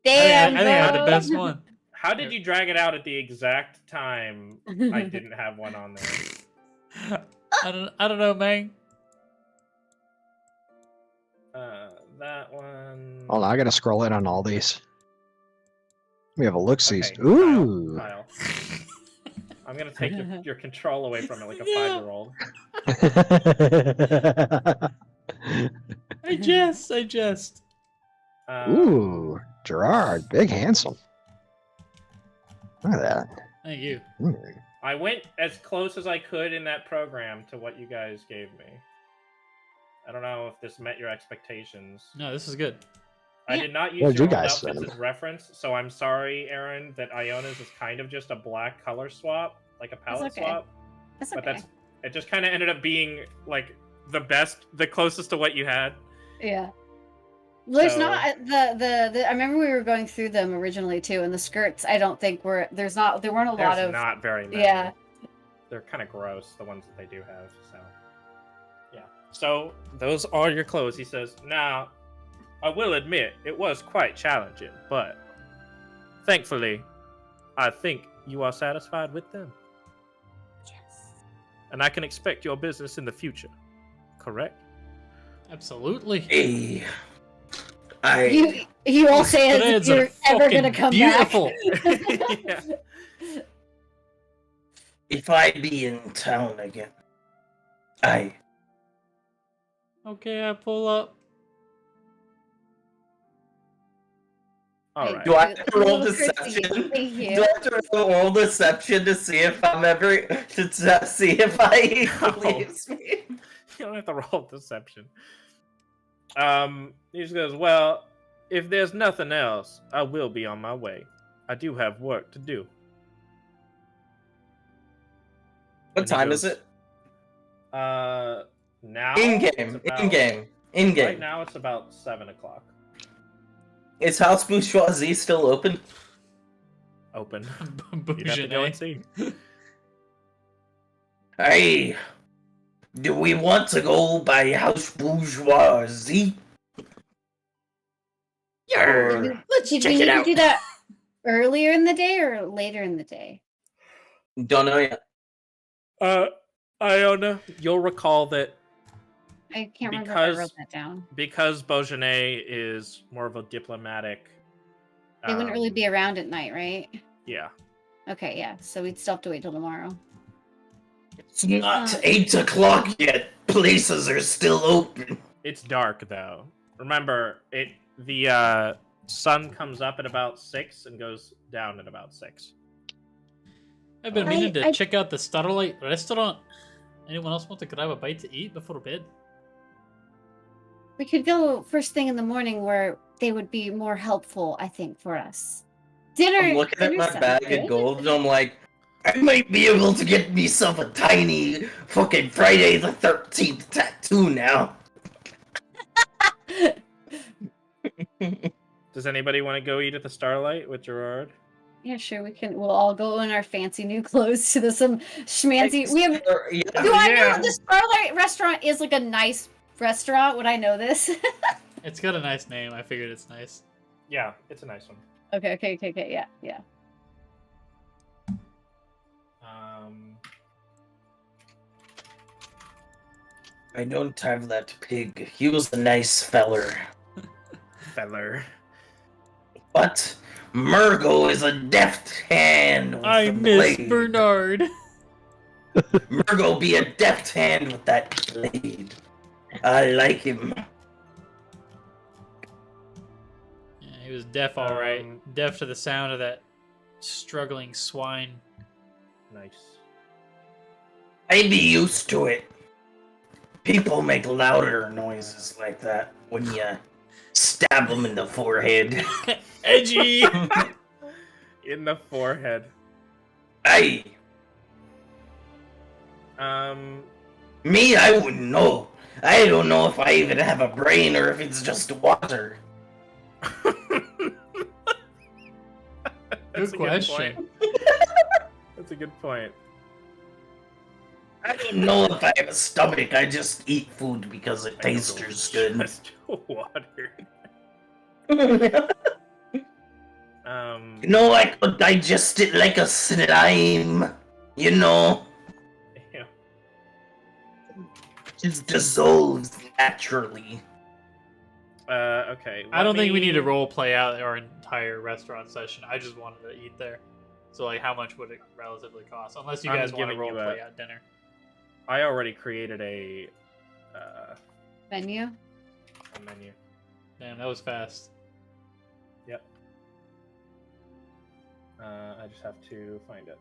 Damn, I think I had the bro. best one. How did you drag it out at the exact time I didn't have one on there? I don't know, man. That one. Hold on, I gotta scroll in on all these. We have a look-sees. Okay, Ooh. Kyle. I'm gonna take your control away from it like a No. 5-year-old. I jest. Ooh, Gerard, big handsome. Look at that. Thank you. I went as close as I could in that program to what you guys gave me. I don't know if this met your expectations. No, this is good. I did not use What'd your you old guys outfits send? as reference, so I'm sorry, Erin, that Iona's is kind of just a black color swap, like a palette okay. swap. That's But okay. it just kind of ended up being like the closest to what you had. Yeah. There's So- not the I remember we were going through them originally too, and the skirts I don't think were there weren't a lot There's of not very many. yeah. They're kind of gross, the ones that they do have. So, yeah. So those are your clothes. He says, "Now, I will admit it was quite challenging, but thankfully, I think you are satisfied with them, Yes. and I can expect your business in the future. Correct?" Absolutely. Hey, You all say as Breads if are you're ever fucking gonna come beautiful. back. Yeah. if I be in town again, Okay, I pull up. All Right. right. Do I have to A roll little curtsy. deception? Thank you. Do I have to roll deception to see if I'm ever to see if he No. believes me? You don't have to roll deception. He just goes, well, if there's nothing else, I will be on my way. I do have work to do. What And he time is goes, it? now? In it's game. about- In game. In Right game. now it's about 7 o'clock. Is House Bourgeoisie still open? Open. You'd have to go and Bourgeois. see. hey, do we want to go by House Bourgeoisie? Or Look, did check we it need to out. do that earlier in the day or later in the day? Don't know yet. Iona, you'll recall that I can't remember if I Because- wrote that down. because Beaujolais is more of a diplomatic... They wouldn't really um, be around at night, right? Yeah. Okay, yeah. So we'd still have to wait till tomorrow. It's not 8 o'clock yet. Places are still open. It's dark, though. Remember, the sun comes up at about 6 and goes down at about 6. I've been meaning to I- check out the Starlight restaurant. Anyone else want to grab a bite to eat before bed? We could go first thing in the morning where they would be more helpful, I think, for us. Dinner. I'm looking at dinner my sounds bag good. of gold and I'm like, I might be able to get myself a tiny fucking Friday the 13th tattoo now. Does anybody want to go eat at the Starlight with Gerard? Yeah, sure. We can. We'll all go in our fancy new clothes to some schmancy. We have. yeah. Do I know Yeah. the Starlight restaurant is like a nice restaurant? Would I know this? It's got a nice name. I figured it's nice. Yeah, it's a nice one. Okay. Yeah. I don't have that pig. He was a nice feller. Feller. But Murgo is a deft hand with I the miss blade. Bernard. Murgo be a deft hand with that blade. I like him. Yeah, he was deaf, all right. Um, Deaf to the sound of that struggling swine. Nice. I'd be used to it. People make louder noises like that when you stab them in the forehead. Edgy. In the forehead. Hey, me, I wouldn't know. I don't know if I even have a brain or if it's just water. That's Good a question. point. That's a good point. I don't know if I have a stomach. I just eat food because it tastes good. Just water. You know, I could digest it like a slime. You know, Yeah. just dissolves naturally. Okay. I don't think we need to me- role play out our entire restaurant session. I just wanted to eat there. So, like, how much would it relatively cost? Unless you I'm guys want to giving role you play a- out dinner. I already created a Menu. menu. Damn, that was fast. Yep. I just have to find it.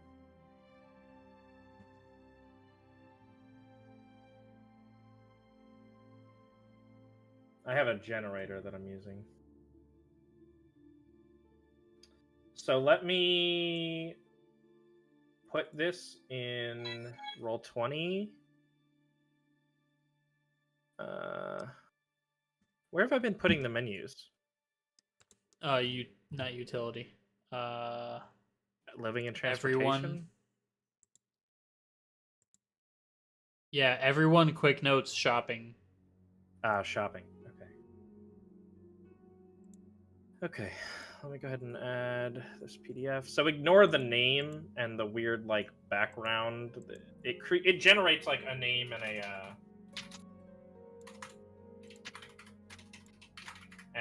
I have a generator that I'm using. So let me put this in Roll20. Where have I been putting the menus? Not utility. Living and transportation. Everyone. Yeah, everyone. Quick notes. Shopping. Shopping. Okay. Okay. Let me go ahead and add this PDF. So ignore the name and the weird like background. It generates like a name and a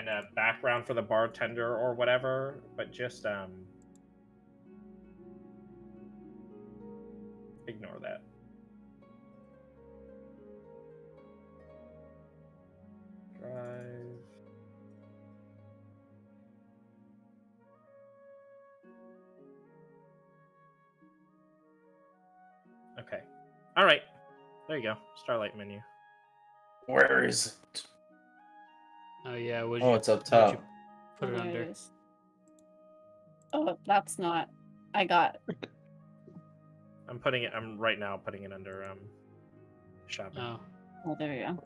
kind of background for the bartender or whatever, but just ignore that. Drive. Okay. All right. There you go. Starlight menu. Where is it? Oh yeah, Oh, it's up what'd top. you put it There under? is. Oh, that's not. I got. I'm right now putting it under shopping. Oh, Oh, there you go.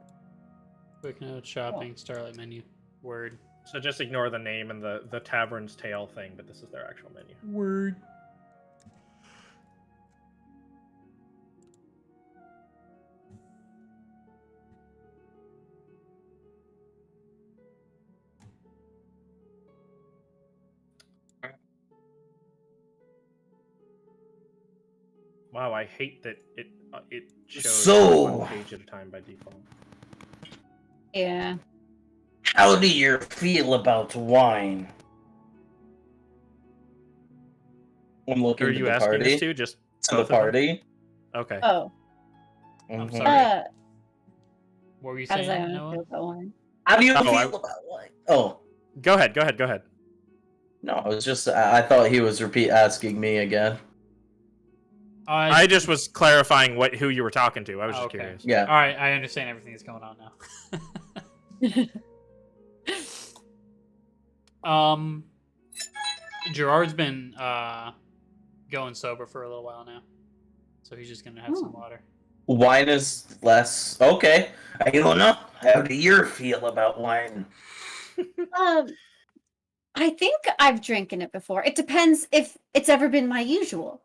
quick note, shopping, Starlight menu, word. So just ignore the name and the tavern's tail thing, but this is their actual menu. Word. Wow, I hate that it shows So- one page at a time by default. Yeah. How do you feel about wine? I'm Who looking are to you the asking party. this to? Just To the both of them? party. Okay. Oh. I'm Mhm. sorry. What were you How does saying, Iona Noah? feel about wine? How do you Oh, feel I- about wine? Oh. Go ahead. No, I was just I thought he was asking me again. I just was clarifying who you were talking to. I was Oh, just okay. curious. Yeah. All right, I understand everything that's going on now. Gerard's been going sober for a little while now, so he's just gonna have some water. Wine is less okay. Iona, how do you feel about wine? I think I've drinking it before. It depends if it's ever been my usual.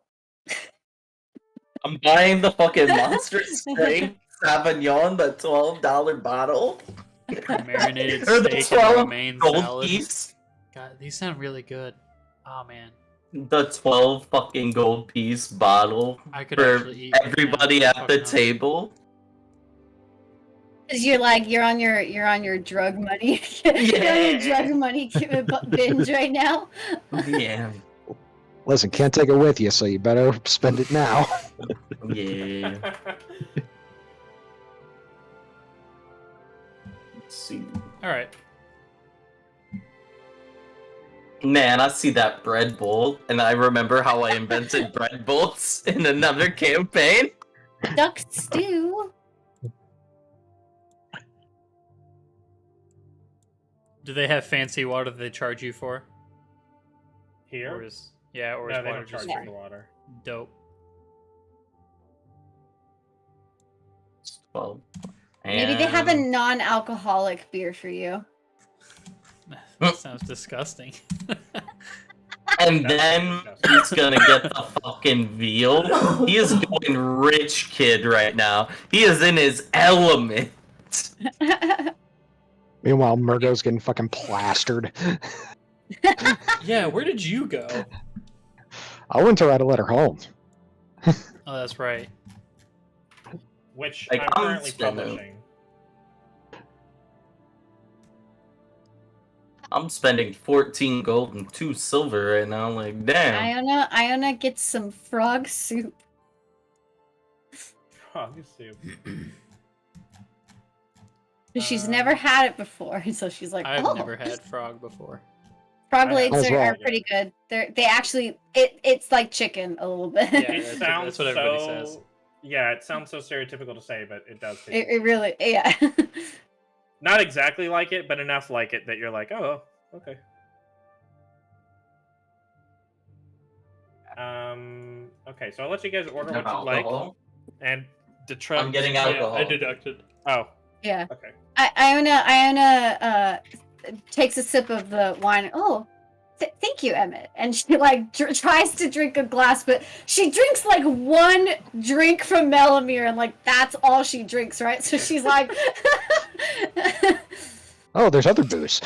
I'm buying the fucking Monster Strength Sauvignon, the $12 bottle. Marinated Or the steak and 12 romaine gold salad. piece. God, these sound really good. Oh man, The 12 fucking gold piece bottle I could for actually eat right now. everybody at the Fucking awesome. table. Cause you're on your drug money. You're on your drug money binge right now. Yeah. Listen, can't take it with you, so you better spend it now. Yeah. Let's see. All right. Man, I see that bread bowl, and I remember how I invented bread bowls in another campaign. Duck stew. Do they have fancy water that they charge you for? Or Here? is or No, is they water don't charge just you free? for water. Dope. 12. Maybe they have a And- non-alcoholic beer for you. That sounds disgusting. And then he's gonna get the fucking veal. He is going rich kid right now. He is in his element. Meanwhile, Murgo's getting fucking plastered. Yeah, where did you go? I went to try to let her home. Oh, that's right. Which Like, I'm I'm currently spending- publishing. I'm spending 14 gold and 2 silver right now. Like, damn. Iona gets some frog soup. Frog soup. She's never had it before, so she's like, I've oh. never had frog before. Frog I legs have as are well. pretty good. They actually it's like chicken a little bit. Yeah, It that's sounds what everybody so. says. Yeah, it sounds so stereotypical to say, but it does. taste it really yeah. Not exactly like it, but enough like it that you're like, oh, okay. Okay, so I'll let you guys order what you like, Alcohol? and detract. I'm getting Yeah, alcohol. I deducted. Oh, Yeah. okay. Iona takes a sip of the wine. Oh, thank you, Emmett. And she like tries to drink a glass, but she drinks like one drink from Melamere, and like that's all she drinks, right? So she's like, Oh, there's other booze.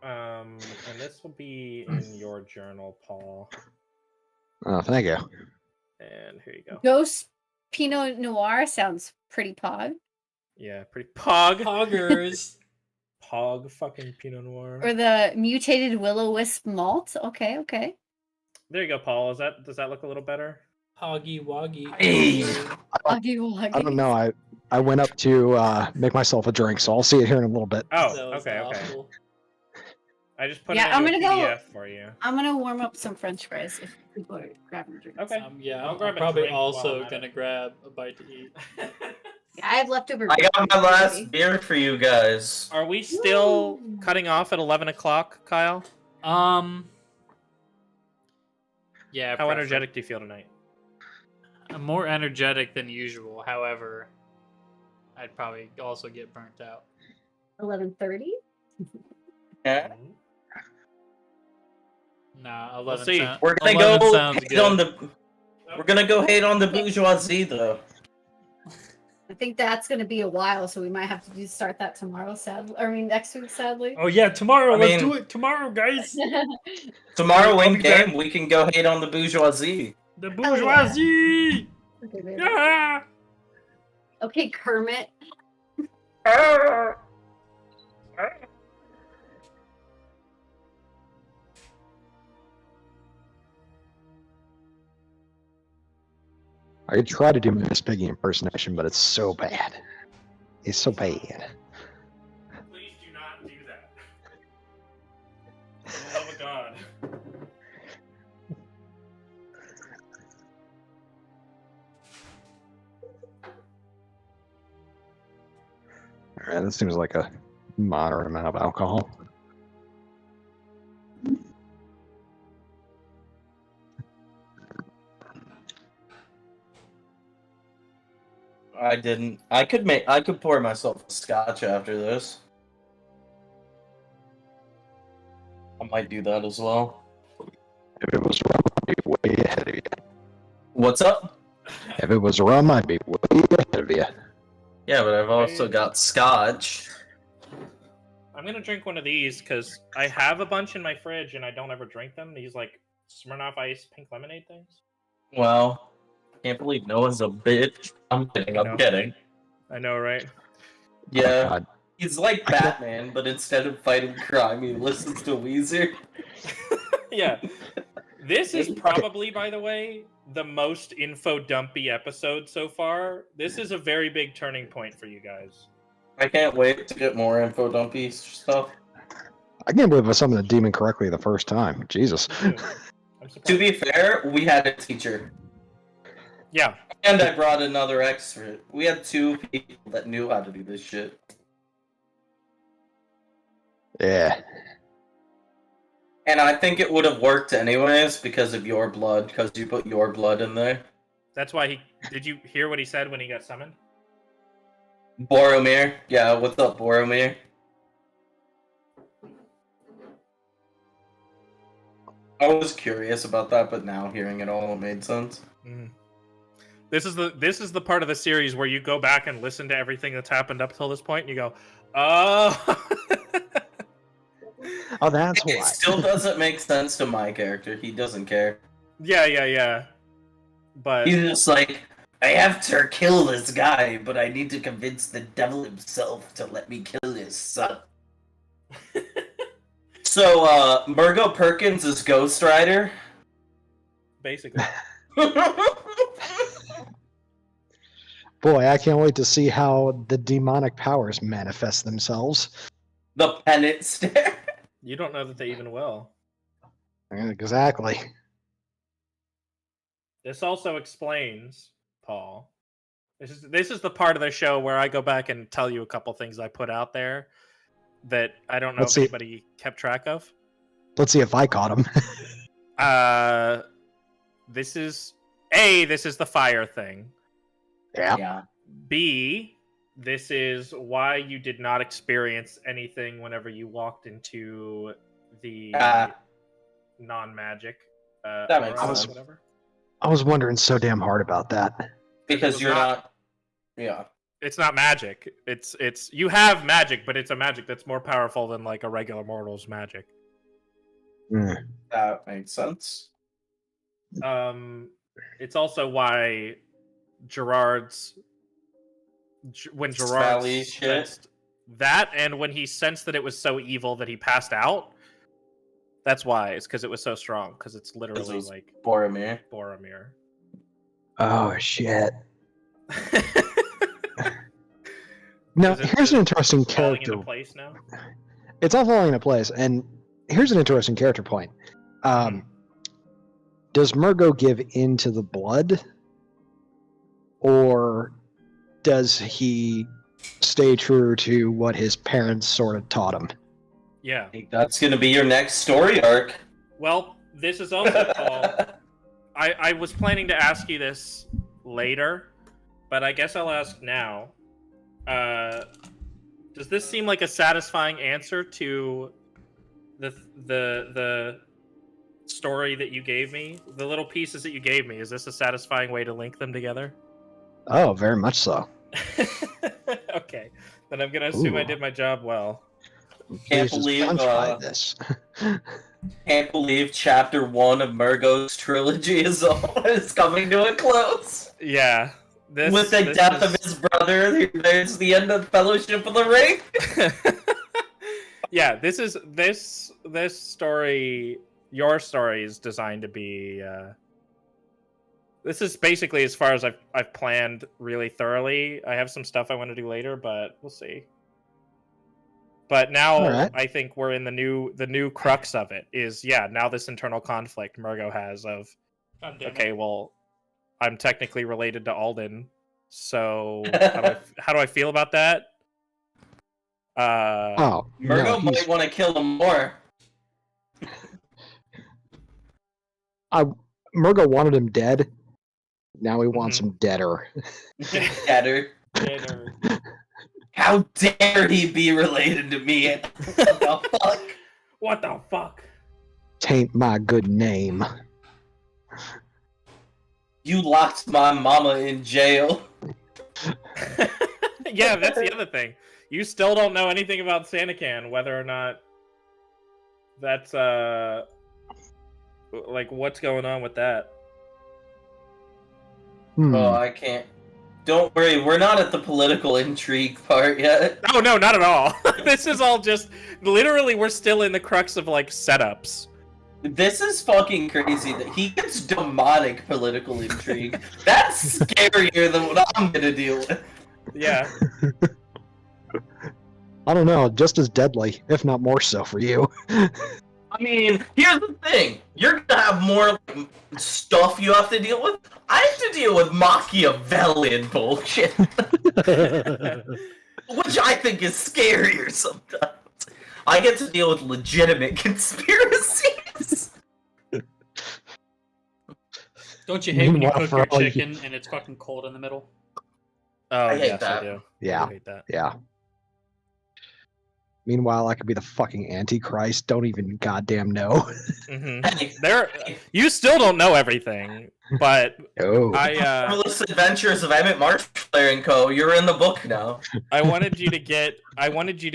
And this will be in your journal, Paul. Oh, thank you. And here you go. Ghost Pinot Noir sounds pretty pog. Yeah, pretty pog. Poggers. Pog fucking Pinot Noir. Or the mutated Will-O-Wisp malt. Okay. There you go, Paul. Does that look a little better? Hoggy Woggy. Hey. Waggy waggy. I don't know. I went up to make myself a drink, so I'll see it here in a little bit. Oh, That was okay. awful. I just put Yeah, it I'm into a gonna go- PDF for you. I'm gonna warm up some French fries if people are grabbing drinks. Okay. Yeah, I'll I'm grab a probably drink while also I'm at gonna it. grab a bite to eat. Yeah, I have leftover. I got my beer last already. beer for you guys. Are we still Woo. cutting off at 11 o'clock, Kyle? Yeah. How energetic do you feel tonight? I'm more energetic than usual. However, I'd probably also get burnt out. 11:30. Yeah. Nah, 11. We'll see. We're gonna 11 go sounds hate good. on the. We're gonna go hate on the bourgeoisie though. I think that's gonna be a while, so we might have to start that tomorrow. Sadly, I mean next week. Sadly. Oh yeah, tomorrow. I Let's mean- do it tomorrow, guys. Tomorrow I'll in be back. game we can go hate on the bourgeoisie. The bourgeoisie. Okay, baby. Yeah. Okay, Kermit. I could try to do Miss Piggy impersonation, but it's so bad. It's so bad. Please do not do that. For the love of God. Alright, that seems like a moderate amount of alcohol. I didn't. I could pour myself a scotch after this. I might do that as well. If it was rum, I'd be way ahead of you. What's up? If it was rum, I'd be way ahead of you. Yeah, but I've also got scotch. I'm gonna drink one of these because I have a bunch in my fridge and I don't ever drink them. These like Smirnoff Ice pink lemonade things. Well, can't believe no one's a bitch. I'm kidding. I I'm know. kidding. I know, right? Yeah, God. he's like Batman, but instead of fighting crime, he listens to Weezer. Yeah. This is probably, by the way, the most info dumpy episode so far. This is a very big turning point for you guys. I can't wait to get more info dumpy stuff. I can't believe I summoned the demon correctly the first time. Jesus. Me too. I'm surprised. To be fair, we had a teacher. Yeah. And I brought another expert. We had 2 people that knew how to do this shit. Yeah. And I think it would have worked anyways because of your blood, because you put your blood in there. That's why he. Did you hear what he said when he got summoned? Boromir. Yeah, what's up, Boromir? I was curious about that, but now hearing it all, it made sense. Mm. This is the part of the series where you go back and listen to everything that's happened up till this point, and you go, "Oh." Oh, that's It why. still doesn't make sense to my character. He doesn't care. Yeah. But He's just like, I have to kill this guy, but I need to convince the devil himself to let me kill his son. So, Murgo Perkins is Ghost Rider. basically, Boy, I can't wait to see how the demonic powers manifest themselves. The penance stare. you don't know that they even will. Exactly. This also explains, Paul. This is the part of the show where I go back and tell you a couple things I put out there that I don't know Let's if see. anybody kept track of. Let's see if I caught him. This is the fire thing. Yeah. Yeah. B, this is why you did not experience anything whenever you walked into the non-magic. That makes aura or sense. whatever. I was wondering so damn hard about that. Because you're not. Yeah. It's not magic. It's you have magic, but it's a magic that's more powerful than like a regular mortal's magic. Hmm. That makes sense. It's also why Gerard's when Gerard Smelly shit. sensed that, and when he sensed that it was so evil that he passed out. That's why. It's because it was so strong. Because it's literally was like Boromir. Boromir. Oh shit. Now, Is it here's an interesting falling character. into place now. It's all falling into place, and here's an interesting character point. Does Murgo give in to the blood, or does he stay true to what his parents sort of taught him? Yeah. I think that's gonna be your next story arc. Well, this is also called. I was planning to ask you this later, but I guess I'll ask now. Does this seem like a satisfying answer to the story that you gave me? The little pieces that you gave me. Is this a satisfying way to link them together? Oh, very much so. Okay, then I'm gonna assume I Ooh. did my job well. Can't Please just believe, punchline this. Can't believe chapter 1 of Murgo's trilogy is coming to a close. Yeah. With the death of his brother, there's the end of Fellowship of the Ring. Yeah, this story, your story is designed to be. This is basically as far as I've planned really thoroughly. I have some stuff I want to do later, but we'll see. But now Alright. I think we're in the new crux of it is now this internal conflict Murgo has of God damn it. okay, well, I'm technically related to Alden, so how do I feel about that? Oh, Murgo no, might want to kill him more. Murgo wanted him dead. Now he wants Mm-hmm. him deader. Getter. Dinner. How dare he be related to me? What the fuck? What the fuck? Taint my good name. You locked my mama in jail. Yeah, that's the other thing. You still don't know anything about Sanacan, whether or not that's like what's going on with that. Oh, I can't. Don't worry, we're not at the political intrigue part yet. Oh no, not at all. This is all just literally we're still in the crux of like setups. This is fucking crazy that he gets demonic political intrigue. That's scarier than what I'm gonna deal with. Yeah. I don't know, just as deadly, if not more so for you. I mean, here's the thing. You're gonna have more stuff you have to deal with. I have to deal with Machiavellian bullshit. Which I think is scarier sometimes. I get to deal with legitimate conspiracies. Don't you hate when you Meanwhile, cook for your all you- chicken and it's fucking cold in the middle? Oh I hate yes, I that. do. Yeah. I hate that. Yeah. Meanwhile, I could be the fucking Antichrist. Don't even goddamn know. There, you still don't know everything, but Oh. Marvelous Adventures of Emet, Marshflare and Co. You're in the book now. I wanted you to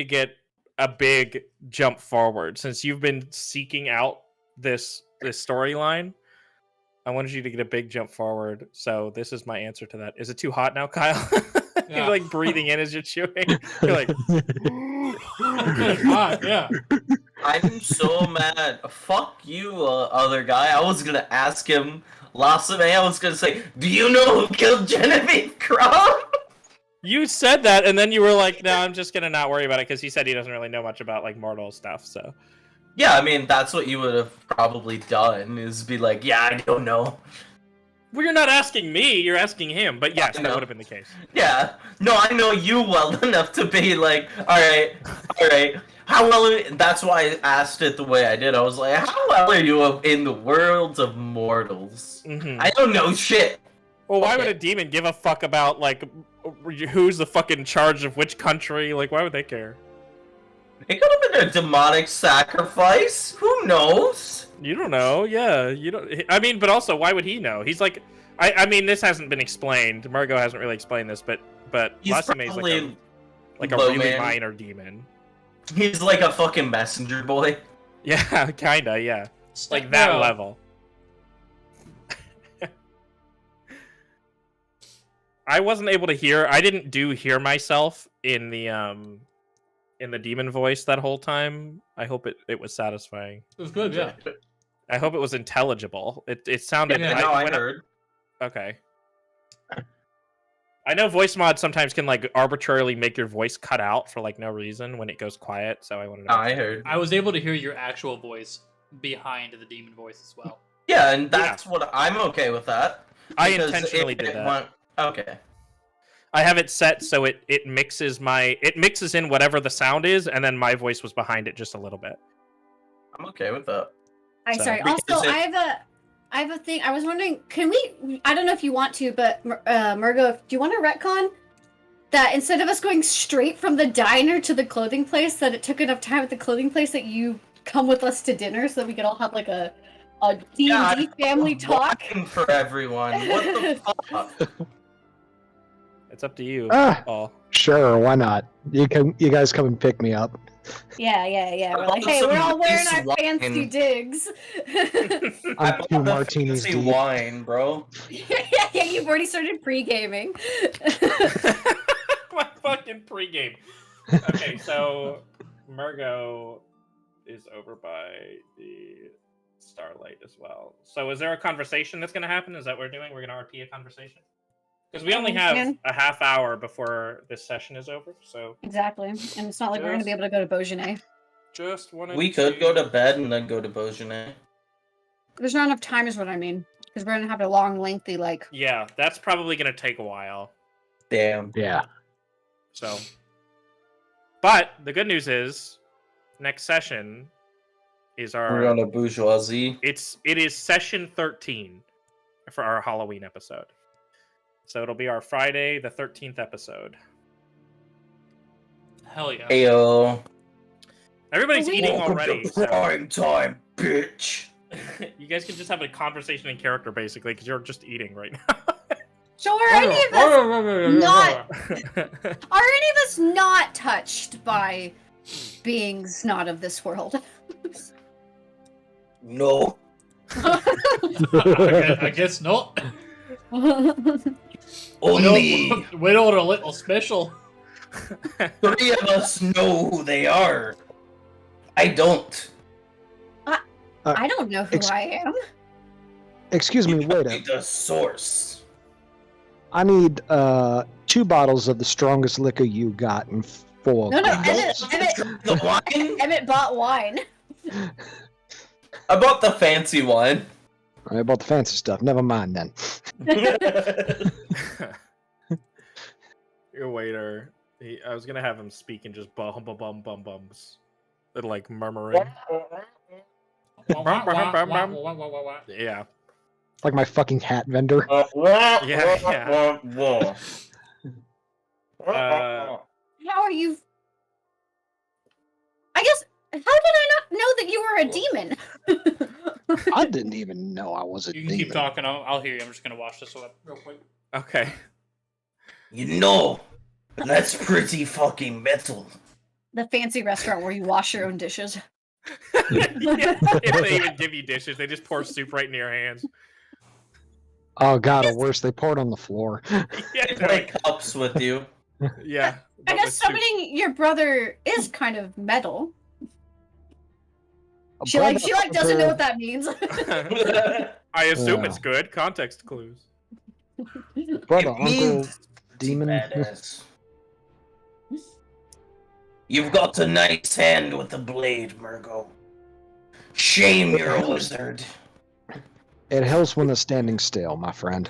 get a big jump forward since you've been seeking out this storyline. I wanted you to get a big jump forward. So this is my answer to that. Is it too hot now, Kyle? Yeah. You're like breathing in as you're chewing. You're like, It's hot, yeah. I'm so mad. Fuck you, other guy. I was gonna ask him last night. I was gonna say, do you know who killed Genevieve Crown? you said that, and then you were like, no, I'm just gonna not worry about it because he said he doesn't really know much about like mortal stuff. So Yeah, I mean, that's what you would have probably done, is be like, yeah, I don't know. well, you're not asking me, you're asking him. But yes, I that know. would have been the case. Yeah. No, I know you well enough to be like, alright. How well, that's why I asked it the way I did. I was like, how well are you in the world of mortals? Mm-hmm. I don't know shit. Well, why would Okay. a demon give a fuck about like who's the fucking charge of which country? Like, why would they care? It could have been a demonic sacrifice. Who knows? You don't know, yeah. You don't. I mean, but also, why would he know? He's like, I mean, this hasn't been explained. Murgo hasn't really explained this, but He's Lasume's probably like a low really man. minor demon. He's like a fucking messenger boy. Yeah, kinda, yeah. Like that level. I wasn't able to hear. I didn't hear myself in the demon voice that whole time. I hope it was satisfying. It was good, yeah. I hope it was intelligible. It sounded. Yeah, No, I heard. Okay. I know voice mods sometimes can like arbitrarily make your voice cut out for like no reason when it goes quiet. So I wanted to. I heard. I was able to hear your actual voice behind the demon voice as well. Yeah, and that's what I'm okay with that. I because intentionally did that. Okay. I have it set so it mixes in whatever the sound is, and then my voice was behind it just a little bit. I'm okay with that. So- Sorry. Also, I have a thing. I was wondering, can we? I don't know if you want to, but Murgo, do you want to retcon that instead of us going straight from the diner to the clothing place, that it took enough time at the clothing place that you come with us to dinner so that we could all have like a D&D family talk? For everyone. What the fuck? It's up to you, Ah. Paul. Sure, why not? You guys come and pick me up. Yeah. We're like, hey, Some we're all wearing nice our fancy wine. digs. I'm two martinis fancy deep. wine, bro. yeah, you've already started pre-gaming. My fucking pregame. Okay, so Murgo is over by the Starlight as well. So is there a conversation that's going to happen? Is that what we're doing? We're going to RP a conversation? Because we only have a half hour before this session is over, so... Exactly. And it's not like we're going to be able to go to Beaujolais. Just wanted We could go to bed and then go to Beaujolais. There's not enough time is what I mean. Because we're going to have a long, lengthy, like... Yeah, that's probably going to take a while. Damn. Yeah. So... But, the good news is, next session is our... We're on a bourgeoisie. It is session 13 for our Halloween episode. So it'll be our Friday the 13th episode. Hell yeah. Ayo. Everybody's eating already. So Prime time, bitch. you guys can just have a conversation in character, basically, because you're just eating right now. Sure, are any of us not touched by beings not of this world? No. I guess not. Only We don't a little special. 3 of us know who they are. I don't. I don't know who I am. Excuse me, wait a... The source. I need 2 bottles of the strongest liquor you got and 4 No, bottles. The wine? Emmett bought wine. I bought the fancy wine. I bought the fancy stuff. Never mind then. Your waiter. I was gonna have him speak in just bums. They're like murmuring. Yeah. Like my fucking hat vendor. Yeah. How are you? I guess. How did I not know that you were a demon? I didn't even know I was a You can demon. keep talking. I'll hear you. I'm just gonna watch this up real quick. Okay. You know, that's pretty fucking metal. The fancy restaurant where you wash your own dishes. Yeah, if they even give you dishes, they just pour soup right in your hands. Oh god, or worse, they poured on the floor. Yeah, They play cups with you. yeah. I but guess with soup. summoning your brother is kind of metal. She Brother, doesn't know what that means. I assume Yeah. it's good. Context clues. Brother, It uncle, means demon. Badass. You've got a nice hand with the blade, Murgo. Shame you're a wizard. It helps when it's standing still, my friend.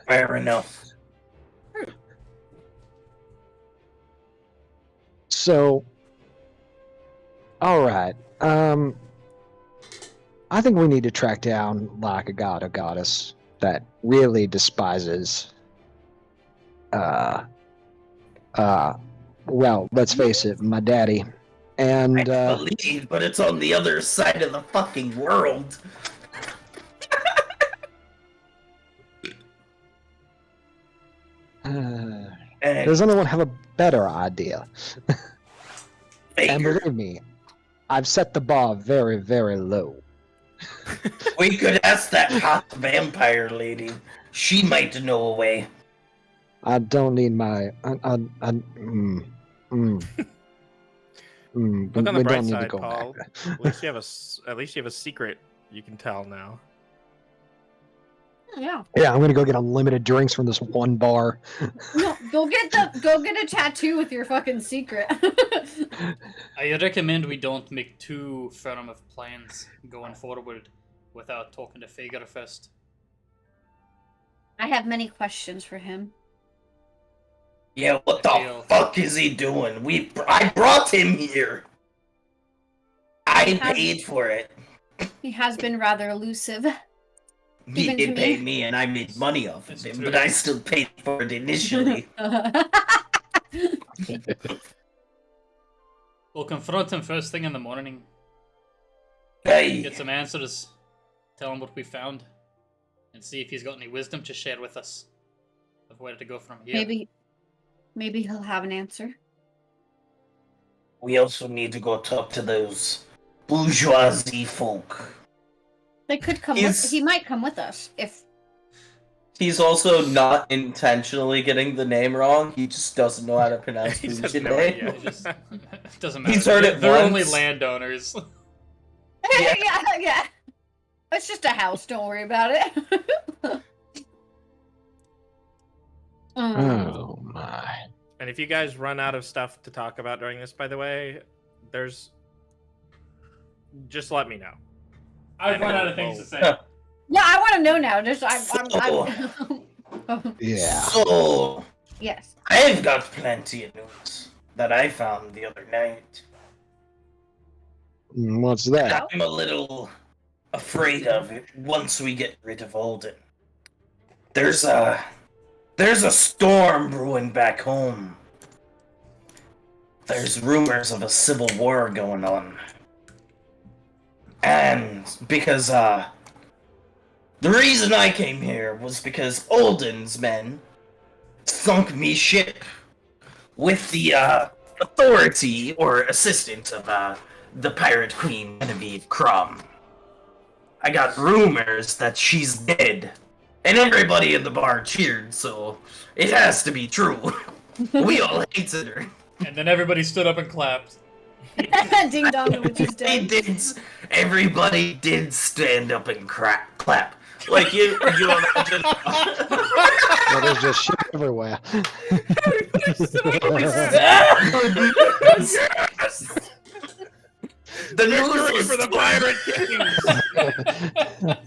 Fair enough. So, all right. I think we need to track down like a god or goddess that really despises. Well, let's face it, my daddy, and I believe, but it's on the other side of the fucking world. does anyone have a better idea? And Figure. believe me, I've set the bar very, very low. We could ask that hot vampire lady. She might know a way. I don't need my. We Look on the bright don't need to side, go Paul. back. At least you have a secret you can tell now. Yeah. Yeah, I'm gonna go get unlimited drinks from this one bar. No, go get a tattoo with your fucking secret. I recommend we don't make too firm of plans going forward without talking to Fager first. I have many questions for him. Yeah, what I the feel- fuck is he doing? I brought him here. I He has- paid for it. He has been rather elusive. He Even to did pay me. me, and I made money off of It's him, true. but I still paid for it initially. We'll confront him first thing in the morning, Hey, get some answers, tell him what we found, and see if he's got any wisdom to share with us of where to go from here. Maybe he'll have an answer. we also need to go talk to those bourgeoisie folk. They could come He's- with. He might come with us if. He's also not intentionally getting the name wrong. He just doesn't know how to pronounce He the has no name. idea. It just doesn't matter. He's heard it They're only once. landowners. Yeah. yeah. It's just a house. Don't worry about it. Oh my! And if you guys run out of stuff to talk about during this, by the way, just let me know. I've run out of things to say. Yeah, I want to know now. Just Yeah. So, Yes. I've got plenty of news that I found the other night. What's that? I'm a little afraid of it once we get rid of Alden. There's a storm brewing back home. There's rumors of a civil war going on. And because the reason I came here was because Alden's men sunk me ship with the authority or assistant of the pirate queen Genevieve Crom. I got rumors that she's dead, and everybody in the bar cheered, so it has to be true. We all hated her. And then everybody stood up and clapped. Ding dong, which is They dead. did. Everybody did stand up and clap. Like you imagine. Well, there's just shit everywhere. The news was for the pirate kings.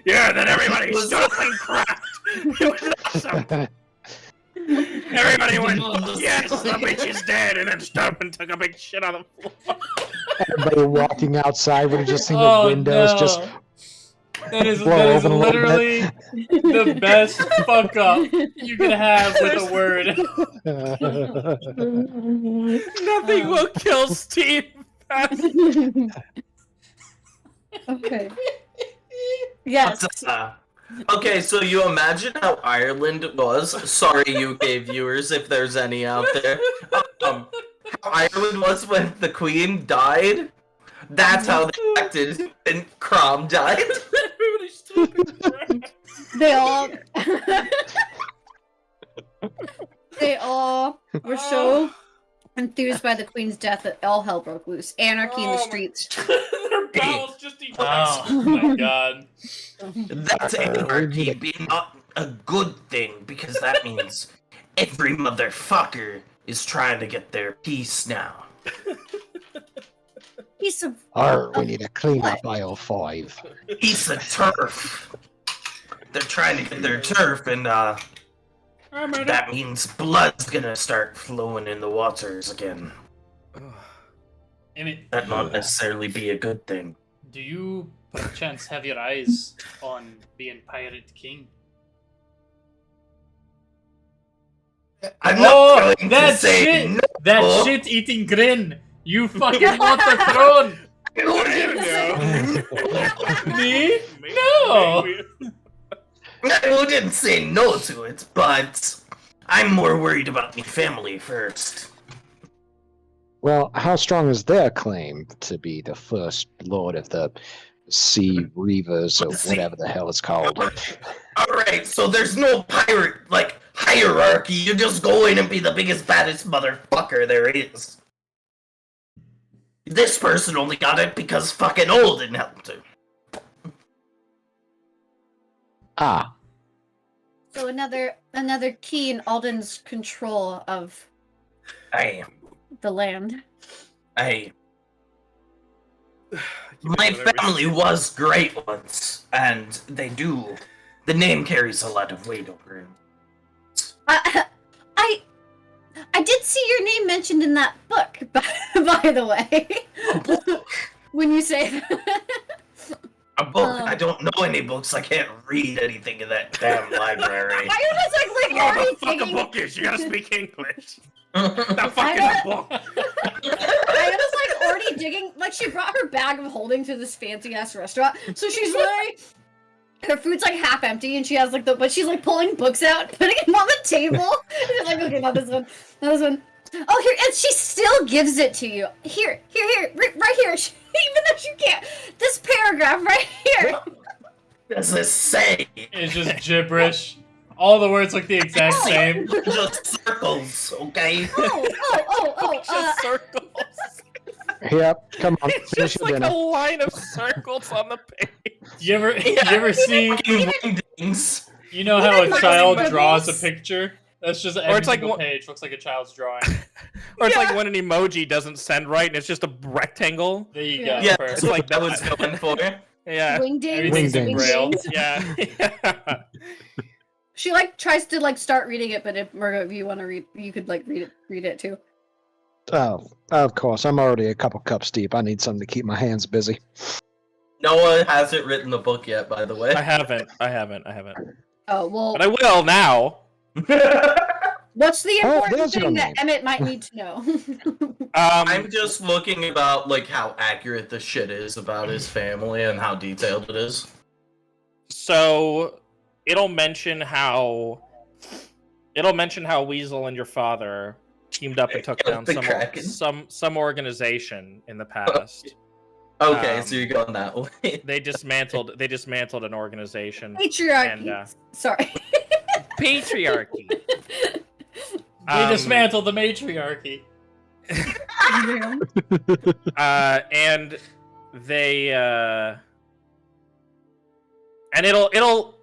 Yeah, then everybody stood up and clapped. It was awesome. Everybody went, yes, the bitch is dead, and then stood up and took a big shit on the floor. Everybody walking outside would have just seen Oh, the windows no. just That is blow open a little literally the best fuck up you can have with a word. Nothing will kill Steve. Okay. Yes. Okay, so you imagine how Ireland was. Sorry, UK viewers, if there's any out there. How Ireland was when the Queen died. That's how they acted when Crom died. Everybody stood up and clapped. They all were so enthused by the queen's death that all hell broke loose. Anarchy in the streets. Their bowels just eat Oh my god. That's anarchy being not a good thing, because that means every motherfucker is trying to get their piece now. Piece of we need to clean up aisle 5. Piece of turf. They're trying to get their turf, and that means blood's gonna start flowing in the waters again. Emmett, That not necessarily be a good thing. do you perchance have your eyes on being Pirate King? I'm not going to that say shit! no. That shit-eating grin! You fucking want the throne! Me? No! I wouldn't say no to it, but I'm more worried about my family first. Well, how strong is their claim to be the first lord of the Sea Reavers or whatever the hell it's called. Alright, so there's no pirate, hierarchy. You just go in and be the biggest, baddest motherfucker there is. This person only got it because fucking Olden helped him. Ah, So another key in Alden's control of Hey, the land. hey. My family was great once, and the name carries a lot of weight over him. I did see your name mentioned in that book, by the way. When you say that. A book? I don't know any books. I can't read anything in that damn library. I was like Oh, the already fuck a digging. book is? You gotta speak English. The I fucking book. I was like already digging. Like she brought her bag of holding to this fancy ass restaurant, so she's like, her food's like half empty, and she has like but she's like pulling books out, putting them on the table. And she's like, okay, not this one, not this one. Oh, here, and she still gives it to you. Here, right here. Even though she can't. This paragraph right here. What does this say? It's just gibberish. All the words look the exact same. Just circles, okay? Just circles. yep. Come on, It's finish just your like dinner. a line of circles on the page. You ever see? Fucking wingdings. You know how a Even child Marshflare draws a books? picture? That's just Or every it's like single one- page looks like a child's drawing. Or it's like when an emoji doesn't send right and it's just a rectangle. There you Yeah. go. Yeah, perfect. that's like I was going for. Yeah. Wingdings. Everything's in Braille. Yeah. She like tries to like start reading it, but if Murgo, if you want to read, you could like read it too. Oh, of course. I'm already a couple cups deep. I need something to keep my hands busy. No one hasn't written the book yet, by the way. I haven't. Oh well. But I will now. What's the Oh, important there's your thing that name. Emet might need to know? I'm just looking about like how accurate the shit is about his family and how detailed it is. So it'll mention how Weasel and your father teamed up and took Yeah, down the Kraken. some organization in the past. Okay, so you're going that way. They dismantled an organization. Patriarchy. And, Sorry. Patriarchy. They dismantled the matriarchy. And they and it'll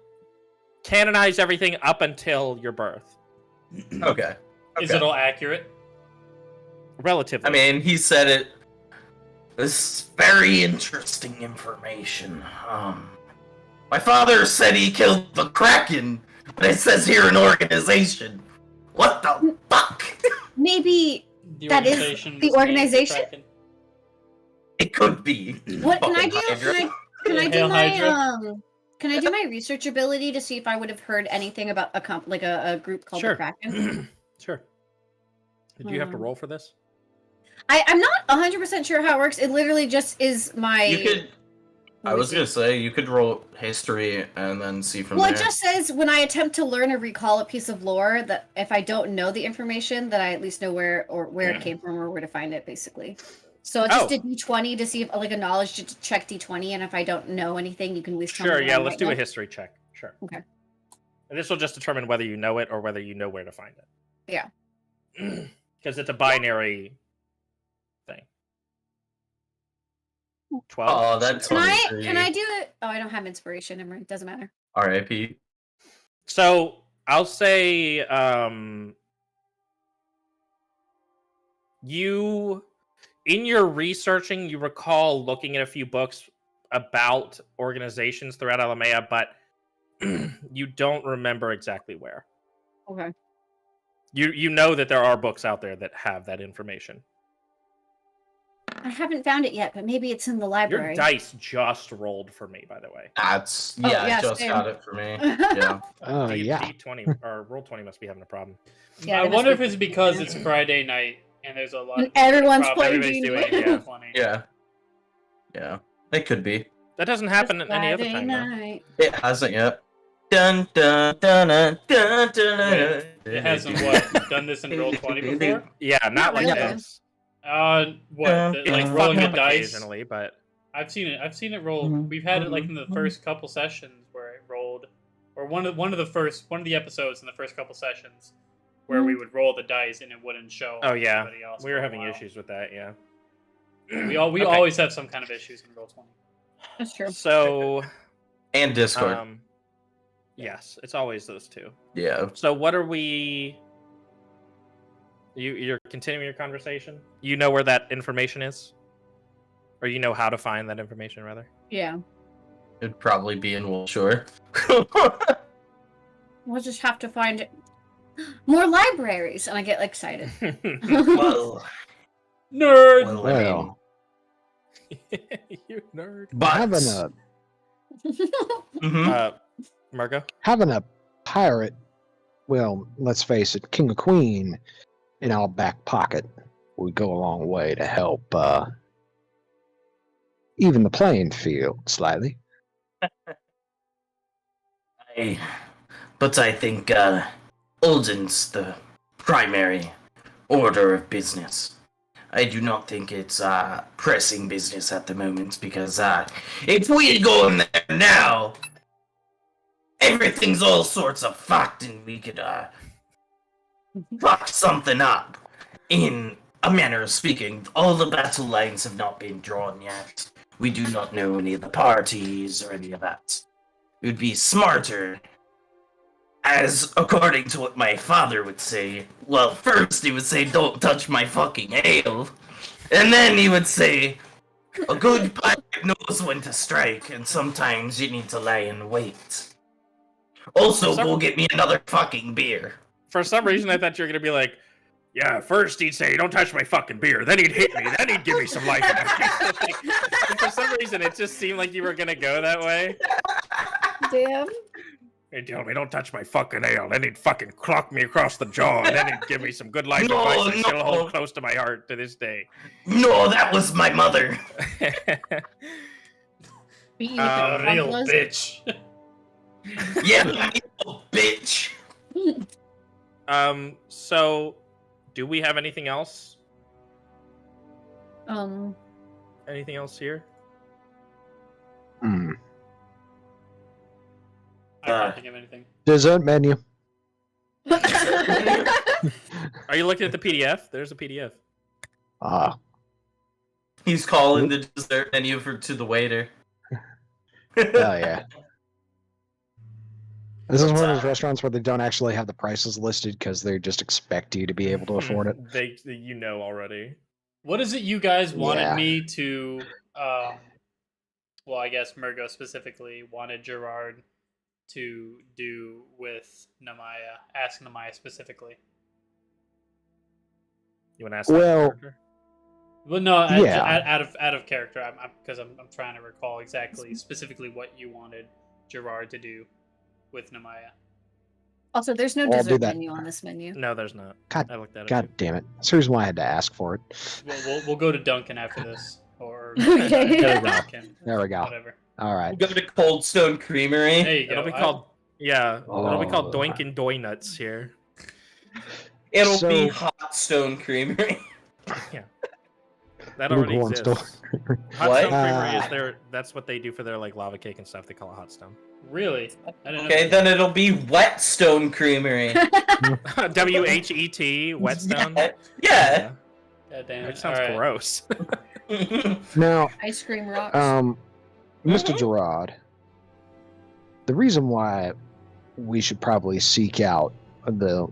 canonize everything up until your birth. Okay. Is it all accurate? Relatively. I mean, he said it. This is very interesting information. My father said he killed the Kraken, but it says here an organization. What the fuck? Maybe The That is organization the was named organization? Kraken. It could be. what can I Fucking do? Hydra. Can I do Hail my Hydra. Can I do my research ability to see if I would have heard anything about a group called Sure. the Kraken? Sure. Did you have to roll for this? I'm not 100% sure how it works. It literally just is my. You could. I Let me was see. gonna say you could roll history and then see from Well, there. it just says when I attempt to learn or recall a piece of lore that if I don't know the information, that I at least know where it came from or where to find it, basically. So it's just a D20 to see if like a knowledge to check D20, and if I don't know anything, you can at least tell Sure, me. yeah, let's do a history check. Sure. Okay. And this will just determine whether you know it or whether you know where to find it. Yeah. Because it's a binary thing. 12. Oh, that's Can I do it? Oh, I don't have inspiration. It doesn't matter. R.I.P. So I'll say you in your researching, you recall looking at a few books about organizations throughout Alimaea, but you don't remember exactly where. Okay. You know that there are books out there that have that information. I haven't found it yet, but maybe it's in the Your library. dice just rolled for me, by the way. That's Oh, yeah, yeah, just same. got it for me. Yeah. Oh, yeah. D20 or roll 20 must be having a problem. Yeah, I it must wonder be- if it's because it's Friday night and there's a lot. And everyone's probably playing everybody's D&D. doing it, Yeah. Yeah. It could be. That doesn't happen at any other Friday time, though. night. It hasn't yet. Dun dun dun dun dun dun. Wait, it hasn't what done this in Roll20 before? Yeah, not like really. this. What? Like It's rolling fucked the up dice. occasionally, but I've seen it. I've seen it roll. We've had it like in the first couple sessions where it rolled, or one of the episodes in the first couple sessions where we would roll the dice and it wouldn't show. Oh yeah, anybody else we for were a having while. issues with that. Yeah, We Okay. always have some kind of issues in Roll20. That's true. So, And Discord. yes, it's always those two. Yeah. So what are we? You're continuing your conversation. You know where that information is, or you know how to find that information, rather. Yeah. It'd probably be in Wilshire. We'll just have to find more libraries, and I get excited. Well, Nerd. well, I mean, You nerd. but Mhm. Murgo. having a pirate, well, let's face it, king or queen, in our back pocket would go a long way to help even the playing field slightly. But I think Olden's the primary order of business. I do not think it's pressing business at the moment because if we go in there now, everything's all sorts of fucked and we could fuck something up. In a manner of speaking, all the battle lines have not been drawn yet. We do not know any of the parties or any of that. It would be smarter, as according to what my father would say. Well, first he would say, "Don't touch my fucking ale," and then he would say, "A good pirate knows when to strike, and sometimes you need to lie in wait." Also, go get me another fucking beer. For some reason, I thought you were gonna be like, yeah. First, he'd say, "Don't touch my fucking beer." Then he'd hit me. Then he'd give me some life. For some reason, it just seemed like you were gonna go that way. Damn. He'd tell me, "Don't touch my fucking ale." Then he'd fucking clock me across the jaw, and then he'd give me some good life No, advice that still no. hold close to my heart to this day. No, that was my mother. A real bitch. Yeah, you bitch. So, do we have anything else? Anything else here? Hmm. I can't think of anything. Dessert menu. Are you looking at the PDF? There's a PDF. Ah, He's calling the dessert menu to the waiter. hell yeah. This is one of those restaurants where they don't actually have the prices listed because they just expect you to be able to afford it. They you know already. What is it you guys wanted Yeah. me to? Well, I guess Murgo specifically wanted Gerard to do with Nyarla. Ask Nyarla specifically. You want to ask? Well- that character? Well, no, Yeah. out of character. I'm trying to recall exactly specifically what you wanted Gerard to do with Nyarla. Also, there's no I'll do dessert that. menu on this menu. No, there's not. God, I looked at it. God damn it. That's the reason why I had to ask for it. We'll go to Duncan after this, or Okay. There we go. Duncan, There we go. whatever. All right. Go to Cold Stone Creamery. There you go. It'll be I- called it'll be called Oh. Doink and Doy Nuts here. It'll So- be Hot Stone Creamery. That Luke already wants exists. to- Hot What? Stone Creamery is their. That's what they do for their like lava cake and stuff. They call it Hot Stone. Really? I didn't Okay, know. then it'll be Whetstone Creamery. WHET Whetstone. Yeah. God damn it. That sounds Alright. gross. Now, Ice cream rocks. Mr. Gerard, the reason why we should probably seek out the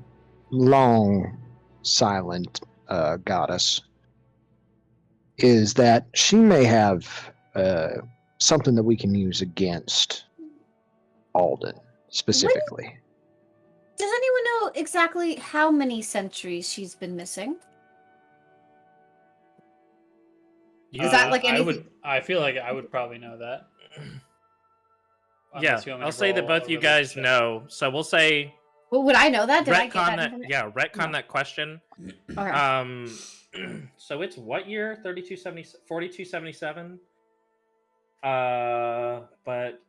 long silent goddess is that she may have something that we can use against Alden specifically. Does anyone know exactly how many centuries she's been missing? Is that like anything? I feel like I would probably know that. Yeah, Unless you want me I'll to say that roll both a you guys relationship. know. So we'll say Well, would I know that? Did I get retcon that? that. information? Yeah, retcon that question. All right. So it's what year? 4277. But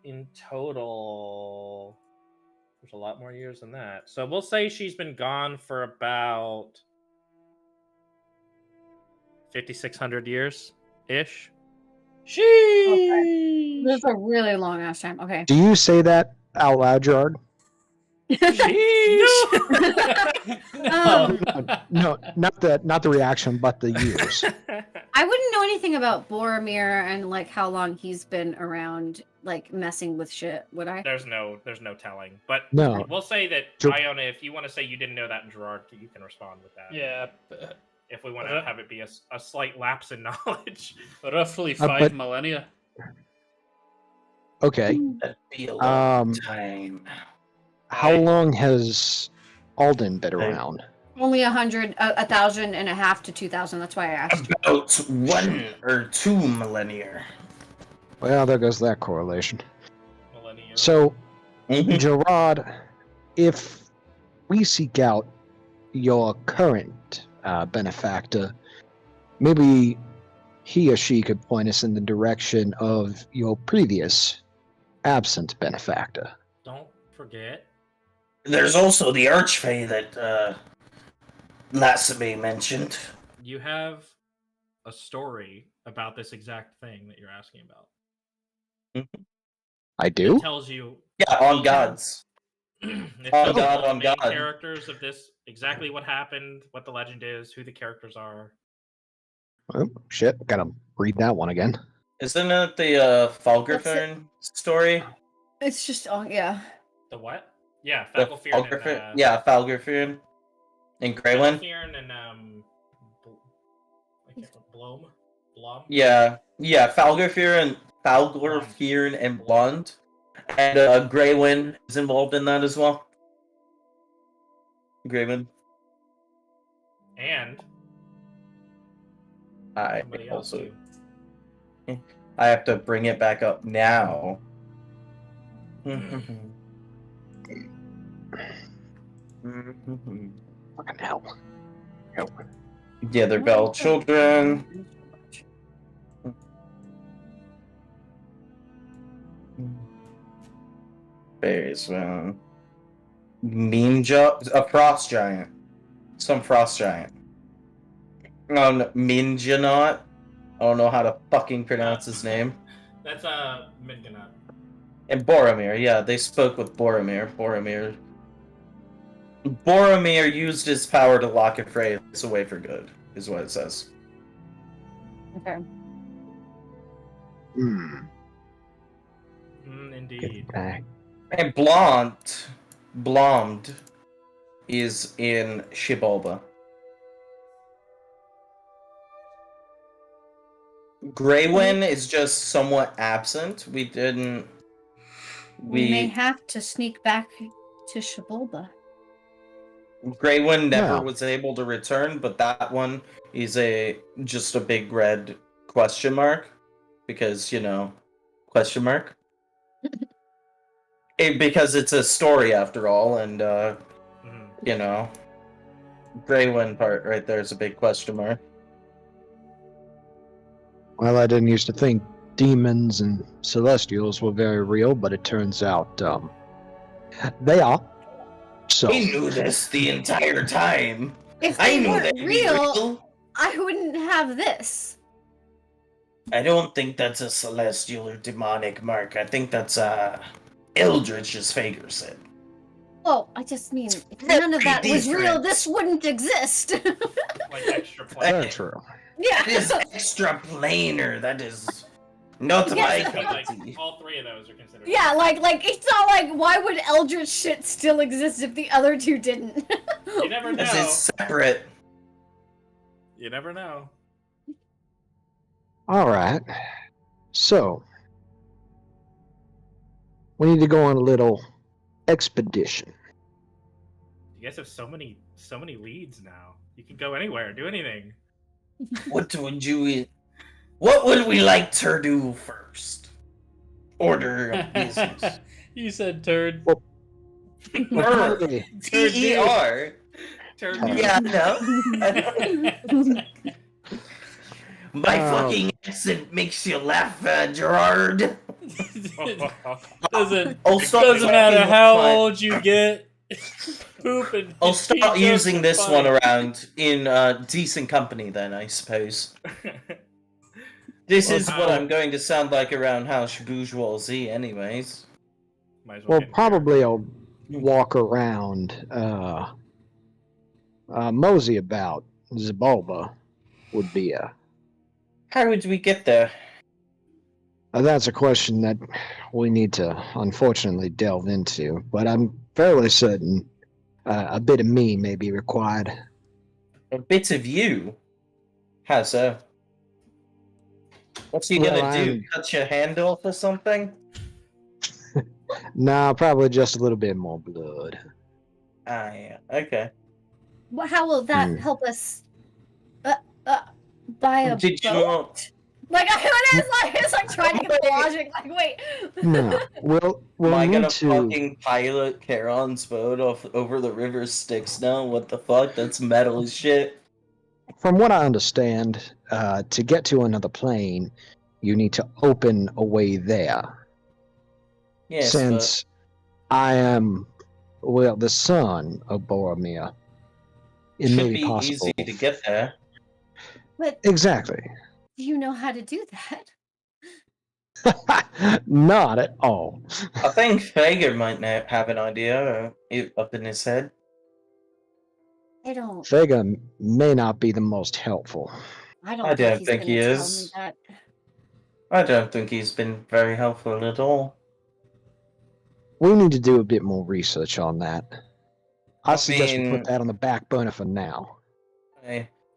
in total, there's a lot more years than that. So we'll say she's been gone for about 5,600 years ish. Sheesh. This is a really long ass time. Okay. Do you say that out loud, Gerard? No. No, not the reaction, but the years. I wouldn't know anything about Boromir and like how long he's been around, like messing with shit. Would I? There's no telling. But No. we'll say that Ger- Iona, if you want to say you didn't know that, Gerard, you can respond with that. Yeah, If we want to have it be a slight lapse in knowledge. roughly but- 5 millennia. Okay. That'd be a long Um, time. how long has Alden been around? Only 1,000 and a half to 2,000. That's why I asked. About 1 or 2 millennia. Well, there goes that correlation. Millennia. So, Mhm. Gerard, if we seek out your current benefactor, maybe he or she could point us in the direction of your previous absent benefactor. Don't forget. There's also the Archfey that Lassabe mentioned. You have a story about this exact thing that you're asking about. I do? It tells you Yeah, on gods. it On tells God, all the on main God. characters of this, exactly what happened, what the legend is, who the characters are. Oh, shit. Gotta read that one again. Isn't it the Falgerfern story? It's just, oh yeah. The what? Yeah, The Falgerfern and yeah, Falgerfern in Greywin. Falgerfern and I can't remember, Blom. Yeah, Falgerfern and Blonde, and Greywin is involved in that as well. Greywin. And I somebody else also too. I have to bring it back up now. Fucking hell. Help. Yeah, they're Bell children. Berries, well. A frost giant. Some frost giant. Minjanaut. I don't know how to fucking pronounce his name. That's Midganaut. And Boromir, yeah, they spoke with Boromir. Boromir used his power to lock Freya's away for good, is what it says. Okay. Indeed. Okay. And Blonde is in Xiabalba. Greywin is just somewhat absent. We may have to sneak back to Xiabalba. Greywin never Yeah. was able to return, but that one is just a big red question mark. Because, question mark. Because it's a story after all, and Greywin part right there is a big question mark. Well, I didn't used to think demons and celestials were very real, but it turns out they are. So I knew this the entire time. If I they knew weren't they'd be real, I wouldn't have this. I don't think that's a celestial or demonic mark. I think that's Eldritch, as Fager said. Oh, I just mean, if none of that was real, different. this wouldn't exist. Like extra very play. true. Yeah. That is extra planar. That is not my Yes. cup Like, of tea. all three of those are considered. Yeah, like it's not like, why would Eldritch shit still exist if the other two didn't? You never This know. is separate. You never know. All right. So we need to go on a little expedition. You guys have so many leads now. You can go anywhere, do anything. What would we like to do first? Order of business. You said turd. Hey, T-E-R. Turn you. Yeah, no. My fucking accent makes you laugh, Gerard. doesn't I'll stop doesn't matter fucking how with my- old you get. Poop and I'll pee stop jokes using are this funny. one around in decent company then, I suppose. This is what I'm going to sound like around House Bourgeoisie, anyways. Might as Well, get in probably I'll walk around, mosey about. Xiabalba would be a. How would we get there? That's a question that we need to, unfortunately, delve into. But I'm fairly certain a bit of me may be required. A bit of you? How so? What's he gonna do? Cut your hand off or something? Nah, probably just a little bit more blood. Ah, yeah. Okay. Well, how will that help us buy a Did you boat? want... Like, it's like trying to get the logic. Like, wait. No, we'll Am I need gonna to. fucking pilot Charon's boat off over the river Styx now? What the fuck? That's metal as shit. From what I understand, to get to another plane, you need to open a way there. Yes, Since I am, well, the son of Boromir, it should may be be possible. easy to get there. But Exactly. do you know how to do that? Not at all. I think Fager might now have an idea up in his head. I don't. Vega may not be the most helpful. I don't I don't he's think gonna he tell is. me that. I don't think he's been very helpful at all. We need to do a bit more research on that. I suggest we mean- put that on the back burner for now.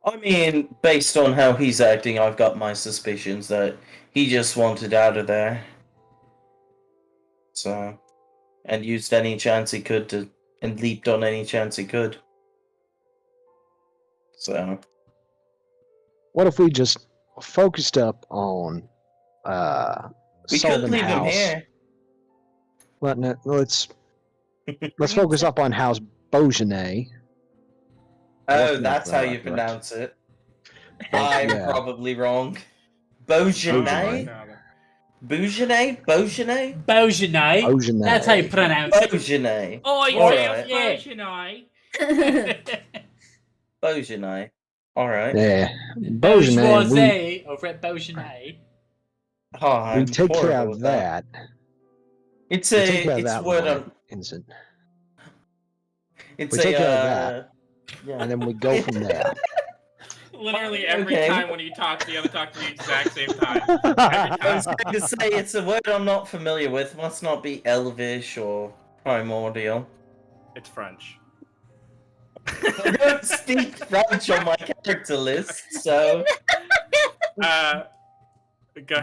I mean, based on how he's acting, I've got my suspicions that he just wanted out of there. So, and used any chance he could to, and leaped on any chance he could. So, What if we just focused up on we Sullivan could leave him House? here. Well, no, let's focus up on House Beaugenet. Oh, That's that's not how you correct. pronounce it. I'm Yeah. probably wrong. Beaugenet? Beaugenet? Beaugenet? Beaugenet. Beaugenet. That's how you pronounce it. Beaugenet. Oh, Alright. yeah. Beaugenet. Alright. Yeah, Beaugenet. Bourgeoisie over at Beaugenet. Oh, I'm We take care horrible of with that. It's We take care of it's that what one I'm. instant, It's we take care of that. Yeah. and then we go from there. Literally every Okay. time when you talk, you have to talk at the exact same time. I was going to say it's a word I'm not familiar with. Must not be Elvish or primordial. It's French. I don't speak French on my character list, so Go ahead.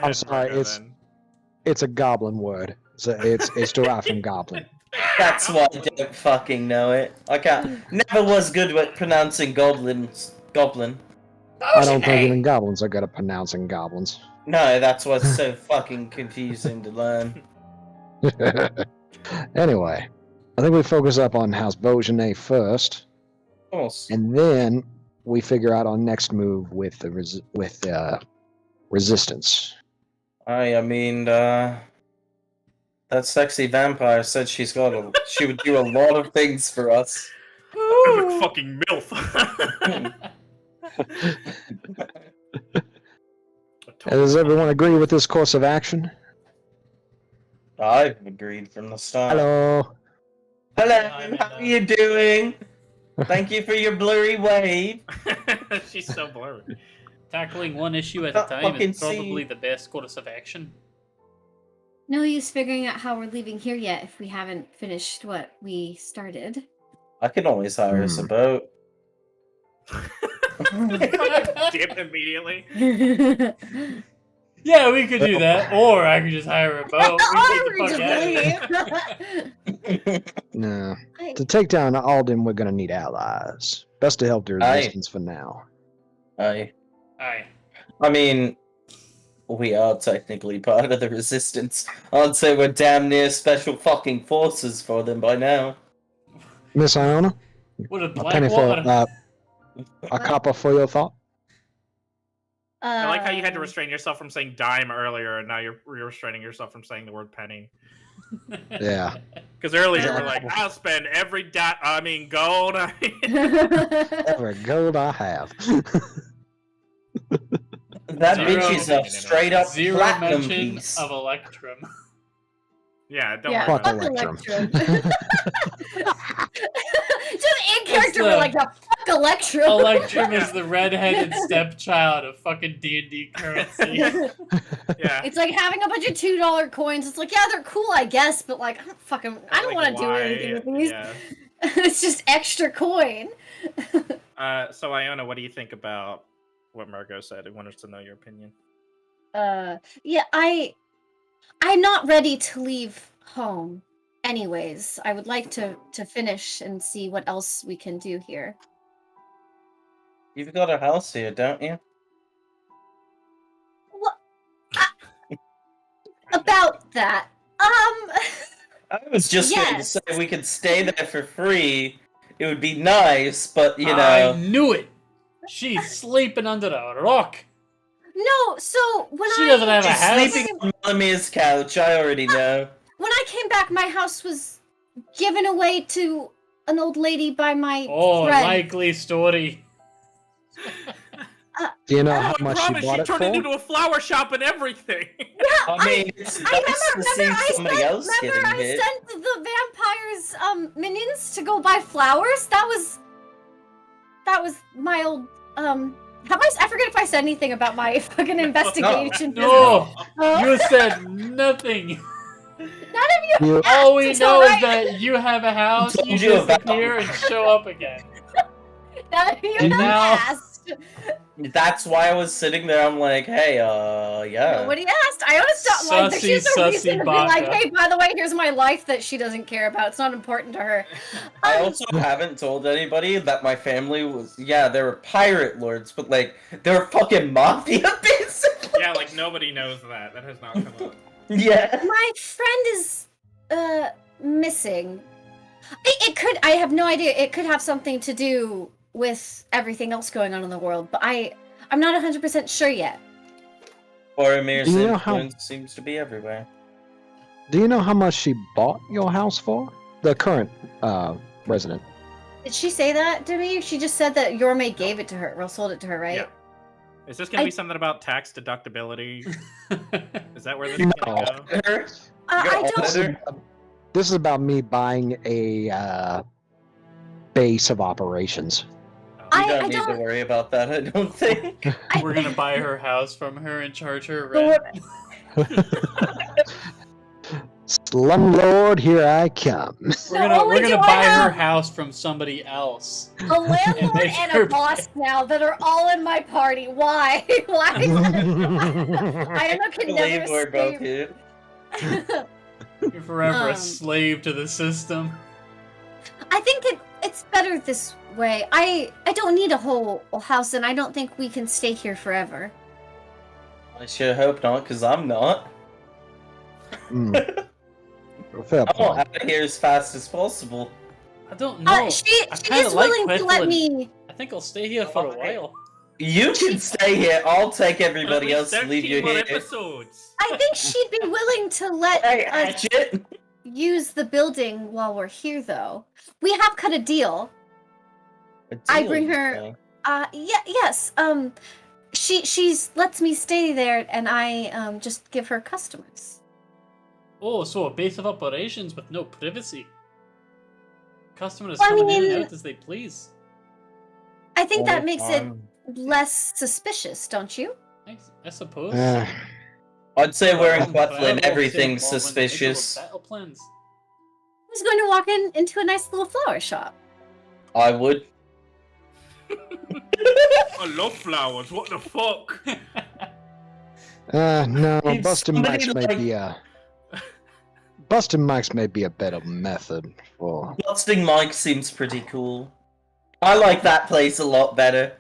I'm sorry, Murgo, it's- then. It's a goblin word. So it's derived from goblin. that's why I don't fucking know it. I can't. Never was good at pronouncing goblins. Goblin. I don't think even goblins are good at pronouncing goblins. No, that's what's so fucking confusing to learn. Anyway, I think we focus up on House Beaugenet first, Of course. and then we figure out our next move with the resistance. I mean, that sexy vampire said she would do a lot of things for us. Perfect fucking MILF. Does everyone agree with this course of action? I've agreed from the start. Hello. Hello, how are you doing? Thank you for your blurry wave. She's so blurry. Tackling one issue at a Not time fucking is probably see. the best course of action. No use figuring out how we're leaving here yet if we haven't finished what we started. I can always hire us a boat. Dip immediately. Yeah, we could do that, or I could just hire a boat. Or We we could get the fuck out of here. No. To take down Alden, we're gonna need allies. Best to help the Aye. resistance for now. Aye. I mean, we are technically part of the resistance. I'd say we're damn near special fucking forces for them by now. Miss Iona, What a a black penny for water. a copper for your thought. I like how you had to restrain yourself from saying dime earlier, and now you're restraining yourself from saying the word penny. Yeah. Because earlier you were like, I'll spend every gold. Every gold I have. That Zero- bitch is a straight up Zero platinum mention piece. of Electrum. Yeah, don't Yeah, worry Fuck about it. Electrum. Just in character, we're the- like, no, fuck Electrum. Electrum is the redheaded stepchild of fucking D&D currency. Yeah. It's like having a bunch of $2 coins. It's like, yeah, they're cool, I guess, but like, I don't Like, want to do why? anything with these. Yeah. It's just extra coin. So Iona, what do you think about what Murgo said? I wanted to know your opinion. Yeah, I'm not ready to leave home. Anyways, I would like to finish and see what else we can do here. You've got a house here, don't you? What? About that. I was just going to Yes. say we could stay there for free. It would be nice, but you I know. knew it. She's sleeping under a rock. No, so when She doesn't have a She's house. sleeping on Mami's couch, I already know. When I came back, my house was given away to an old lady by my Oh, friend. likely story. Do you know Oh, how I much she promise bought she it turned for? it into a flower shop and everything. I mean, it's nice to see somebody else getting I hit. sent the vampires minions to go buy flowers. That was my old I forget if I said anything about my fucking investigation. No, Huh? you said nothing. None of you. You- All we It's know is alright. that you have a house, Told you you about- disappear and show up again. None of you And have now- asked. That's why I was sitting there. I'm like, hey, yeah. Nobody asked. I always thought like Sussy, she's no reason sussy to be like, baka. hey, by the way, here's my life that she doesn't care about. It's not important to her. I also haven't told anybody that my family was. Yeah, they were pirate lords, but like they were fucking mafia, basically. Yeah, like nobody knows that. That has not come up. Yeah. My friend is missing. It could. I have no idea. It could have something to do with everything else going on in the world, but I'm not 100% sure yet. Boromir's Do you know how- influence seems to be everywhere. Do you know how much she bought your house for? The current resident. Did she say that to me? She just said that your mate gave it to her, or sold it to her, right? Yeah. Is this gonna I- be something about tax deductibility? Is that where this No. is gonna go? Her? I Your don't. auditor? This is about me buying a base of operations. You I don't need don't- to worry about that, I don't think. We're gonna buy her house from her and charge her But rent. Slumlord, here I come. We're only gonna do I buy her have- house from somebody else. A landlord make and her a boss now that are all in my party. Why? Why? Iona can believe never we're both escape. here. You're forever a Um, slave to the system. I think it's better this way. I don't need a whole house, and I don't think we can stay here forever. I sure hope not, because I'm not. Hmm. Fair I want point. out of here as fast as possible. I don't know. She I kinda is like willing to let Quethlin. me. I think I'll stay here for a while. You can stay here. I'll take everybody else and leave you more here. episodes. I think she'd be willing to let Hey, us Hatchet! use the building while we're here, though. We have cut a deal. I bring her- Yes. She's lets me stay there, and I just give her customers. Oh, so a base of operations with no privacy. Customers I coming in mean- and out as they please. I think that makes it less suspicious, don't you? I suppose. I'd say we're in But I don't know Quethlin, if everything's they're involved in the suspicious. battle plans. I was going to walk into a nice little flower shop. I would. I love flowers. What the fuck? No, If busting somebody mics may like- be a busting mics may be a better method for. Busting Mike seems pretty cool. I like that place a lot better.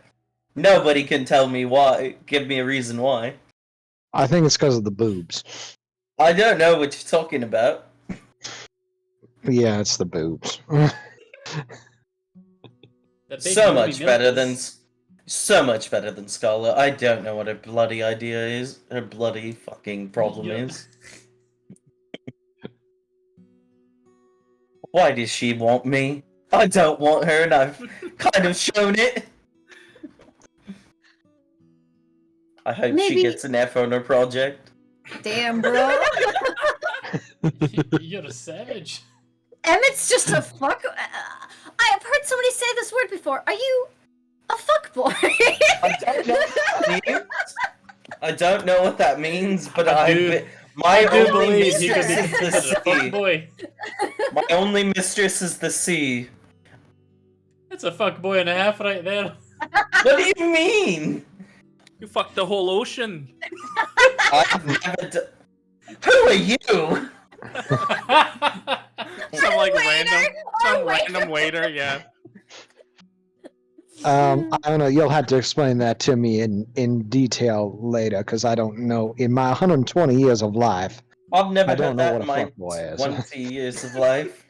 Nobody can tell me why. Give me a reason why. I think it's because of the boobs. I don't know what you're talking about. Yeah, it's the boobs. That big So movie much better than Mills. so much better than Scarlet. I don't know what her bloody idea is. Her bloody fucking problem Yeah. is. Why does she want me? I don't want her, and I've kind of shown it. I hope Maybe- she gets an F on her project. Damn, bro. You're a savage. Emmett's just a fuck. I have heard somebody say this word before. Are you a fuck boy? I don't know what that means. I don't know what that means, but I do my only believe he could mistress be is the considered a fuck sea. boy. My only mistress is the sea. That's a fuck boy and a half right there. What do you mean? You fucked the whole ocean. I've never Who are you? Some like Waiter! random waiter, yeah. I don't know. You'll have to explain that to me in detail later, because I don't know. In my 120 years of life, I've never I don't heard know that what in a my fuckboy is. 20 years of life.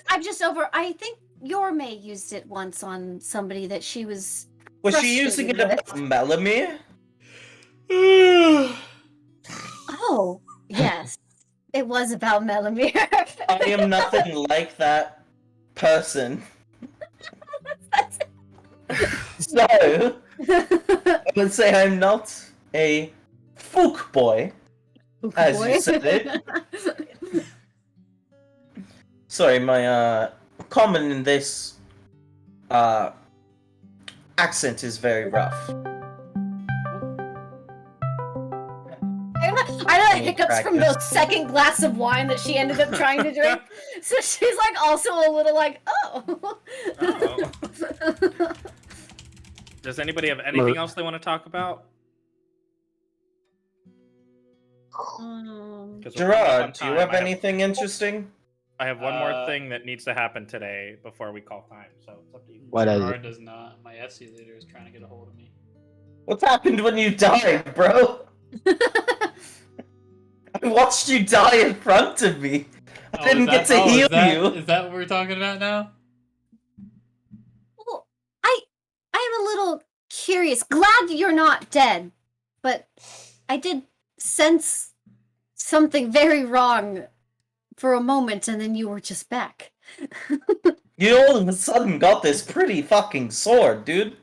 I'm just over. I think your May used it once on somebody that she was. Was she using it about Melamere? Oh, yes. It was about Melamere. I am nothing like person. So, I would say I'm not a folk boy, as you said it. Sorry, my comment in this accent is very rough. I know hiccups from the second glass of wine that she ended up trying to drink. So she's like also a little like, oh. Oh. Does anybody have anything else they want to talk about? 'Cause we're coming up Gerard, on do you time. have anything interesting? I have one more thing that needs to happen today before we call time, so it's up to you. What is Gerard it? does not. My FC leader is trying to get a hold of me. What happened when you died, bro? I watched you die in front of me. I didn't get to heal you. Is that what we're talking about now? Well, I am a little curious. Glad you're not dead, but I did sense something very wrong for a moment, and then you were just back. You all of a sudden got this pretty fucking sword, dude.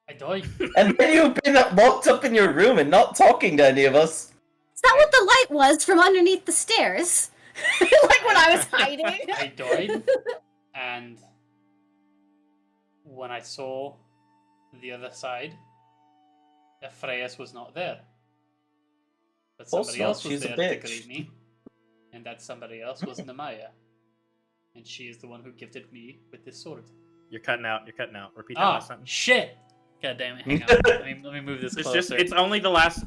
I died. And then you've been locked up in your room and not talking to any of us. Is that what the light was from underneath the stairs? Like when I was hiding? I died, and when I saw the other side, Freyas was not there. But somebody else was she's a there to bitch. greet me, and that somebody else was Nyarla. And she is the one who gifted me with this sword. You're cutting out. Repeat that last sentence. Shit! God damn it! Hang on. let me move this It's closer. just. It's only the last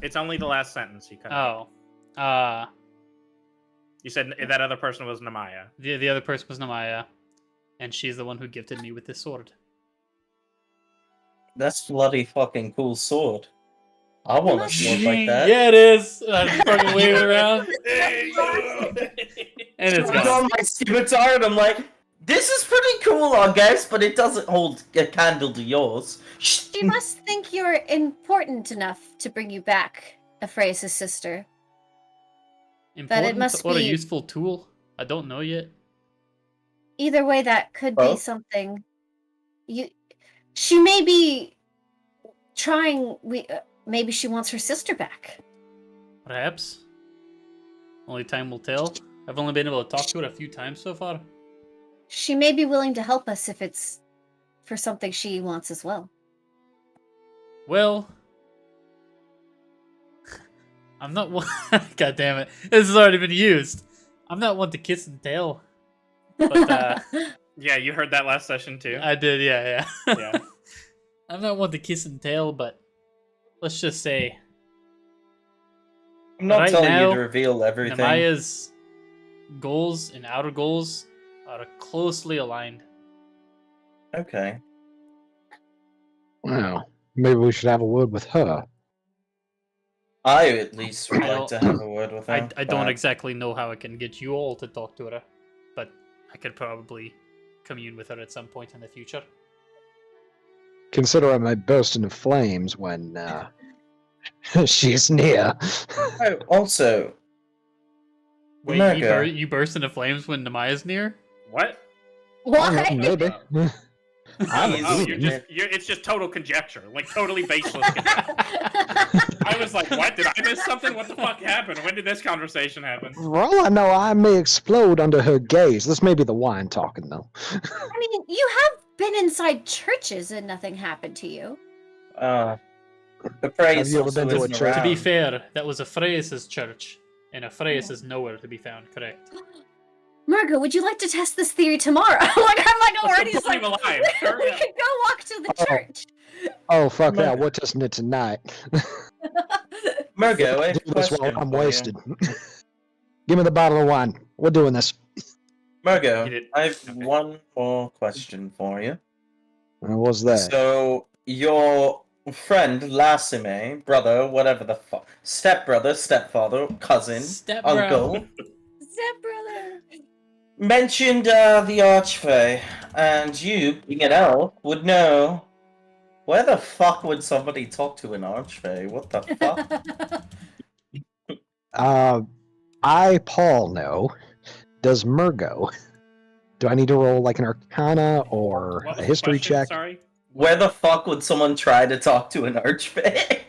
sentence you cut out. Oh. You said that other person was Nyarla. The other person was Nyarla, and she's the one who gifted me with this sword. That's bloody fucking cool sword. I want a sword like that. Yeah, it is. I just fucking wave it around, and it's I gone. got my scimitar and I'm like, this is pretty cool, I guess, but it doesn't hold a candle to yours. She must think you're important enough to bring you back, Ephraim's sister. Important it must or a be- useful tool? I don't know yet. Either way, that could Oh. be something. She may be trying. Maybe she wants her sister back. Perhaps. Only time will tell. I've only been able to talk to her a few times so far. She may be willing to help us if it's for something she wants as well. Well, I'm not one. God damn it! This has already been used. I'm not one to kiss and tell. But Yeah, you heard that last session too. I did, yeah. Yeah. I'm not one to kiss and tell, but let's just say I'm not Right telling now, you to reveal everything. Namaya's goals and outer goals are closely aligned. Okay. Wow. Maybe we should have a word with her. I at least would I like to don't- have a word with her. I don't but- exactly know how I can get you all to talk to her, but I could probably commune with her at some point in the future. Consider I might burst into flames when she's near. Oh, also, Wait, Murgo. you burst into flames when Namaya's near? What? Why? Maybe. It's just total conjecture, like totally baseless conjecture. I was like, what? Did I miss something? What the fuck happened? When did this conversation happen? For all I know, I may explode under her gaze. This may be the wine talking, though. I mean, you have been inside churches and nothing happened to you. The phrase Have you ever been to isn't a church? To be around. fair, that was a Freya's church, and a Freya's is nowhere to be found. Correct. Murgo, would you like to test this theory tomorrow? I'm already Let's like, keep alive. we could go walk to the church. Oh, fuck that. We're testing it tonight. Murgo, I have Do a this while question I'm for you. wasted. Give me the bottle of wine. We're doing this. Murgo, Get it. I have one more question for you. What's that? So, your friend, Lasime, brother, whatever the fuck, stepbrother, stepfather, cousin, Stepbro. uncle, Stepbrother. mentioned the Archfey, and you, being an elf, would know. Where the fuck would somebody talk to an Archfey? What the fuck? I, Paul, know. Does Murgo? Do I need to roll like an Arcana or What was a the history question? check? Sorry. Where the fuck would someone try to talk to an Archfey?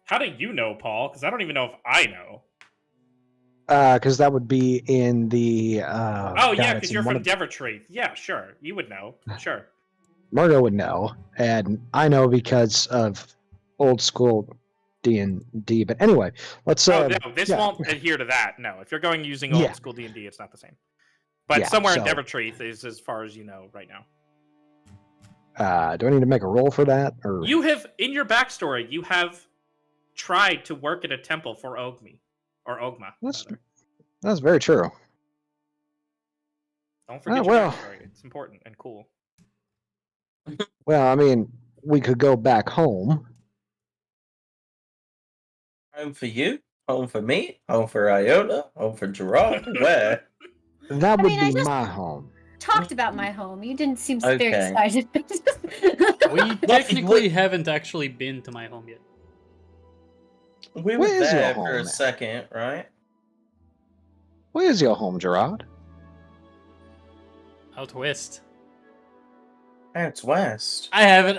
How do you know, Paul? Because I don't even know if I know. Because that would be in the. Oh yeah, it's because in you're one from of- Devertree. Yeah, sure. You would know. Sure. Murgo would know, and I know because of old school D&D. But anyway, let's. Oh no, this yeah. won't adhere to that. No, if you're going using old Yeah. school D&D, it's not the same. But Yeah, somewhere in so- Devertree is as far as you know right now. Do I need to make a roll for that, or You have in your backstory, you have tried to work at a temple for Ogmi or Ogma. That's- rather. that's very true. Don't forget well. your backstory. It's important and cool. Well, I mean, we could go back home. Home for you? Home for me? Home for Iona? Home for Gerard? Where? That would mean, I be just- my home. Talked about my home. You didn't seem very Okay. excited. We technically haven't actually been to my home yet. We were Where is your there home for a at? second, right? Where's your home, Gerard? Out west. It's west. I haven't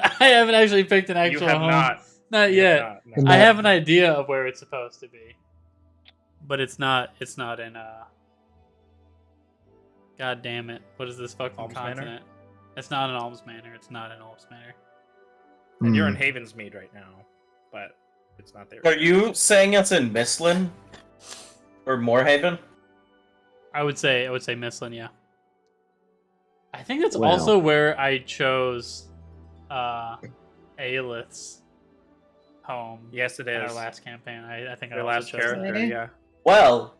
actually picked an You actual have home. not. Not You have yet. not, no. No. I have an idea of where it's supposed to be, but it's not in God damn it! What is this fucking Alms Manor? continent? It's not in Alms Manor. It's not in Alms Manor. And you're in Hmm. Havensmead right now, but it's not there. Are you saying it's in Mistlin? Or Moorhaven? I would say Mislin, yeah. I think that's Well. also where I chose Aelith's home. Yes, it in is. our last campaign. I think I Your also last chose character, Maybe. yeah. Well,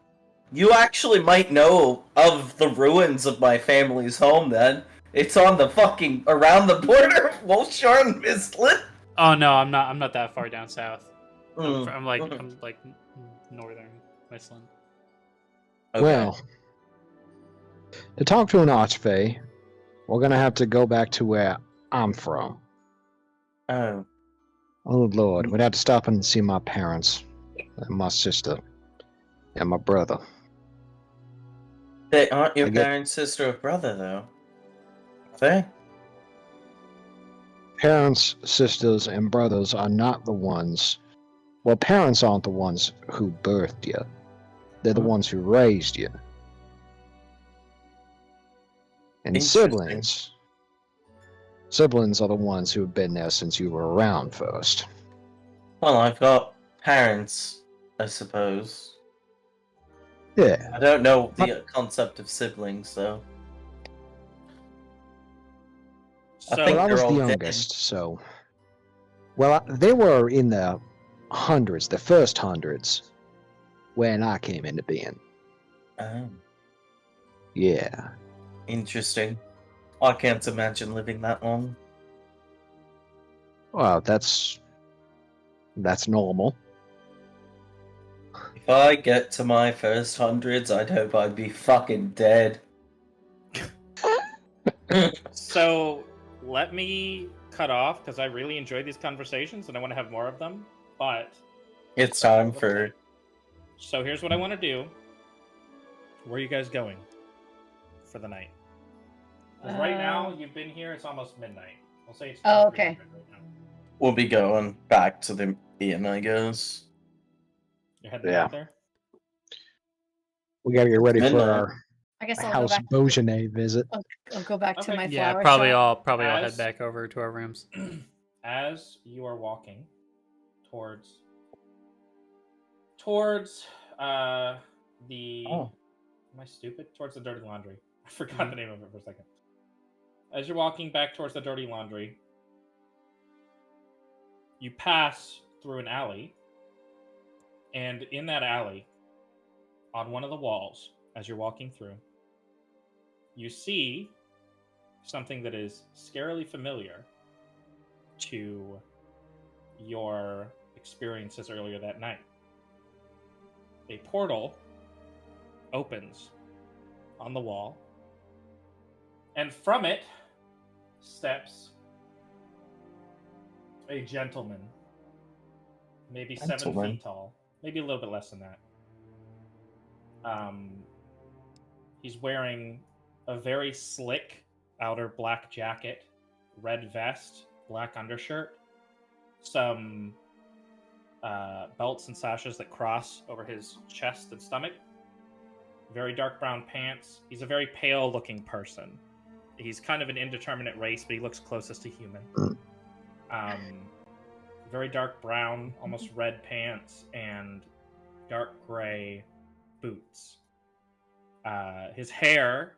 you actually might know of the ruins of my family's home then. It's on the fucking around the border of Wolfshire and Mistlin. Oh no, I'm not that far down south. Hmm. I'm like northern Mislin. Okay. Well, to talk to an archfey, we're gonna have to go back to where I'm from. Oh. Oh Lord, we'd have to stop and see my parents, and my sister, and my brother. They aren't your I get- parents, sister, or brother, though. Are they? Parents, sisters, and brothers are not the ones. Well, parents aren't the ones who birthed you. They're the Hmm. ones who raised you. And Interesting. siblings are the ones who have been there since you were around first. Well, I've got parents, I suppose. Yeah. I don't know the concept of siblings, though. I So think Well, I was they're the all dead. youngest, so. Well, they were in the hundreds, the first hundreds, when I came into being. Oh, Yeah. interesting. I can't imagine living that long. Well, that's normal. If I get to my first hundreds, I'd hope I'd be fucking dead. So let me cut off because I really enjoy these conversations and I want to have more of them. But It's time for. so here's what I want to do. Where are you guys going for the night? Because right now, you've been here, it's almost midnight. We'll say it's Oh, okay. right now. We'll be going back to the inn, I guess. You're heading Yeah. out there? We gotta get ready for Midnight. our I guess I'll go House back. Beaujolais visit. I'll go back to Okay. my Yeah, flower probably shop. all As- head back over to our rooms. As you are walking towards the Oh. am I stupid? Towards the dirty laundry. I forgot the name of it for a second. As you're walking back towards the dirty laundry, you pass through an alley, and in that alley, on one of the walls, as you're walking through, you see something that is scarily familiar to your experiences earlier that night. A portal opens on the wall, and from it steps a gentleman, maybe 7 Gentleman. feet tall, maybe a little bit less than that. He's wearing a very slick outer black jacket, red vest, black undershirt, some belts and sashes that cross over his chest and stomach, very dark brown pants. He's a very pale looking person. He's kind of an indeterminate race, but he looks closest to human. Very dark brown, almost red pants, and dark gray boots. His hair,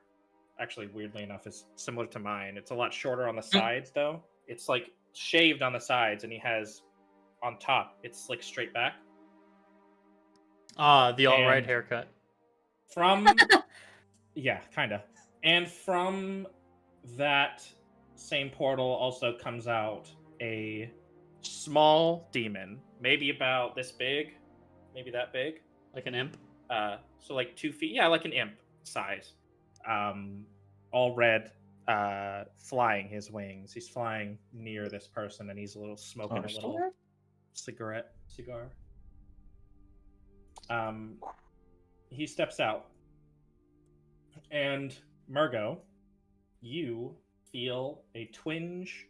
actually, weirdly enough, is similar to mine. It's a lot shorter on the sides, though. It's like shaved on the sides, and he has on top, it's slick straight back. The alt-right And- haircut. From yeah, kind of. And from that same portal also comes out a small demon, maybe about this big, maybe that big. Like an imp? So like 2 feet, yeah, like an imp size. All red, flying his wings. He's flying near this person, and he's a little smoking a little cigar. He steps out, and Murgo, you feel a twinge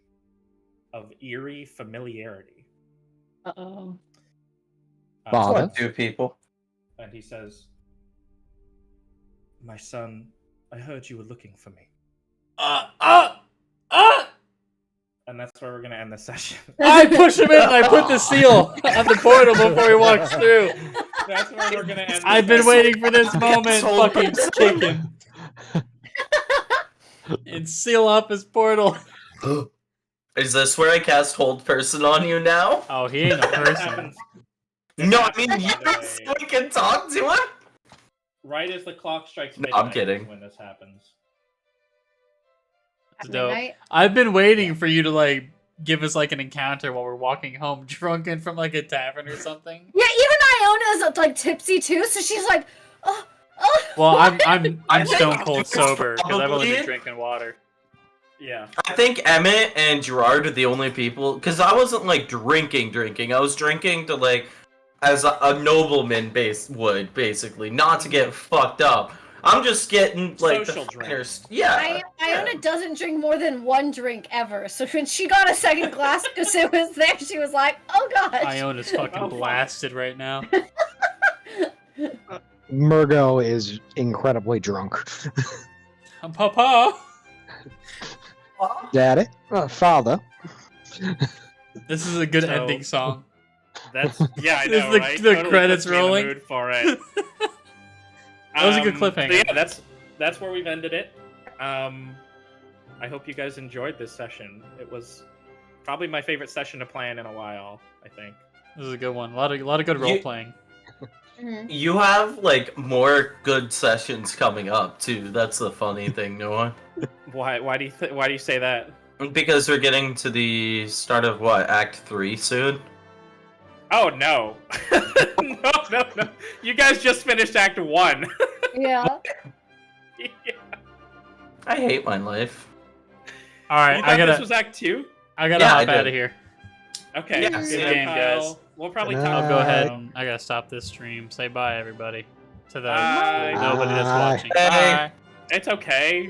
of eerie familiarity. Uh-oh. Father? What do people? And he says, "My son, I heard you were looking for me." And that's where we're gonna end the session. I push him in and I put the seal on the portal before he walks through. That's where we're gonna end. I've been waiting for this moment, fucking chicken. And seal up his portal. Is this where I cast Hold Person on you now? Oh, he ain't a person. No, I mean, yes, we can talk to him. Right as the clock strikes No, midnight I'm kidding. is when this happens. It's dope. Midnight? I've been waiting for you to like give us like an encounter while we're walking home, drunken from like a tavern or something. Yeah, even Iona's like tipsy too, so she's like, oh. Well, I'm I stone think cold it's sober because I've only been probably- drinking water. Yeah. I think Emet and Gerard are the only people, because I wasn't like drinking. I was drinking to like, as a nobleman would, basically, not to get fucked up. I'm just getting like Social the drink. finers. Yeah. Iona doesn't drink more than one drink ever, so when she got a second glass because it was there, she was like, oh gosh. Iona's fucking Oh, fuck. blasted right now. Murgo is incredibly drunk. Papa! Daddy? Father? This is a good So- ending song. That's yeah, I This know, is the- right? the Totally credits puts me in the rolling. mood for it. That was a good cliffhanger. So yeah, that's where we've ended it. I hope you guys enjoyed this session. It was probably my favorite session to plan in a while, I think. This is a good one. A lot of good role playing. Mhm. You have like more good sessions coming up too. That's the funny thing, Noah. Why do you say that? Because we're getting to the start of what, Act 3 soon? Oh no. no. You guys just finished Act 1. Yeah. Yeah. I hate my life. All right, You I thought gotta this was Act 2? hop Yeah, I out did. of here. Okay. Yeah, Good good game, guys. We'll probably Good talk. I'll go ahead. Bye. I gotta stop this stream. Say bye, everybody. To the Bye. nobody that's Bye. watching. Hey. Bye. It's okay.